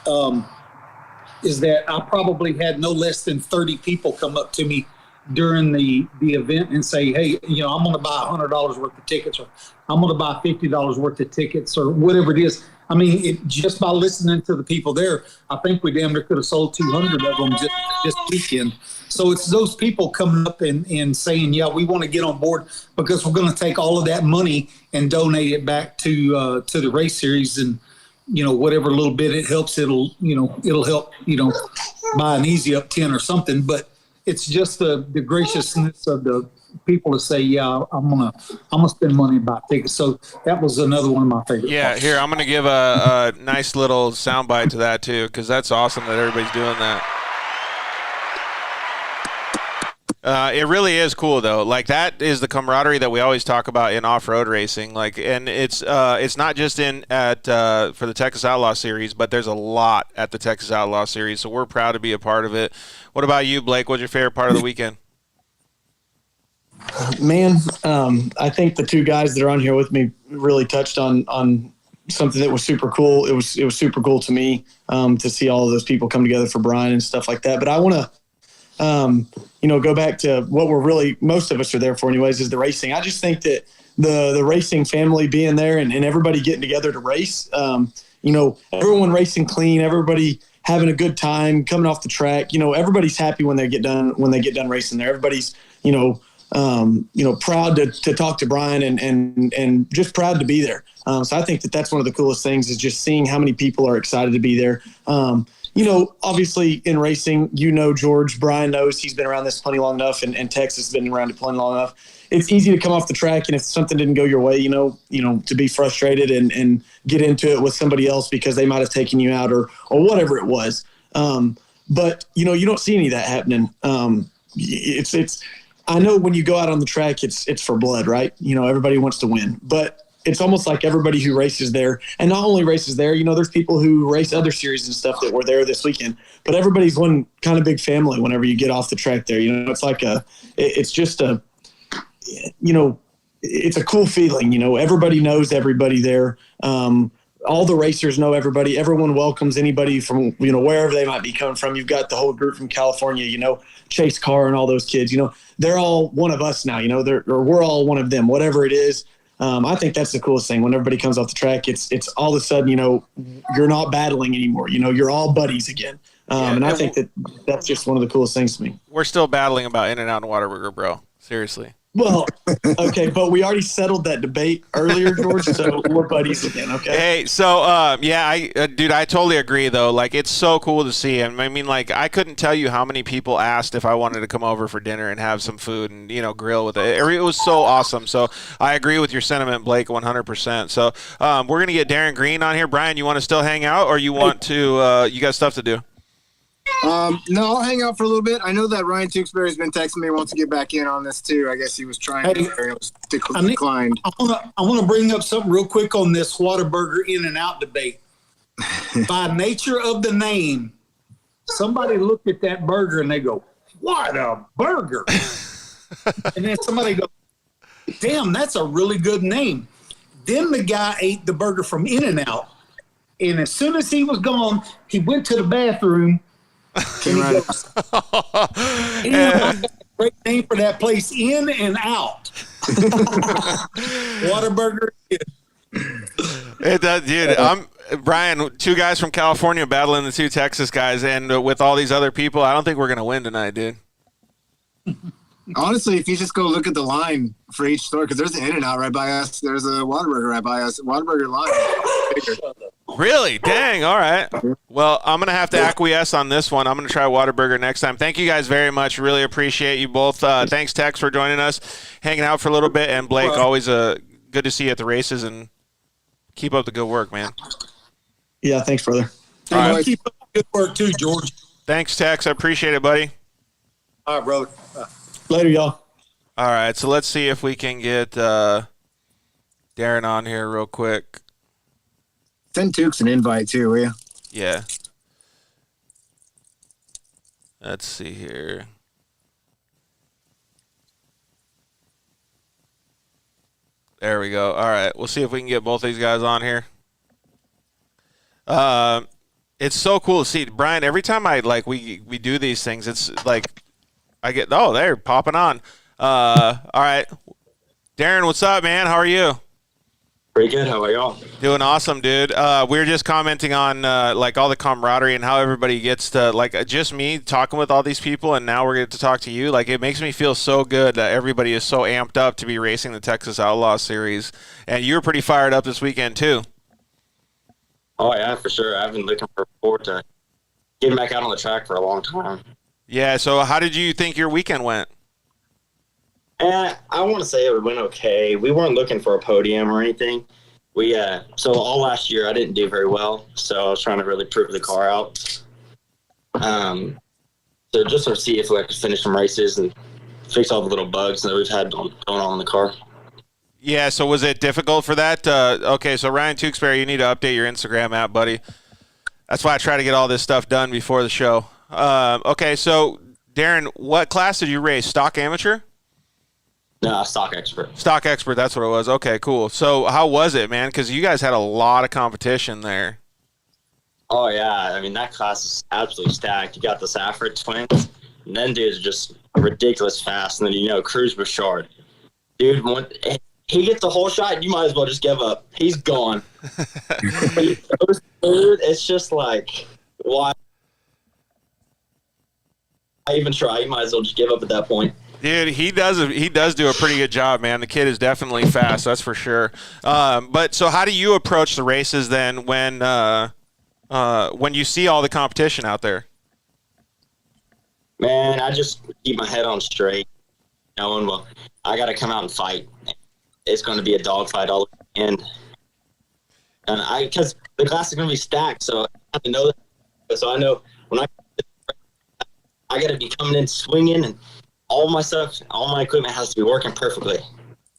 that I probably had no less than 30 people come up to me during the event and say, hey, I'm going to buy $100 worth of tickets, or I'm going to buy $50 worth of tickets, or whatever it is. I mean, just by listening to the people there, I think we damn near could have sold 200 of them just this weekend. So it's those people coming up and saying, yeah, we want to get on board, because we're going to take all of that money and donate it back to the race series. And, whatever little bit it helps, it'll help, buy an Easy Up 10 or something. But it's just the graciousness of the people to say, yeah, I'm gonna spend money about tickets. So that was another one of my favorite parts. Here, I'm gonna give a nice little soundbite to that too, because that's awesome that everybody's doing that. It really is cool though. Like, that is the camaraderie that we always talk about in off-road racing. Like, and it's not just for the Texas Outlaw Series, but there's a lot at the Texas Outlaw Series. So we're proud to be a part of it. What about you, Blake? What's your favorite part of the weekend? Man, I think the two guys that are on here with me really touched on something that was super cool. It was super cool to me to see all of those people come together for Brian and stuff like that. But I want to go back to what we're really, most of us are there for anyways, is the racing. I just think that the racing family being there and everybody getting together to race, everyone racing clean, everybody having a good time coming off the track, everybody's happy when they get done racing there. Everybody's, proud to talk to Brian and just proud to be there. So I think that's one of the coolest things, is just seeing how many people are excited to be there. Obviously in racing, George, Brian knows, he's been around this plenty long enough, and Texas has been around it plenty long enough. It's easy to come off the track, and if something didn't go your way, to be frustrated and get into it with somebody else because they might have taken you out or whatever it was. But you don't see any of that happening. I know when you go out on the track, it's for blood, right? Everybody wants to win, but it's almost like everybody who races there, and not only races there, there's people who race other series and stuff that were there this weekend, but everybody's one kind of big family whenever you get off the track there. It's like it's just a cool feeling. Everybody knows everybody there. All the racers know everybody. Everyone welcomes anybody from, wherever they might be coming from. You've got the whole group from California, Chase Carr and all those kids, they're all one of us now, we're all one of them, whatever it is. I think that's the coolest thing. When everybody comes off the track, it's all of a sudden, you're not battling anymore. You're all buddies again. And I think that's just one of the coolest things to me. We're still battling about In-N-Out and Whataburger, bro. Seriously. Well, okay, but we already settled that debate earlier, George, so we're buddies again, okay? Hey, so, I totally agree, though. Like, it's so cool to see him. I mean, like, I couldn't tell you how many people asked if I wanted to come over for dinner and have some food and, grill with it. It was so awesome. So I agree with your sentiment, Blake, 100%. So we're going to get Darren Green on here. Brian, you want to still hang out, or you want to you got stuff to do? No, I'll hang out for a little bit. I know that Ryan Tewksbury's been texting me, wants to get back in on this too. I guess he was trying to, it was declined. I want to bring up something real quick on this Whataburger In-N-Out debate. By nature of the name, somebody looked at that burger and they go, "What a burger!" And then somebody goes, "Damn, that's a really good name." Then the guy ate the burger from In-N-Out, and as soon as he was gone, he went to the bathroom. And he goes, great name for that place, In and Out. Whataburger. Dude, I'm Brian. Two guys from California battling the two Texas guys, and with all these other people, I don't think we're gonna win tonight, dude. Honestly, if you just go look at the line for each store, because there's an In-N-Out right by us, there's a Whataburger right by us. Whataburger line is bigger. Really? Dang. All right. Well, I'm going to have to acquiesce on this one. I'm going to try Whataburger next time. Thank you guys very much. Really appreciate you both. Thanks, Tex, for joining us, hanging out for a little bit. And Blake, always good to see you at the races, and keep up the good work, man. Yeah, thanks, brother. All right. Keep up the good work too, George. Thanks, Tex. I appreciate it, buddy. All right, brother. Later, y'all. All right, so let's see if we can get Darren on here real quick. Send Tukes an invite too, will you? Yeah. Let's see here. There we go. All right, we'll see if we can get both these guys on here. It's so cool to see, Brian. Every time we do these things, it's like I get they're popping on. All right, Darren, what's up, man? How are you? Pretty good. How are y'all? Doing awesome, dude. We were just commenting on all the camaraderie and how everybody gets to just me talking with all these people, and now we're going to talk to you. Like, it makes me feel so good that everybody is so amped up to be racing the Texas Outlaw Series, and you were pretty fired up this weekend too. Oh yeah, for sure. I've been looking forward to getting back out on the track for a long time. Yeah. So, how did you think your weekend went? I want to say it went okay. We weren't looking for a podium or anything. So all last year I didn't do very well, so I was trying to really prove the car out. So just to see if I could finish some races and fix all the little bugs that we've had going on in the car. Yeah, so was it difficult for that? Okay, so Ryan Tewksbury, you need to update your Instagram app, buddy. That's why I try to get all this stuff done before the show. Okay, so Darren, what class did you race? Stock amateur? No, stock expert. Stock expert, that's what it was. Okay, cool. So how was it, man? Because you guys had a lot of competition there. Oh, yeah. I mean, that class is absolutely stacked. You got the Safford twins, and then dudes are just ridiculous fast. And then, Cruz Bouchard. Dude, when he gets the whole shot, you might as well just give up. He's gone. It's just like, why even try? You might as well just give up at that point. Dude, he does do a pretty good job, man. The kid is definitely fast, that's for sure. But so how do you approach the races then when you see all the competition out there? Man, I just keep my head on straight, knowing, well, I got to come out and fight. It's going to be a dogfight all the end. And because the class is going to be stacked, so I have to know that. So I know when I got to be coming in swinging, and all my stuff, all my equipment has to be working perfectly.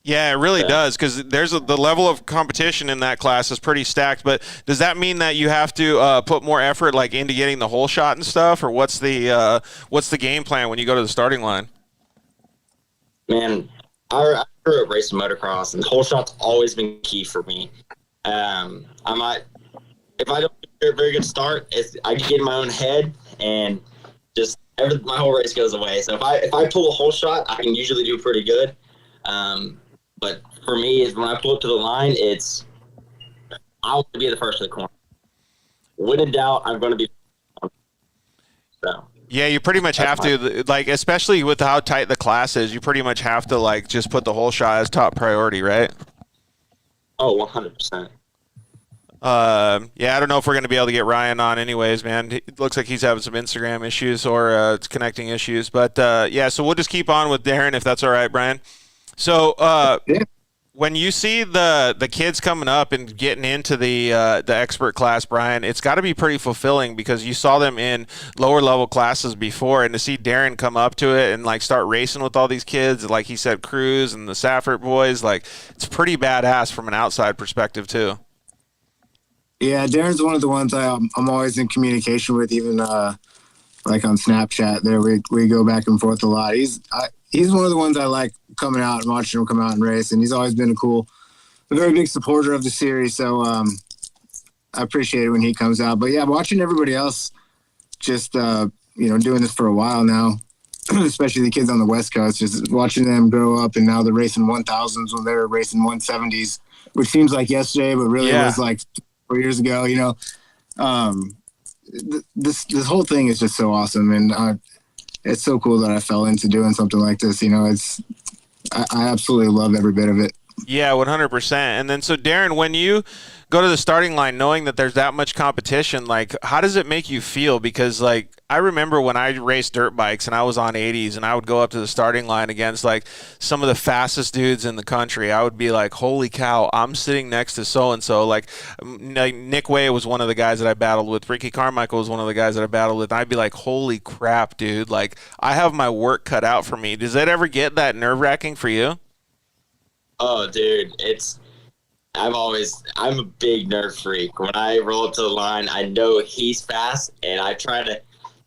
Yeah, it really does, because the level of competition in that class is pretty stacked. But does that mean that you have to put more effort into getting the whole shot and stuff, or what's the game plan when you go to the starting line? Man, I grew up racing motocross, and the whole shot's always been key for me. If I don't get a very good start, I get in my own head, and just my whole race goes away. So if I pull a whole shot, I can usually do pretty good. But for me, is when I pull up to the line, I want to be the first of the corner. When in doubt, I'm going to be. So. Yeah, you pretty much have to, especially with how tight the class is, you pretty much have to, just put the whole shot as top priority, right? Oh, 100%. Yeah, I don't know if we're going to be able to get Ryan on anyways, man. It looks like he's having some Instagram issues or connecting issues. But, yeah, so we'll just keep on with Darren if that's all right, Brian. So when you see the kids coming up and getting into the expert class, Brian, it's got to be pretty fulfilling because you saw them in lower level classes before, and to see Darren come up to it and start racing with all these kids, like he said, Cruz and the Safford boys, it's pretty badass from an outside perspective too. Yeah, Darren's one of the ones I'm always in communication with, even on Snapchat. There we go back and forth a lot. He's one of the ones I like coming out and watching him come out and race, and he's always been a very big supporter of the series. So I appreciate it when he comes out. But yeah, watching everybody else just doing this for a while now, especially the kids on the West Coast, just watching them grow up, and now they're racing 1000s when they were racing 170s, which seems like yesterday, but really was 4 years ago. This whole thing is just so awesome, and it's so cool that I fell into doing something like this. You know, I absolutely love every bit of it. Yeah, 100%. And then, so Darren, when you go to the starting line, knowing that there's that much competition, like, how does it make you feel? Because, like, I remember when I raced dirt bikes and I was on 80s and I would go up to the starting line against, like, some of the fastest dudes in the country. I would be like, holy cow, I'm sitting next to so-and-so. Like Nick Way was one of the guys that I battled with. Ricky Carmichael was one of the guys that I battled with. I'd be like, holy crap, dude. Like, I have my work cut out for me. Does that ever get that nerve-wracking for you? Oh, dude, I'm a big nerve freak. When I roll up to the line, I know he's fast, and I try to,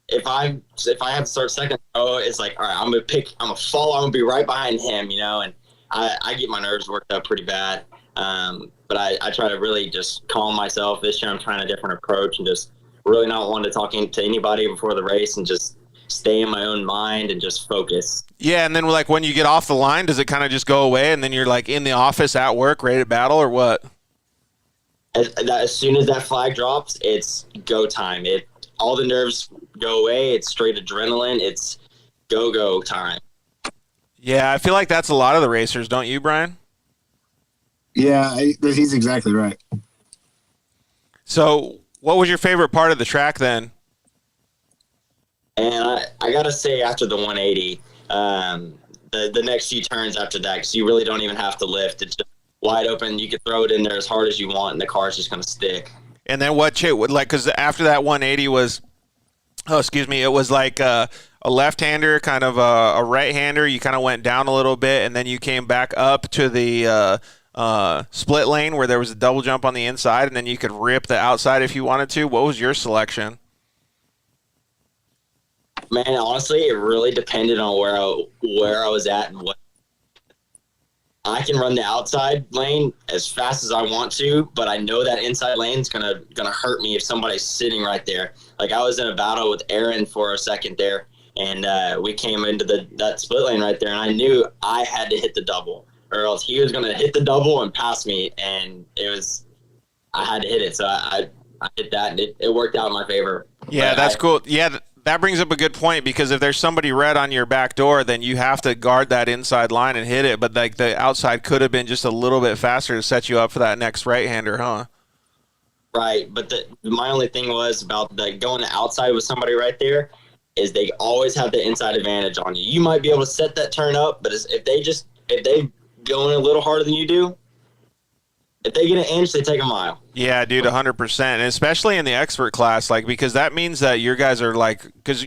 if I have to start second row, it's like, all right, I'm gonna follow, I'm gonna be right behind him, you know, and I get my nerves worked up pretty bad. But I try to really just calm myself. This year I'm trying a different approach and just really not wanting to talk to anybody before the race and just stay in my own mind and just focus. Yeah, and then like when you get off the line, does it kind of just go away and then you're like in the office at work ready to battle, or what? As soon as that flag drops, it's go time. All the nerves go away. It's straight adrenaline. It's go time. Yeah, I feel like that's a lot of the racers, don't you, Brian? Yeah, he's exactly right. So what was your favorite part of the track then? And I got to say, after the 180, the next few turns after that, because you really don't even have to lift. It's just wide open. You can throw it in there as hard as you want, and the car's just going to stick. And then because after that 180 was, it was like a left-hander, kind of a right-hander. You kind of went down a little bit, and then you came back up to the split lane where there was a double jump on the inside, and then you could rip the outside if you wanted to. What was your selection? Man, honestly, it really depended on where I was at and what. I can run the outside lane as fast as I want to, but I know that inside lane's gonna hurt me if somebody's sitting right there. Like, I was in a battle with Aaron for a second there, and we came into that split lane right there, and I knew I had to hit the double, or else he was gonna hit the double and pass me, and I had to hit it. So I hit that, and it worked out in my favor. Yeah, that's cool. Yeah. That brings up a good point, because if there's somebody red on your back door, then you have to guard that inside line and hit it. But like the outside could have been just a little bit faster to set you up for that next right-hander, huh? Right, but my only thing was about going outside with somebody right there is they always have the inside advantage on you. You might be able to set that turn up, but if they go in a little harder than you do, if they get an inch, they take a mile. Yeah, dude, 100%. And especially in the expert class, like, because that means that your guys are like, because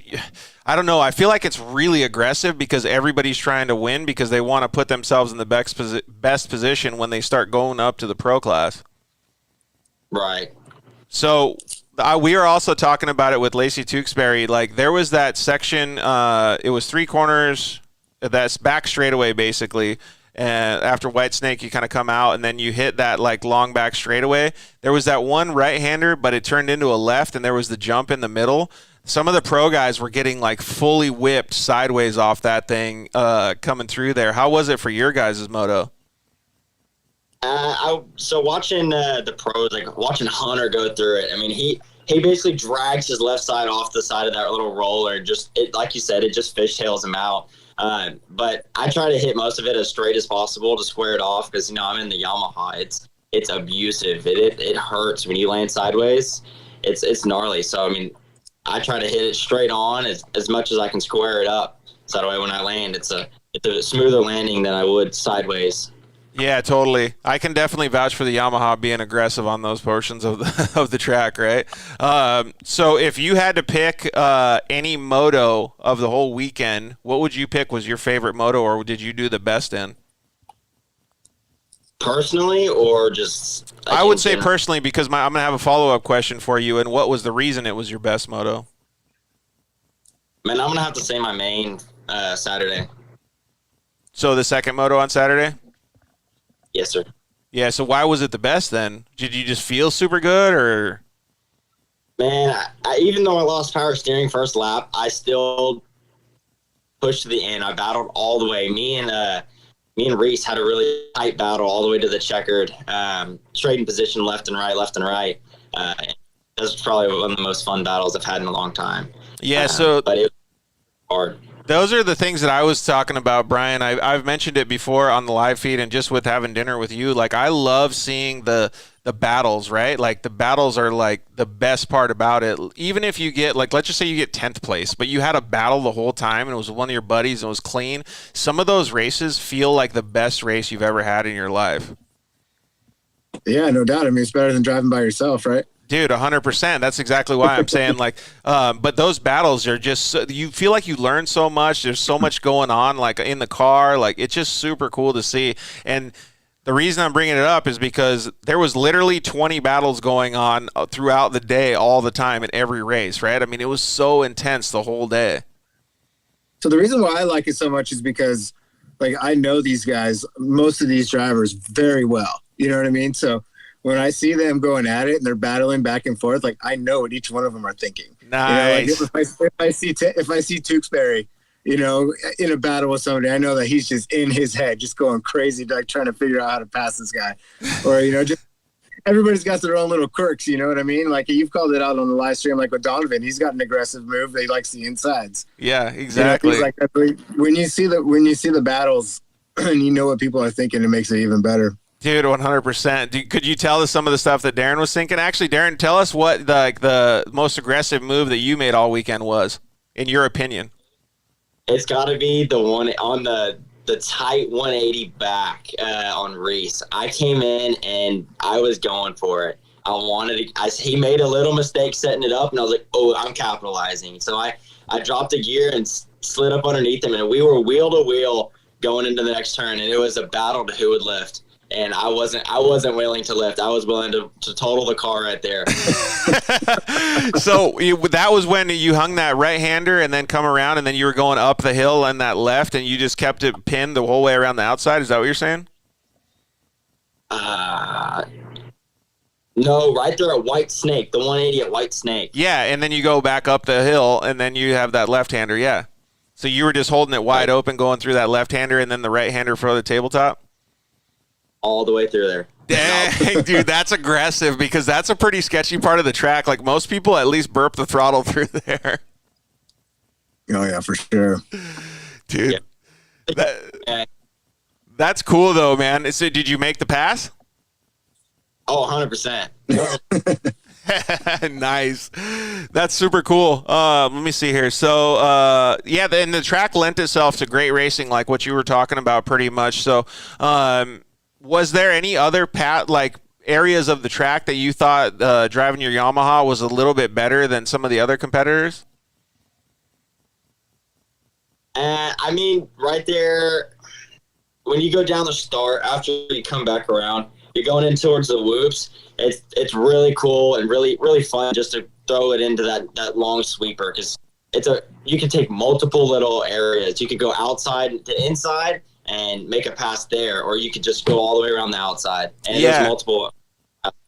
I don't know, I feel like it's really aggressive because everybody's trying to win because they want to put themselves in the best position when they start going up to the pro class. Right. So we were also talking about it with Lacey Tewksbury. Like, there was that section, it was 3 corners, that's back straightaway basically. And after White Snake, you kind of come out, and then you hit that like long back straightaway. There was that one right-hander, but it turned into a left, and there was the jump in the middle. Some of the pro guys were getting like fully whipped sideways off that thing coming through there. How was it for your guys' moto? So watching the pros, like watching Hunter go through it, I mean, he basically drags his left side off the side of that little roller. Like you said, it just fishtails him out. But I try to hit most of it as straight as possible to square it off because, you know, I'm in the Yamaha. It's abusive. It hurts when you land sideways. It's gnarly. So, I mean, I try to hit it straight on as much as I can square it up. So that way when I land, it's a smoother landing than I would sideways. Yeah, totally. I can definitely vouch for the Yamaha being aggressive on those portions of the track, right? So if you had to pick any moto of the whole weekend, what would you pick was your favorite moto, or did you do the best in? Personally, or just... I would say personally, because I'm going to have a follow-up question for you, and what was the reason it was your best moto? Man, I'm going to have to say my main Saturday. So the second moto on Saturday? Yes, sir. Yeah, so why was it the best then? Did you just feel super good, or? Man, I even though I lost power steering first lap, I still pushed to the end. I battled all the way. Me and Reese had a really tight battle all the way to the checkered, trading position left and right. That was probably one of the most fun battles I've had in a long time. Yeah, so but it was hard. Those are the things that I was talking about, Brian. I've mentioned it before on the live feed and just with having dinner with you. Like, I love seeing the battles, right? Like, the battles are like the best part about it. Even if you get, like, let's just say you get 10th place, but you had a battle the whole time and it was one of your buddies and it was clean. Some of those races feel like the best race you've ever had in your life. Yeah, no doubt. I mean, it's better than driving by yourself, right? Dude, 100%. That's exactly why I'm saying, like, but those battles are just, you feel like you learn so much. There's so much going on, like, in the car. Like, it's just super cool to see. And the reason I'm bringing it up is because there was literally 20 battles going on throughout the day, all the time, in every race, right? I mean, it was so intense the whole day. So the reason why I like it so much is because, like, I know these guys, most of these drivers, very well. You know what I mean? So when I see them going at it and they're battling back and forth, like, I know what each one of them are thinking. Nice. You know, like if I see Tewksbury, you know, in a battle with somebody, I know that he's just in his head, just going crazy, like trying to figure out how to pass this guy. Or, you know, just everybody's got their own little quirks. You know what I mean? Like, you've called it out on the live stream, like with Donovan, he's got an aggressive move. He likes the insides. Yeah, exactly. You know, like, when you see the battles and you know what people are thinking, it makes it even better. Dude, 100%. Could you tell us some of the stuff that Darren was thinking? Actually, Darren, tell us what the most aggressive move that you made all weekend was, in your opinion. It's got to be the one on the tight 180 back on Reese. I came in and I was going for it. He made a little mistake setting it up, and I was like, oh, I'm capitalizing. So I dropped a gear and slid up underneath him, and we were wheel to wheel going into the next turn, and it was a battle to who would lift. And I wasn't willing to lift. I was willing to total the car right there. So that was when you hung that right-hander and then come around, and then you were going up the hill on that left, and you just kept it pinned the whole way around the outside? Is that what you're saying? No, right there at White Snake, the 180 at White Snake. Yeah, and then you go back up the hill, and then you have that left-hander, yeah. So you were just holding it wide open, going through that left-hander, and then the right-hander for the tabletop? All the way through there. Dang, dude, that's aggressive because that's a pretty sketchy part of the track. Like, most people at least burp the throttle through there. Oh, yeah, for sure. Dude, that's cool, though, man. So did you make the pass? Oh, 100%. Nice. That's super cool. Let me see here. So, yeah, and the track lent itself to great racing, like what you were talking about pretty much. So, was there any other areas of the track that you thought driving your Yamaha was a little bit better than some of the other competitors? I mean, right there, when you go down the start, after you come back around, you're going in towards the whoops. It's really cool and really, really fun just to throw it into that long sweeper, because you can take multiple little areas. You could go outside to inside and make a pass there, or you could just go all the way around the outside. And there's multiple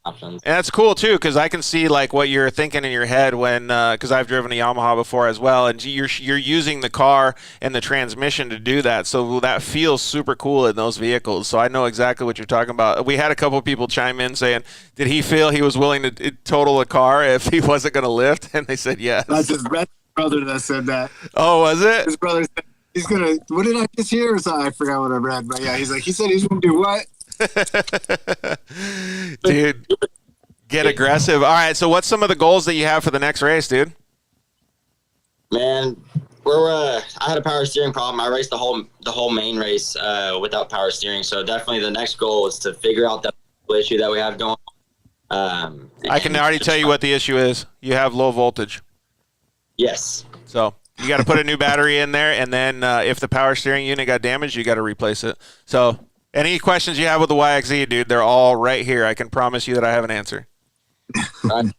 options. And that's cool too, because I can see like what you're thinking in your head when, because I've driven a Yamaha before as well, and you're using the car and the transmission to do that. So that feels super cool in those vehicles. So I know exactly what you're talking about. We had a couple of people chime in saying, did he feel he was willing to total a car if he wasn't going to lift? And they said yes. That's his brother that said that. Oh, was it? His brother said he's gonna. What did I just hear? Or something? I forgot what I read, but yeah, he said he's gonna do what? Dude, get aggressive. All right, so what's some of the goals that you have for the next race, dude? Man, I had a power steering problem. I raced the whole main race without power steering, so definitely the next goal is to figure out that issue that we have going on. I can already tell you what the issue is. You have low voltage. Yes. So you got to put a new battery in there, and then if the power steering unit got damaged, you got to replace it. So any questions you have with the YXZ, dude, they're all right here. I can promise you that I have an answer. I'll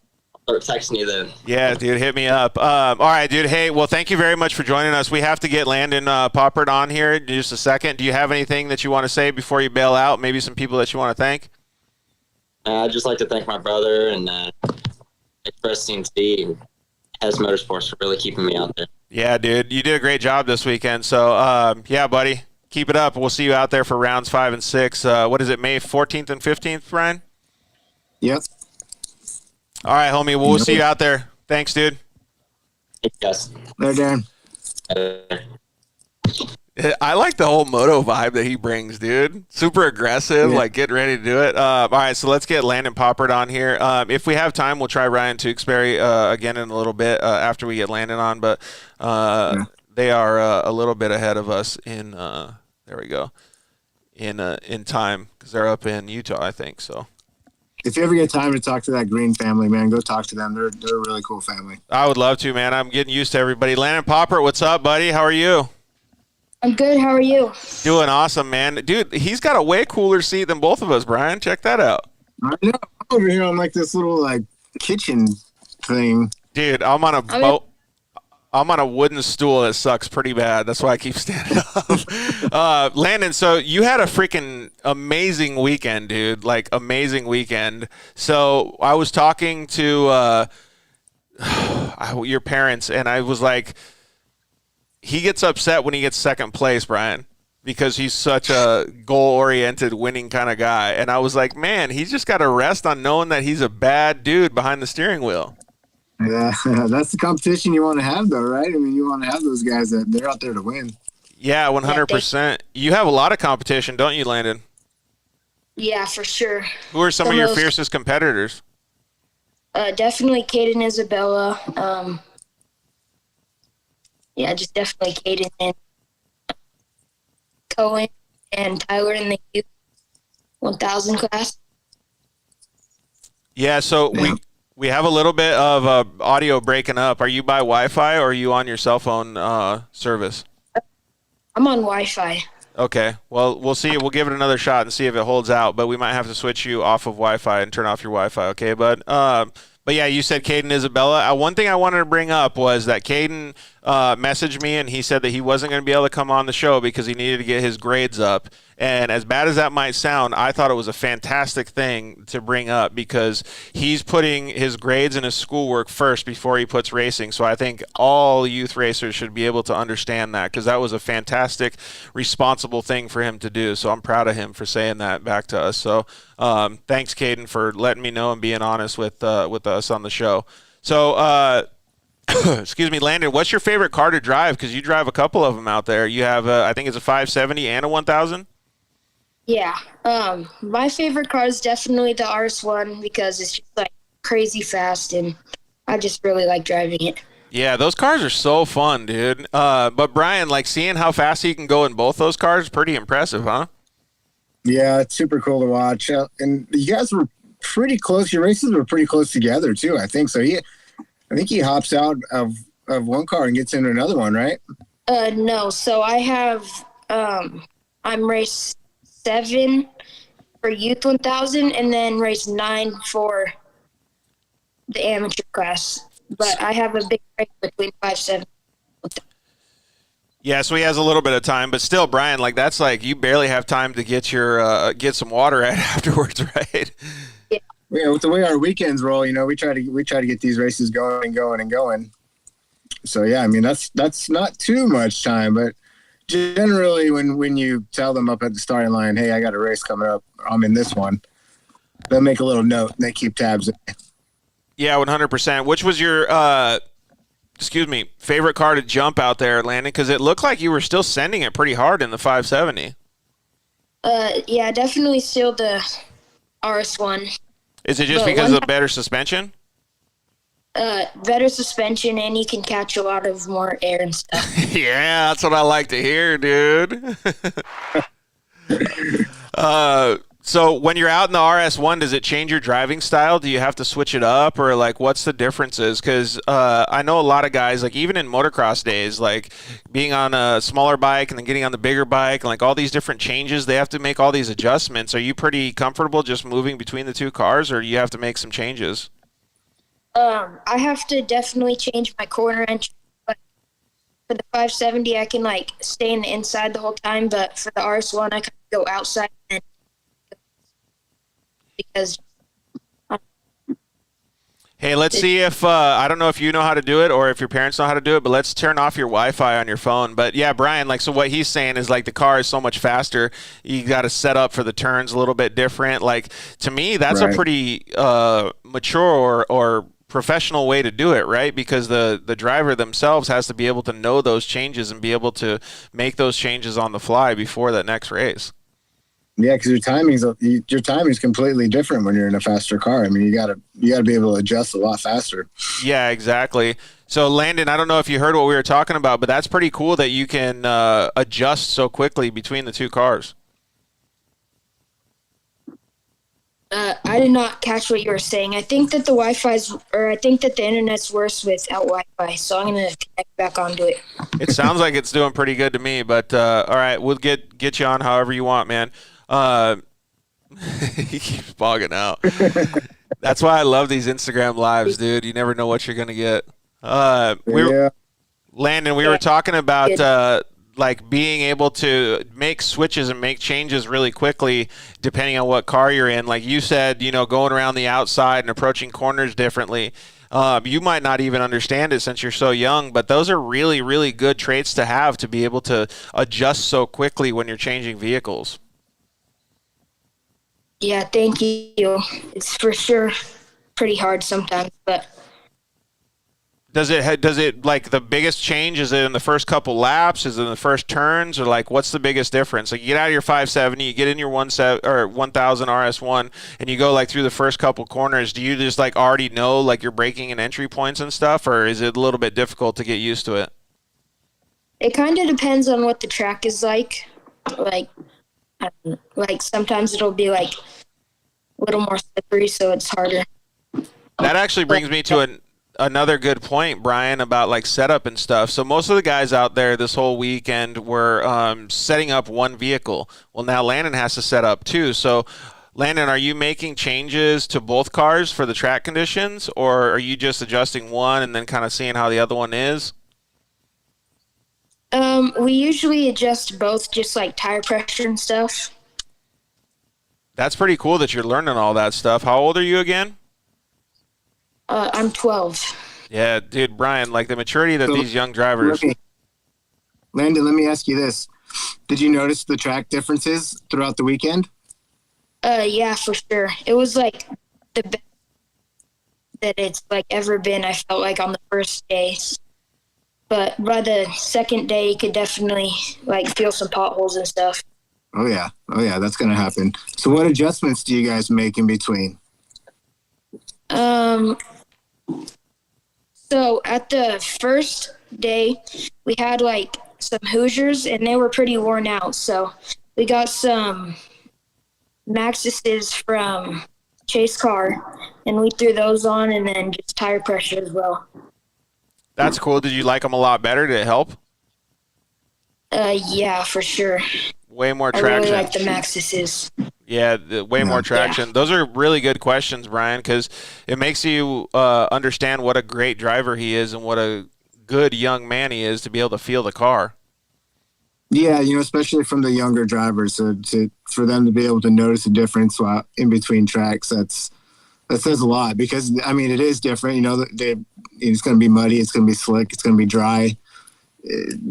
start texting you then. Yeah, dude, hit me up. All right, dude. Hey, well, thank you very much for joining us. We have to get Landon Poppert on here in just a second. Do you have anything that you want to say before you bail out? Maybe some people that you want to thank? I'd just like to thank my brother and Express CNC and Hess Motorsports for really keeping me out there. Yeah, dude, you did a great job this weekend. So, yeah, buddy, keep it up. We'll see you out there for rounds 5 and 6. What is it, May 14th and 15th, Brian? Yep. All right, homie. We'll see you out there. Thanks, dude. Yes. There, Darren. I like the whole moto vibe that he brings, dude. Super aggressive, like getting ready to do it. All right, so let's get Landon Poppert on here. If we have time, we'll try Ryan Tewksbury again in a little bit after we get Landon on. But they are a little bit ahead of us in there we go in time because they're up in Utah, I think. So if you ever get time to talk to that Green family, man, go talk to them. They're a really cool family. I would love to, man. I'm getting used to everybody. Landon Poppert, what's up, buddy? How are you? I'm good. How are you? Doing awesome, man. Dude, he's got a way cooler seat than both of us, Brian. Check that out. I know. I'm over here on like this little like kitchen thing. Dude, I'm on a boat. I'm on a wooden stool that sucks pretty bad. That's why I keep standing up. Landon, so you had a freaking amazing weekend, dude. Like, amazing weekend. So I was talking to your parents, and I was like, he gets upset when he gets second place, Brian, because he's such a goal-oriented, winning kind of guy. And I was like, man, he's just got to rest on knowing that he's a bad dude behind the steering wheel. Yeah, that's the competition you want to have, though, right? I mean, you want to have those guys that they're out there to win. Yeah, 100%. You have a lot of competition, don't you, Landon? Yeah, for sure. Who are some of your fiercest competitors? Definitely Caden Isabella. Yeah, just definitely Caden and Cohen and Tyler in the youth 1000 class. Yeah, so we have a little bit of audio breaking up. Are you by Wi-Fi or are you on your cell phone service? I'm on Wi-Fi. Okay. Well, we'll see. We'll give it another shot and see if it holds out, but we might have to switch you off of Wi-Fi and turn off your Wi-Fi, okay, bud? But yeah, you said Caden Isabella. One thing I wanted to bring up was that Caden messaged me and he said that he wasn't going to be able to come on the show because he needed to get his grades up. And as bad as that might sound, I thought it was a fantastic thing to bring up because he's putting his grades and his schoolwork first before he puts racing. So I think all youth racers should be able to understand that because that was a fantastic, responsible thing for him to do. So I'm proud of him for saying that back to us. So thanks, Caden, for letting me know and being honest with us on the show. So excuse me, Landon, what's your favorite car to drive? Because you drive a couple of them out there. You have, I think it's a 570 and a 1000. Yeah. My favorite car is definitely the RS1 because it's just like crazy fast and I just really like driving it. Yeah, those cars are so fun, dude. But Brian, like seeing how fast he can go in both those cars is pretty impressive, huh? Yeah, it's super cool to watch. And you guys were pretty close. Your races were pretty close together too, I think. So I think he hops out of one car and gets into another one, right? No. So I have, I'm race 7 for youth 1000 and then race 9 for the amateur class. But I have a big break between 5-7. Yeah, so he has a little bit of time, but still, Brian, like that's like you barely have time to get your get some water at afterwards, right? Yeah. Yeah, with the way our weekends roll, we try to get these races going and going and going. So yeah, I mean that's not too much time, but generally when you tell them up at the starting line, hey, I got a race coming up, I'm in this one, they'll make a little note and they keep tabs. Yeah, 100%. Which was your favorite car to jump out there, Landon? Because it looked like you were still sending it pretty hard in the 570. Yeah, definitely still the RS1. Is it just because of better suspension? Better suspension, and you can catch a lot of more air and stuff. Yeah, that's what I like to hear, dude. So when you're out in the RS1, does it change your driving style? Do you have to switch it up, or like what's the differences? Because I know a lot of guys, like even in motocross days, like being on a smaller bike and then getting on the bigger bike, and like all these different changes, they have to make all these adjustments. Are you pretty comfortable just moving between the two cars, or do you have to make some changes? I have to definitely change my corner entry. But for the 570, I can like stay in the inside the whole time, but for the RS1, I can go outside and because. Hey, let's see if I don't know if you know how to do it or if your parents know how to do it, but let's turn off your Wi-Fi on your phone. But yeah, Brian, like so what he's saying is like the car is so much faster. You got to set up for the turns a little bit different. Like to me, that's a pretty mature or professional way to do it, right? Because the driver themselves has to be able to know those changes and be able to make those changes on the fly before that next race. Yeah, because your timing's completely different when you're in a faster car. I mean, you gotta be able to adjust a lot faster. Yeah, exactly. So Landon, I don't know if you heard what we were talking about, but that's pretty cool that you can adjust so quickly between the two cars. I did not catch what you were saying. I think that the internet's worse without Wi-Fi, so I'm gonna connect back onto it. It sounds like it's doing pretty good to me, but all right, we'll get you on however you want, man. He keeps bogging out. That's why I love these Instagram lives, dude. You never know what you're gonna get. Landon, we were talking about like being able to make switches and make changes really quickly depending on what car you're in. Like you said, going around the outside and approaching corners differently. You might not even understand it since you're so young, but those are really, really good traits to have to be able to adjust so quickly when you're changing vehicles. Yeah, thank you. It's for sure pretty hard sometimes, but does it like the biggest change? Is it in the first couple laps? Is it in the first turns, or like what's the biggest difference? Like you get out of your 570, you get in your 1000 RS1, and you go like through the first couple corners. Do you just like already know like your braking and entry points and stuff, or is it a little bit difficult to get used to it? It kind of depends on what the track is like. Like sometimes it'll be like a little more slippery, so it's harder. That actually brings me to another good point, Brian, about like setup and stuff. So most of the guys out there this whole weekend were setting up one vehicle. Well, now Landon has to set up two. So Landon, are you making changes to both cars for the track conditions, or are you just adjusting one and then kind of seeing how the other one is? We usually adjust both, just like tire pressure and stuff. That's pretty cool that you're learning all that stuff. How old are you again? I'm 12. Yeah, dude, Brian, like the maturity that these young drivers. Landon, let me ask you this. Did you notice the track differences throughout the weekend? Yeah, for sure. It was like the best that it's like ever been, I felt like, on the first day. But by the second day, you could definitely like feel some potholes and stuff. Oh yeah, that's gonna happen. So, what adjustments do you guys make in between? So at the first day, we had like some Hoosiers, and they were pretty worn out. So we got some Maxxis's from Chase Car, and we threw those on, and then just tire pressure as well. That's cool. Did you like them a lot better? Did it help? Yeah, for sure. Way more traction. I really like the Maxxis's. Yeah, way more traction. Yeah. Those are really good questions, Brian, because it makes you understand what a great driver he is and what a good young man he is to be able to feel the car. Yeah, especially from the younger drivers, for them to be able to notice a difference while in between tracks, that says a lot, because I mean it is different. It's going to be muddy, it's going to be slick, it's going to be dry.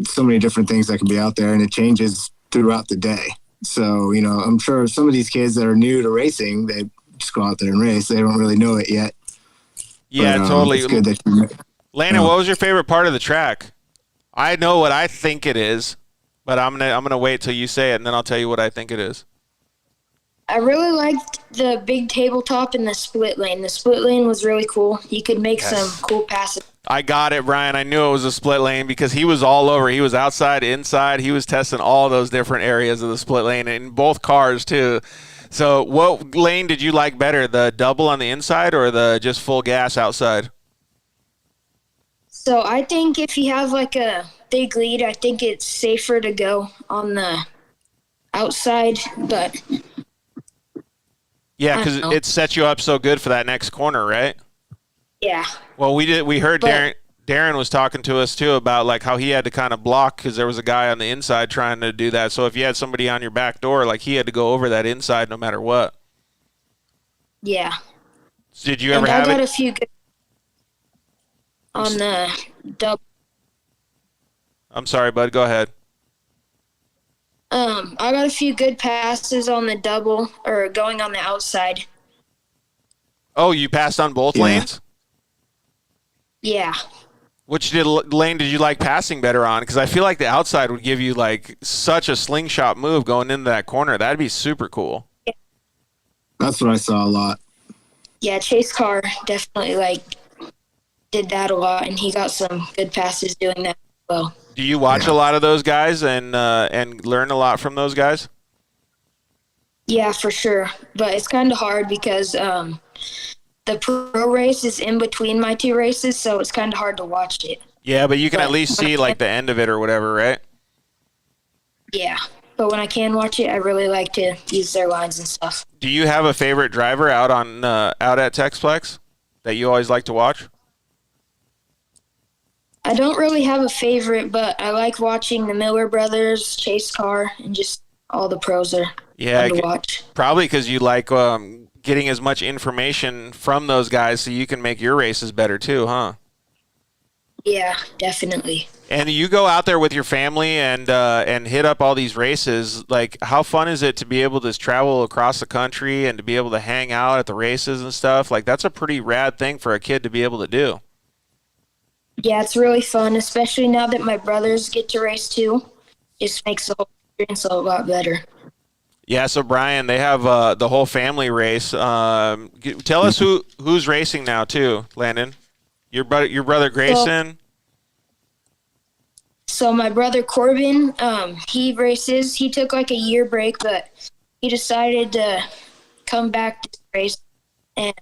So many different things that can be out there, and it changes throughout the day. So I'm sure some of these kids that are new to racing, they just go out there and race. They don't really know it yet. Yeah, but, totally. It's good that Landon, what was your favorite part of the track? I know what I think it is, but I'm gonna wait till you say it, and then I'll tell you what I think it is. I really liked the big tabletop and the split lane. The split lane was really cool. You could make some cool passes. I got it, Brian. I knew it was a split lane because he was all over. He was outside, inside. He was testing all those different areas of the split lane in both cars too. So what lane did you like better, the double on the inside or the just full gas outside? So I think if you have like a big lead, I think it's safer to go on the outside, but yeah, because it sets you up so good for that next corner, right? Yeah. Well, we heard Darren was talking to us too about like how he had to kind of block because there was a guy on the inside trying to do that. So if you had somebody on your back door, like he had to go over that inside no matter what. Yeah. Did you ever have I got a few good on the double. I'm sorry, bud. Go ahead. I got a few good passes on the double or going on the outside. Oh, you passed on both lanes? Yeah. Which lane did you like passing better on? Because I feel like the outside would give you like such a slingshot move going into that corner. That'd be super cool. That's what I saw a lot. Yeah, Chase Carr definitely did that a lot, and he got some good passes doing that as well. Do you watch a lot of those guys and learn a lot from those guys? Yeah, for sure. But it's kind of hard because the pro race is in between my two races, so it's kind of hard to watch it. Yeah, but you can at least see like the end of it or whatever, right? Yeah, but when I can watch it, I really like to use their lines and stuff. Do you have a favorite driver out at Texplex that you always like to watch? I don't really have a favorite, but I like watching the Miller brothers, Chase Carr, and just all the pros are fun to watch. Probably because you like getting as much information from those guys so you can make your races better too, huh? Yeah, definitely. And you go out there with your family and hit up all these races. Like, how fun is it to be able to travel across the country and to be able to hang out at the races and stuff? Like, that's a pretty rad thing for a kid to be able to do. Yeah, it's really fun, especially now that my brothers get to race too. Just makes the whole experience a lot better. Yeah, so Brian, they have the whole family race. Tell us who's racing now too, Landon. Your brother Grayson. So my brother Corbin, he races. He took like a year break, but he decided to come back to race, and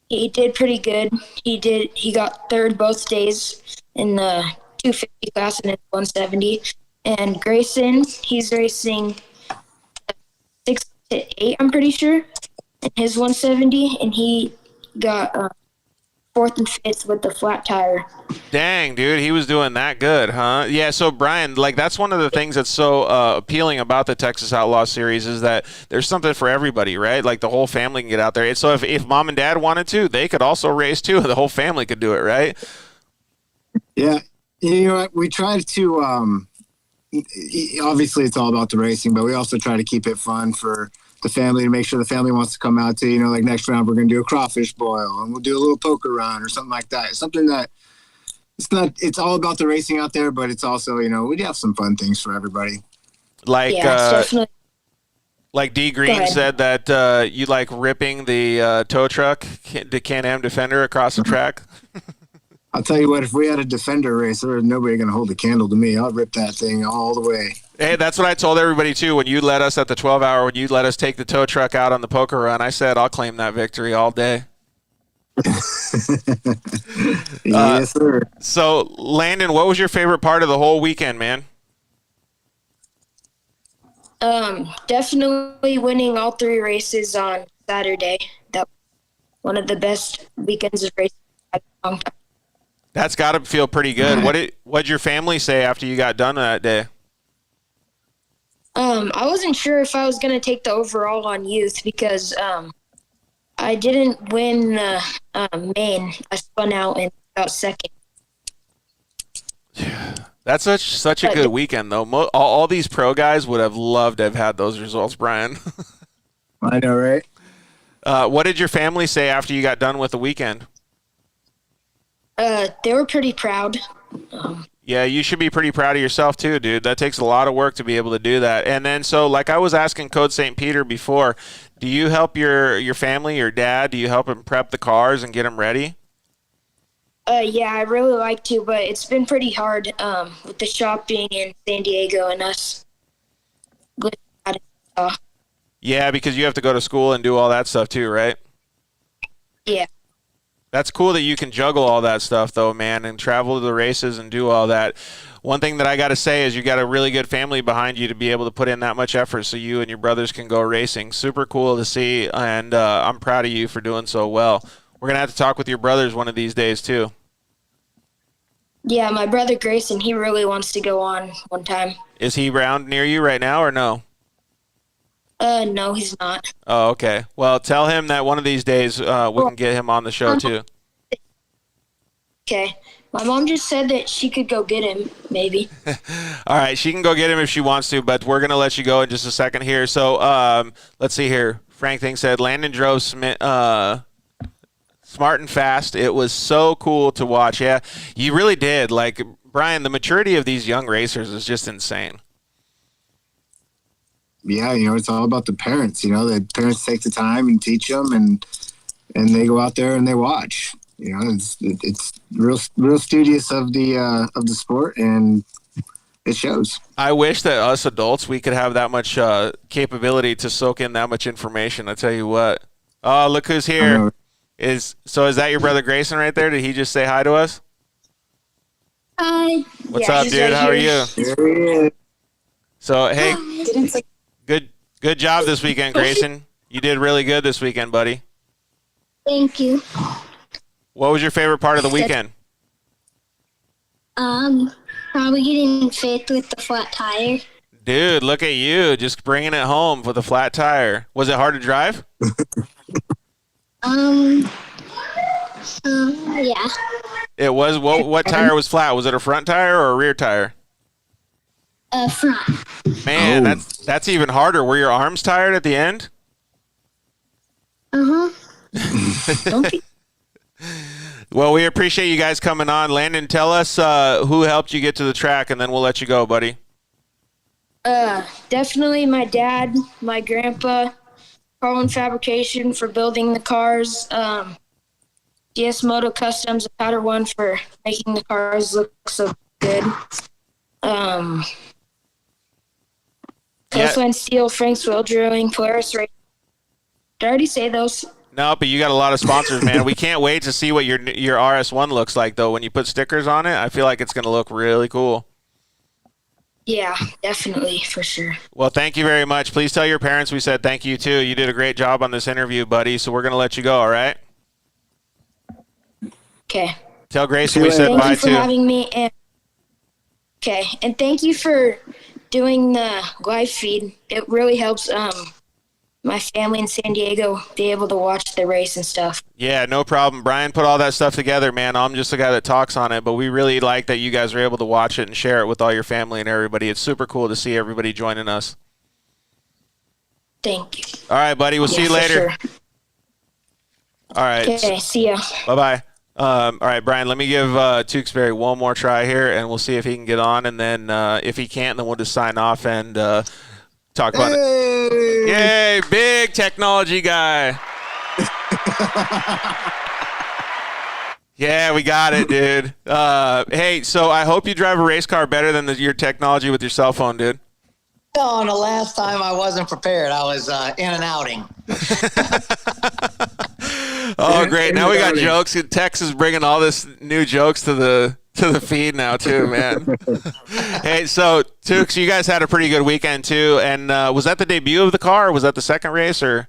he did pretty good. He got third both days in the 250 class and in 170. And Grayson, he's racing 6 to 8, I'm pretty sure, in his 170, and he got fourth and fifth with the flat tire. Dang, dude, he was doing that good, huh? Yeah, so Brian, like that's one of the things that's so appealing about the Texas Outlaw Series is that there's something for everybody, right? Like the whole family can get out there. So if mom and dad wanted to, they could also race too. The whole family could do it, right? Yeah, you know what? We try to obviously it's all about the racing, but we also try to keep it fun for the family to make sure the family wants to come out to, like next round we're going to do a crawfish boil and we'll do a little poker run or something like that. Something that it's all about the racing out there, but it's also, we have some fun things for everybody. Like, definitely. Like D Green said that you like ripping the tow truck, the Can-Am Defender across the track. I'll tell you what, if we had a Defender race, there's nobody going to hold a candle to me. I'll rip that thing all the way. Hey, that's what I told everybody, too. When you let us at the 12-hour, when you let us take the tow truck out on the poker run, I said I'll claim that victory all day. Yes, sir. So, Landon, what was your favorite part of the whole weekend, man? Definitely winning all 3 races on Saturday. That was one of the best weekends of racing I've had in a long time. That's got to feel pretty good. What'd your family say after you got done that day? I wasn't sure if I was going to take the overall on youth because I didn't win the main. I spun out and got second. That's such a good weekend, though. All these pro guys would have loved to have had those results, Brian. I know, right? What did your family say after you got done with the weekend? They were pretty proud. Yeah, you should be pretty proud of yourself too, dude. That takes a lot of work to be able to do that. And then, so like I was asking Code St. Peter before, do you help your family, your dad? Do you help him prep the cars and get them ready? Yeah, I really like to, but it's been pretty hard with the shop being in San Diego and us. Yeah, because you have to go to school and do all that stuff too, right? Yeah. That's cool that you can juggle all that stuff, though, man, and travel to the races and do all that. One thing that I got to say is you got a really good family behind you to be able to put in that much effort so you and your brothers can go racing. Super cool to see, and I'm proud of you for doing so well. We're going to have to talk with your brothers one of these days, too. Yeah, my brother Grayson, he really wants to go on one time. Is he around near you right now or no? No, he's not. Oh, okay. Well, tell him that one of these days we can get him on the show, too. Okay. My mom just said that she could go get him, maybe. All right, she can go get him if she wants to, but we're going to let you go in just a second here. So let's see here. Frank Thing said Landon drove smart and fast. It was so cool to watch. Yeah, you really did. Like, Brian, the maturity of these young racers is just insane. Yeah, it's all about the parents. The parents take the time and teach them, and they go out there and they watch. It's real studious of the sport, and it shows. I wish that us adults, we could have that much capability to soak in that much information. I tell you what. Oh, look who's here. Is that your brother Grayson right there? Did he just say hi to us? What's up, dude? How are you? So, hey, good job this weekend, Grayson. You did really good this weekend, buddy. Thank you. What was your favorite part of the weekend? Probably getting fifth with the flat tire. Dude, look at you, just bringing it home with a flat tire. Was it hard to drive? Yeah. It was. What tire was flat? Was it a front tire or a rear tire? Front. Man, that's even harder. Were your arms tired at the end? Don't be. Well, we appreciate you guys coming on. Landon, tell us who helped you get to the track, and then we'll let you go, buddy. Definitely my dad, my grandpa, Carlin Fabrication for building the cars, DS Moto Customs, Powder One for making the cars look so good. Coastline Steel, Frank's Wheel Drilling, Polaris Racing. Did I already say those? No, but you got a lot of sponsors, man. We can't wait to see what your RS1 looks like, though. When you put stickers on it, I feel like it's going to look really cool. Yeah, definitely, for sure. Well, thank you very much. Please tell your parents we said thank you, too. You did a great job on this interview, buddy, so we're going to let you go, all right? Okay. Tell Grayson we said bye, too. Thank you for having me. And thank you for doing the live feed. It really helps my family in San Diego be able to watch the race and stuff. Yeah, no problem. Brian put all that stuff together, man. I'm just the guy that talks on it, but we really like that you guys are able to watch it and share it with all your family and everybody. It's super cool to see everybody joining us. Thank you. All right, buddy. We'll see you later. Sure. All right. Okay, see ya. Bye-bye. All right, Brian, let me give Tewksbury one more try here, and we'll see if he can get on. And then if he can't, then we'll just sign off and talk about it. Yay, big technology guy. Yeah, we got it, dude. Hey, so I hope you drive a race car better than your technology with your cell phone, dude. No, the last time I wasn't prepared. I was in an outing. Oh, great. Now we got jokes. Tex is bringing all this new jokes to the feed now, too, man. Hey, so, Tukes, you guys had a pretty good weekend, too. And was that the debut of the car, or was that the second race, or?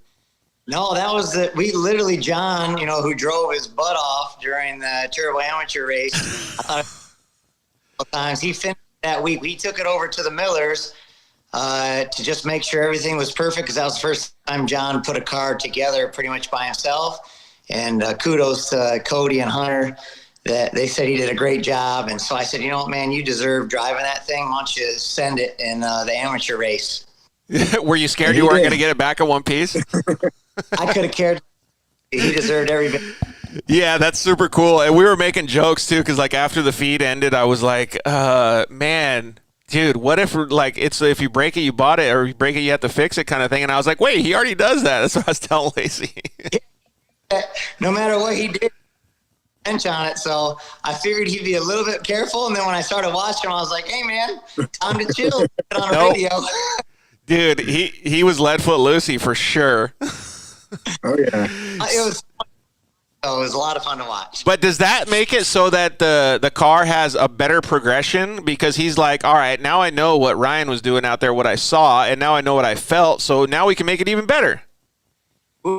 No, that was we literally, John, who drove his butt off during the Turbo Amateur race. I thought times he finished that week. We took it over to the Millers to just make sure everything was perfect, because that was the first time John put a car together pretty much by himself. And kudos to Cody and Hunter. That they said he did a great job. And so I said, you know what, man, you deserve driving that thing. Why don't you send it in the amateur race? Were you scared you weren't going to get it back in one piece? I could have cared. He deserved every bit. Yeah, that's super cool. And we were making jokes, too, because, after the feed ended, I was like, man, dude, what if, if you break it, you bought it, or if you break it, you have to fix it kind of thing. And I was like, wait, he already does that. That's what I was telling Lacey. No matter what he did, on it, so I figured he'd be a little bit careful. And then when I started watching him, I was like, "Hey, man, time to chill." Get on a video. Dude, he was lead foot Lucy for sure. Oh yeah, it was a lot of fun to watch. But does that make it so that the car has a better progression? Because he's like, all right, now I know what Ryan was doing out there, what I saw, and now I know what I felt. So now we can make it even better.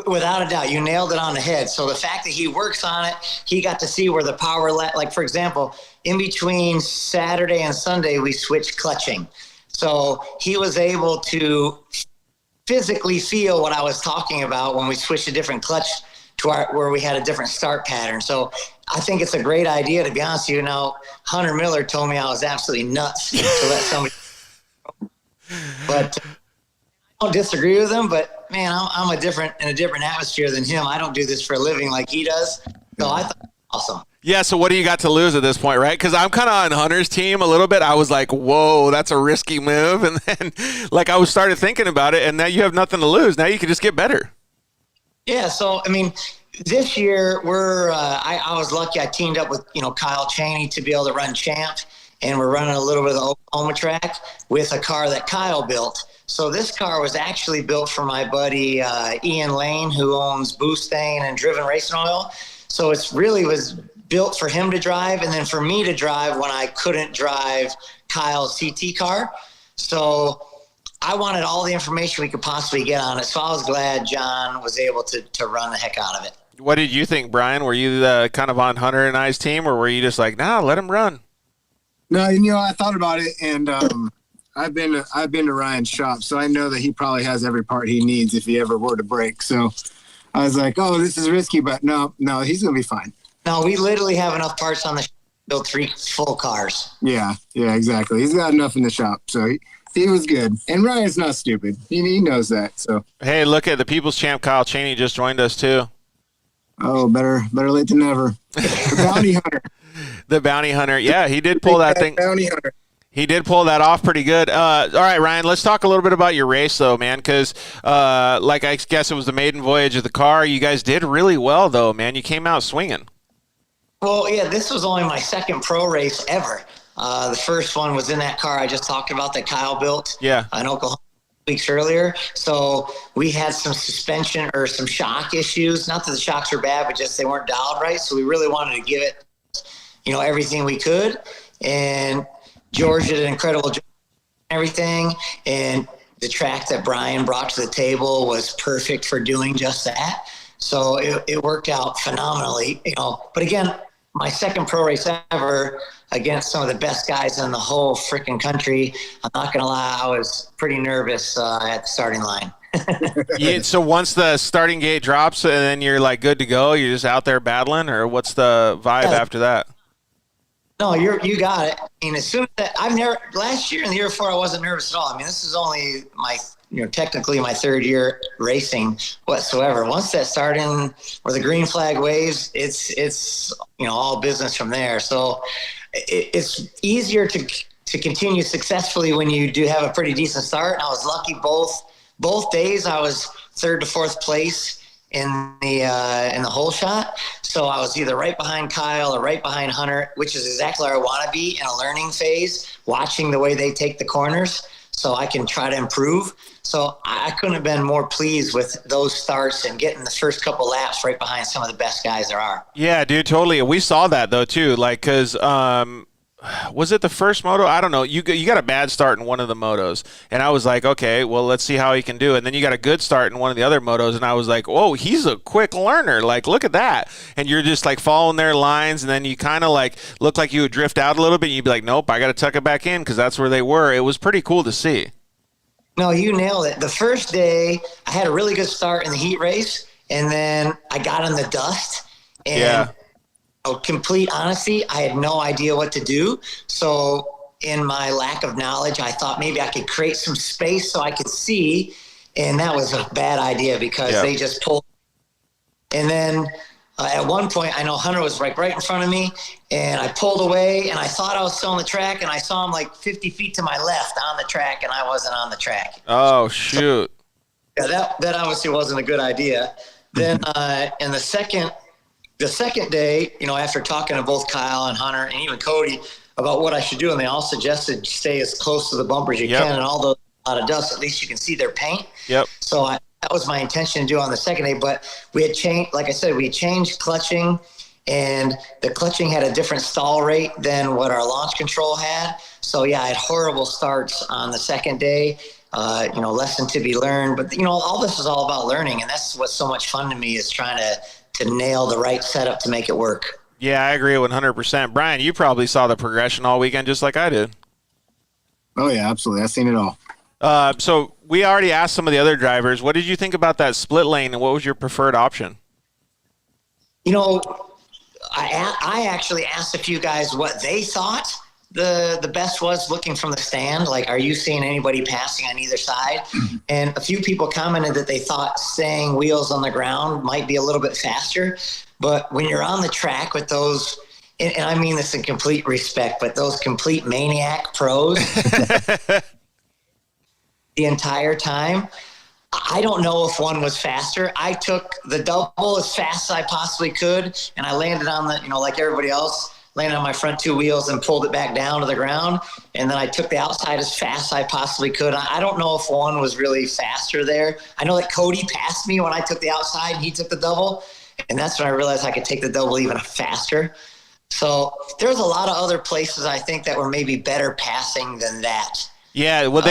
Without a doubt, you nailed it on the head. So the fact that he works on it, he got to see where the power, for example, in between Saturday and Sunday, we switched clutching. So he was able to physically feel what I was talking about when we switched a different clutch to where we had a different start pattern. So I think it's a great idea, to be honest with you. Now, Hunter Miller told me I was absolutely nuts to let somebody, but I don't disagree with him, but man, I'm in a different atmosphere than him. I don't do this for a living like he does. So I thought it was awesome. Yeah, so what do you got to lose at this point, right? Because I'm kind of on Hunter's team a little bit. I was like, whoa, that's a risky move. And then, like, I started thinking about it, and now you have nothing to lose. Now you can just get better. Yeah, so, I mean, this year I was lucky I teamed up with, Kyle Chaney to be able to run Champ, and we're running a little bit of the Oklahoma track with a car that Kyle built. So this car was actually built for my buddy Ian Lane, who owns Boostain and Driven Racing Oil. So it's really was built for him to drive and then for me to drive when I couldn't drive Kyle's CT car. So I wanted all the information we could possibly get on it. So I was glad John was able to run the heck out of it. What did you think, Brian? Were you kind of on Hunter and I's team, or were you just like, nah, let him run? No, I thought about it, and I've been to Ryan's shop, so I know that he probably has every part he needs if he ever were to break. So I was like, oh, this is risky, but no, he's gonna be fine. No, we literally have enough parts on the shop to build 3 full cars. Yeah, exactly. He's got enough in the shop, so he was good. And Ryan's not stupid. He knows that. So hey, look at the People's Champ Kyle Chaney just joined us too. Oh, better late than never. The bounty hunter. The bounty hunter. Yeah, he did pull that thing. Bounty hunter. He did pull that off pretty good. All right, Ryan, let's talk a little bit about your race, though, man, because like I guess it was the maiden voyage of the car. You guys did really well, though, man. You came out swinging. Well, yeah, this was only my second pro race ever. The first one was in that car I just talked about that Kyle built in Oklahoma weeks earlier. So we had some suspension or some shock issues. Not that the shocks were bad, but just they weren't dialed right. So we really wanted to give it, everything we could. And George did an incredible job and everything. And the track that Brian brought to the table was perfect for doing just that. So it worked out phenomenally, But again, my second pro race ever against some of the best guys in the whole freaking country. I'm not going to lie, I was pretty nervous at the starting line. Yeah, so once the starting gate drops and then you're like good to go, you're just out there battling, or what's the vibe after that? No, you got it. I mean, as soon as that, last year and the year before, I wasn't nervous at all. I mean, this is only my, technically my third year racing whatsoever. Once that starting where the green flag waves, it's all business from there. So it's easier to continue successfully when you do have a pretty decent start. And I was lucky both days. I was third to fourth place in the whole shot. So I was either right behind Kyle or right behind Hunter, which is exactly where I want to be in a learning phase, watching the way they take the corners so I can try to improve. So I couldn't have been more pleased with those starts and getting the first couple laps right behind some of the best guys there are. Yeah, dude, totally. We saw that though too, like, cause was it the first moto? I don't know. You got a bad start in one of the motos, and I was like, okay, well, let's see how he can do. And then you got a good start in one of the other motos, and I was like, whoa, he's a quick learner. Like, look at that. And you're just like following their lines, and then you kind of like look like you would drift out a little bit, and you'd be like, nope, I got to tuck it back in because that's where they were. It was pretty cool to see. No, you nailed it. The first day, I had a really good start in the heat race, and then I got in the dust. And complete honesty, I had no idea what to do. So in my lack of knowledge, I thought maybe I could create some space so I could see. And that was a bad idea because they just pulled. And then at one point, I know Hunter was right in front of me, and I pulled away, and I thought I was still on the track, and I saw him like 50 feet to my left on the track, and I wasn't on the track. Oh, shoot. So, yeah, that obviously wasn't a good idea. Then in the second day, after talking to both Kyle and Hunter and even Cody about what I should do, and they all suggested stay as close to the bumper as you can, and although a lot of dust, at least you can see their paint. Yep. So that was my intention to do on the second day, but we had changed, like I said, we changed clutching, and the clutching had a different stall rate than what our launch control had. So yeah, I had horrible starts on the second day. Lesson to be learned, but all this is all about learning, and that's what's so much fun to me is trying to nail the right setup to make it work. Yeah, I agree 100%. Brian, you probably saw the progression all weekend just like I did. Oh yeah, absolutely. I've seen it all. So we already asked some of the other drivers, what did you think about that split lane, and what was your preferred option? I actually asked a few guys what they thought, the best was looking from the stand. Like, are you seeing anybody passing on either side? And a few people commented that they thought staying wheels on the ground might be a little bit faster. But when you're on the track with those, and I mean this in complete respect, but those complete maniac pros the entire time, I don't know if one was faster. I took the double as fast as I possibly could, and I landed on the, like everybody else, landed on my front two wheels and pulled it back down to the ground. And then I took the outside as fast as I possibly could. I don't know if one was really faster there. I know that Cody passed me when I took the outside and he took the double. And that's when I realized I could take the double even faster. So there's a lot of other places I think that were maybe better passing than that. Yeah, well,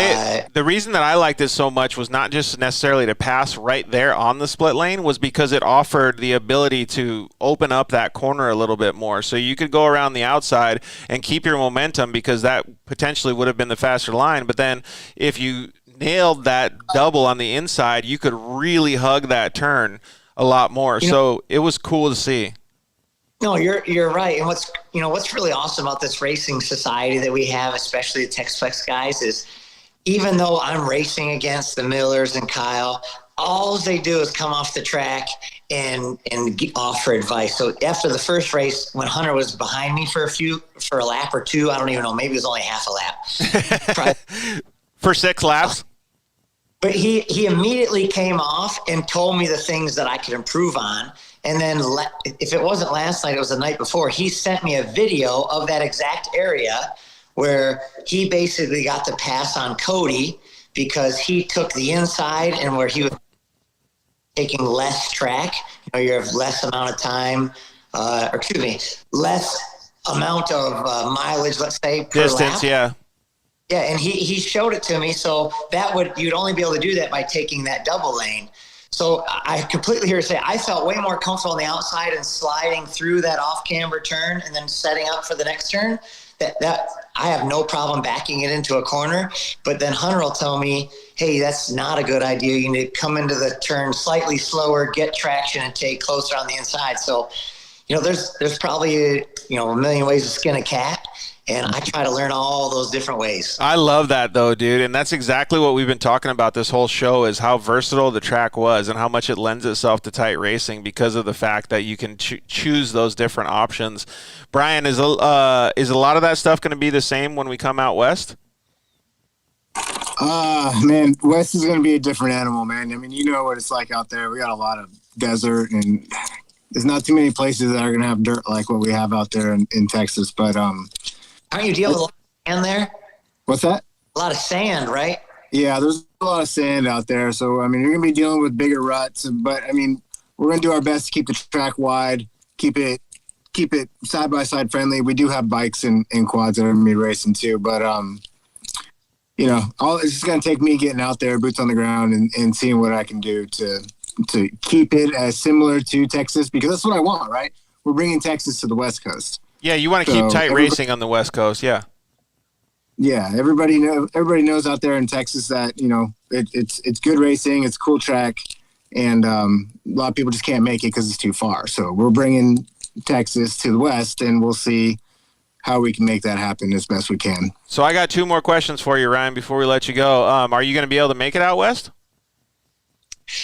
the reason that I liked this so much was not just necessarily to pass right there on the split lane, was because it offered the ability to open up that corner a little bit more. So you could go around the outside and keep your momentum, because that potentially would have been the faster line. But then if you nailed that double on the inside, you could really hug that turn a lot more. So it was cool to see. No, you're right. And what's really awesome about this racing society that we have, especially the Texflex guys, is even though I'm racing against the Millers and Kyle, all they do is come off the track and offer advice. So after the first race, when Hunter was behind me for a lap or two, I don't even know, maybe it was only half a lap. For 6 laps? But he immediately came off and told me the things that I could improve on. And then if it wasn't last night, it was the night before, he sent me a video of that exact area where he basically got the pass on Cody because he took the inside and where he was taking less track. You have less amount of time, less amount of mileage, let's say, per distance, lap. yeah. Yeah, and he showed it to me. So you'd only be able to do that by taking that double lane. So I completely hear you say, I felt way more comfortable on the outside and sliding through that off-camber turn and then setting up for the next turn. That I have no problem backing it into a corner. But then Hunter will tell me, hey, that's not a good idea. You need to come into the turn slightly slower, get traction, and take closer on the inside. So, there's probably a million ways to skin a cat. And I try to learn all those different ways. I love that, though, dude. And that's exactly what we've been talking about this whole show, is how versatile the track was and how much it lends itself to tight racing because of the fact that you can choose those different options. Brian, is a lot of that stuff going to be the same when we come out west? Man, west is going to be a different animal, man. I mean, you know what it's like out there. We got a lot of desert, and there's not too many places that are going to have dirt like what we have out there in Texas. But aren't you dealing with a lot of sand there? What's that? A lot of sand, right? Yeah, there's a lot of sand out there. So, I mean, you're going to be dealing with bigger ruts. But, I mean, we're going to do our best to keep the track wide, keep it side-by-side friendly. We do have bikes and quads that are going to be racing too. But, it's just going to take me getting out there, boots on the ground, and seeing what I can do to keep it as similar to Texas, because that's what I want, right? We're bringing Texas to the West Coast. Yeah, you want to keep tight racing on the West Coast, yeah. Yeah, everybody knows out there in Texas that it's good racing, it's a cool track, and a lot of people just can't make it because it's too far. So we're bringing Texas to the West, and we'll see how we can make that happen as best we can. So I got 2 more questions for you, Ryan, before we let you go. Are you going to be able to make it out west?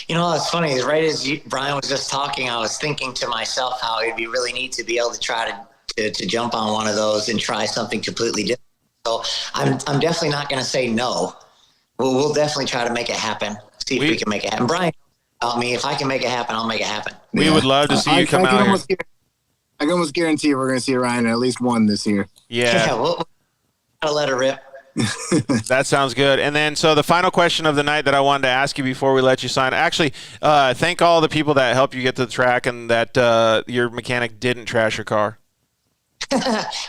It's funny. Right as Brian was just talking, I was thinking to myself how it'd be really neat to be able to try to jump on one of those and try something completely different. So I'm definitely not going to say no. We'll definitely try to make it happen. See if we can make it happen. Brian, tell me if I can make it happen, I'll make it happen. We would love to see you come out here. I can almost guarantee we're going to see Ryan at least one this year. Yeah. We'll let her rip. That sounds good. And then, so the final question of the night that I wanted to ask you before we let you sign, actually, thank all the people that helped you get to the track and that your mechanic didn't trash your car.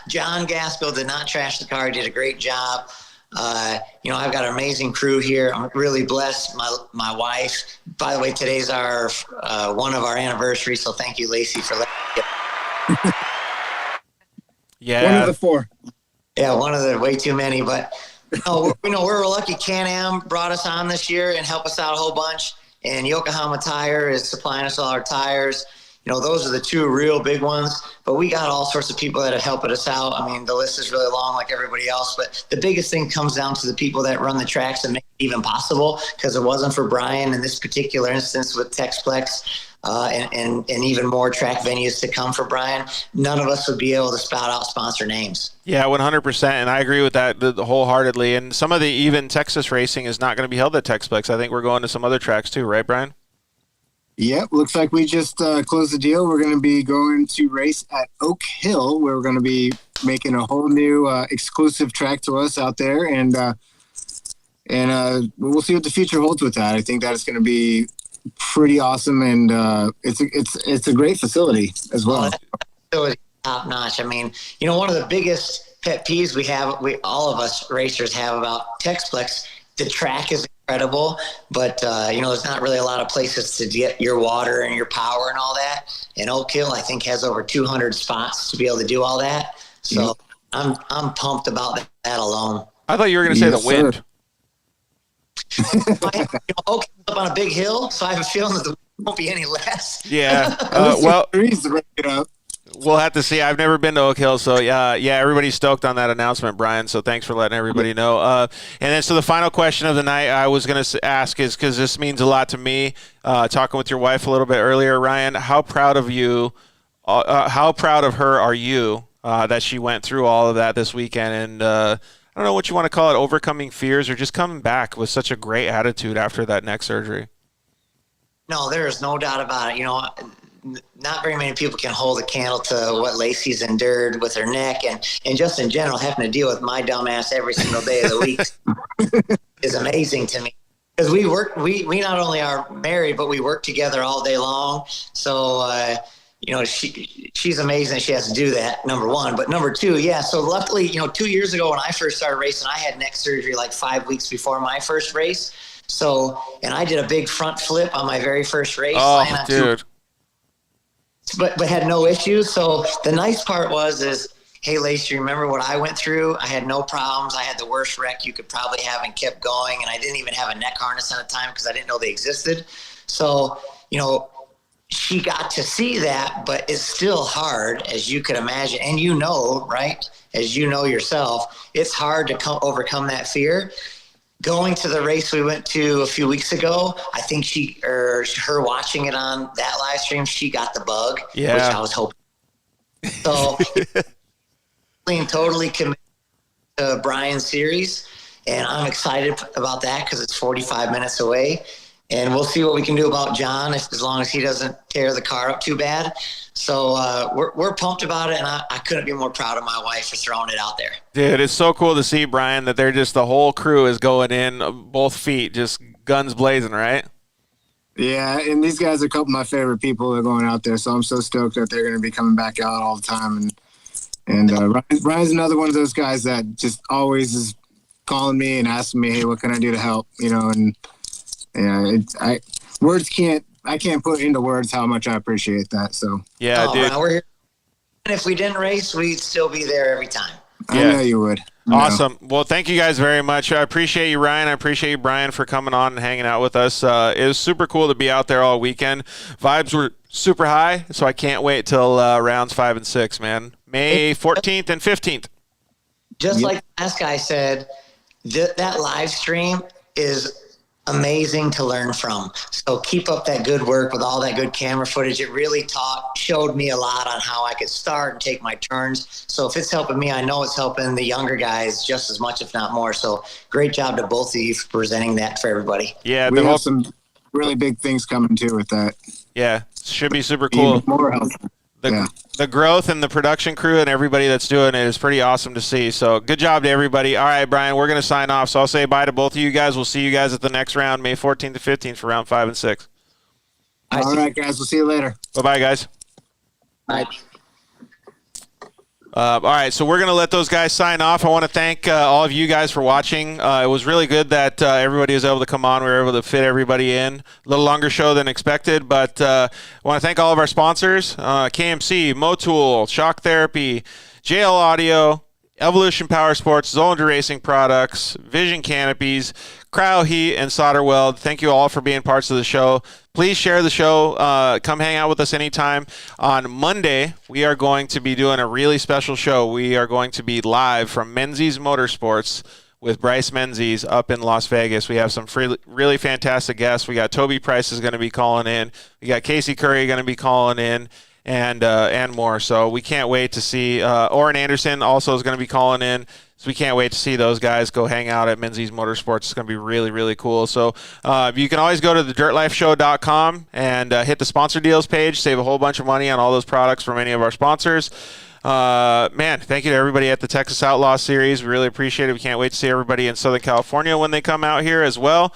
John Gaskell did not trash the car. He did a great job. I've got an amazing crew here. I'm really blessed. My wife, by the way, today's our one of our anniversaries, so thank you, Lacey, for letting me get. Yeah. One of the 4. Yeah, one of the way too many, but we're lucky. Can-Am brought us on this year and helped us out a whole bunch. And Yokohama Tire is supplying us all our tires. those are the two real big ones. But we got all sorts of people that are helping us out. I mean, the list is really long like everybody else. But the biggest thing comes down to the people that run the tracks and make it even possible, because it wasn't for Brian in this particular instance with Texplex, and even more track venues to come for Brian, none of us would be able to spout out sponsor names. Yeah, 100%, and I agree with that wholeheartedly. And some of the even Texas racing is not going to be held at Texplex. I think we're going to some other tracks too, right, Brian? Yep, looks like we just closed the deal. We're going to be going to race at Oak Hill, where we're going to be making a whole new exclusive track to us out there, and we'll see what the future holds with that. I think that it's going to be pretty awesome, and it's a great facility as well. Facility top notch. I mean, one of the biggest pet peeves all of us racers have about Texplex. The track is incredible, but there's not really a lot of places to get your water and your power and all that. And Oak Hill, I think, has over 200 spots to be able to do all that. So I'm pumped about that alone. I thought you were going to say the wind. Oak Hill's up on a big hill, so I have a feeling that the wind won't be any less. Yeah. We'll have to see. I've never been to Oak Hill, so yeah, everybody's stoked on that announcement, Brian. So thanks for letting everybody know. And then, so the final question of the night I was going to ask is, because this means a lot to me. Talking with your wife a little bit earlier, Ryan, how proud of her are you that she went through all of that this weekend? And I don't know what you want to call it, overcoming fears or just coming back with such a great attitude after that neck surgery. No, there is no doubt about it. Not very many people can hold a candle to what Lacey's endured with her neck, and just in general having to deal with my dumb ass every single day of the week is amazing to me. Because we not only are married, but we work together all day long. So, she's amazing. She has to do that, number one. But number two, so luckily, 2 years ago when I first started racing, I had neck surgery like 5 weeks before my first race. So, and I did a big front flip on my very first race. Oh, dude. But had no issues. So the nice part is, hey, Lacey, remember what I went through? I had no problems. I had the worst wreck you could probably have and kept going. And I didn't even have a neck harness at the time because I didn't know they existed. So, she got to see that, but it's still hard, as you could imagine. And right? As you know yourself, it's hard to overcome that fear. Going to the race we went to a few weeks ago, I think her watching it on that live stream, she got the bug, which I was hoping. So, totally committed to Brian's series, and I'm excited about that because it's 45 minutes away. And we'll see what we can do about John, as long as he doesn't tear the car up too bad. So we're pumped about it, and I couldn't be more proud of my wife for throwing it out there. Dude, it's so cool to see, Brian, that the whole crew is going in, both feet, just guns blazing, right? Yeah, and these guys are a couple of my favorite people that are going out there, so I'm so stoked that they're going to be coming back out all the time. And Ryan's another one of those guys that just always is calling me and asking me, hey, what can I do to help? And I can't put into words how much I appreciate that. So yeah, dude. We're here. And if we didn't race, we'd still be there every time. I know you would. Awesome. Well, thank you guys very much. I appreciate you, Ryan. I appreciate you, Brian, for coming on and hanging out with us. It was super cool to be out there all weekend. Vibes were super high, so I can't wait till rounds 5 and 6, man. May 14th and 15th. Just like the last guy said, that live stream is amazing to learn from. So keep up that good work with all that good camera footage. It really showed me a lot on how I could start and take my turns. So if it's helping me, I know it's helping the younger guys just as much, if not more. So great job to both of you for presenting that for everybody. Yeah, we have some really big things coming too with that. Yeah, should be super cool. Even more helpful. The growth and the production crew and everybody that's doing it is pretty awesome to see. So good job to everybody. All right, Brian, we're going to sign off. So I'll say bye to both of you guys. We'll see you guys at the next round, May 14th to 15th for round 5 and 6. All right, guys. We'll see you later. Bye-bye, guys. Bye. All right, so we're going to let those guys sign off. I want to thank all of you guys for watching. It was really good that everybody was able to come on. We were able to fit everybody in. A little longer show than expected, but I want to thank all of our sponsors, KMC, Motul, Shock Therapy, JL Audio, Evolution Power Sports, Zolander Racing Products, Vision Canopies, Cryo Heat, and Solder Weld. Thank you all for being parts of the show. Please share the show. Come hang out with us anytime. On Monday, we are going to be doing a really special show. We are going to be live from Menzies Motorsports with Bryce Menzies up in Las Vegas. We have some really fantastic guests. We got Toby Price is going to be calling in. We got Casey Curry going to be calling in. And more. So we can't wait to see. Oren Anderson also is going to be calling in. So we can't wait to see those guys go hang out at Menzies Motorsports. It's going to be really, really cool. So you can always go to thedirtlifeshow.com and hit the sponsor deals page. Save a whole bunch of money on all those products from any of our sponsors. Man, thank you to everybody at the Texas Outlaw Series. We really appreciate it. We can't wait to see everybody in Southern California when they come out here as well.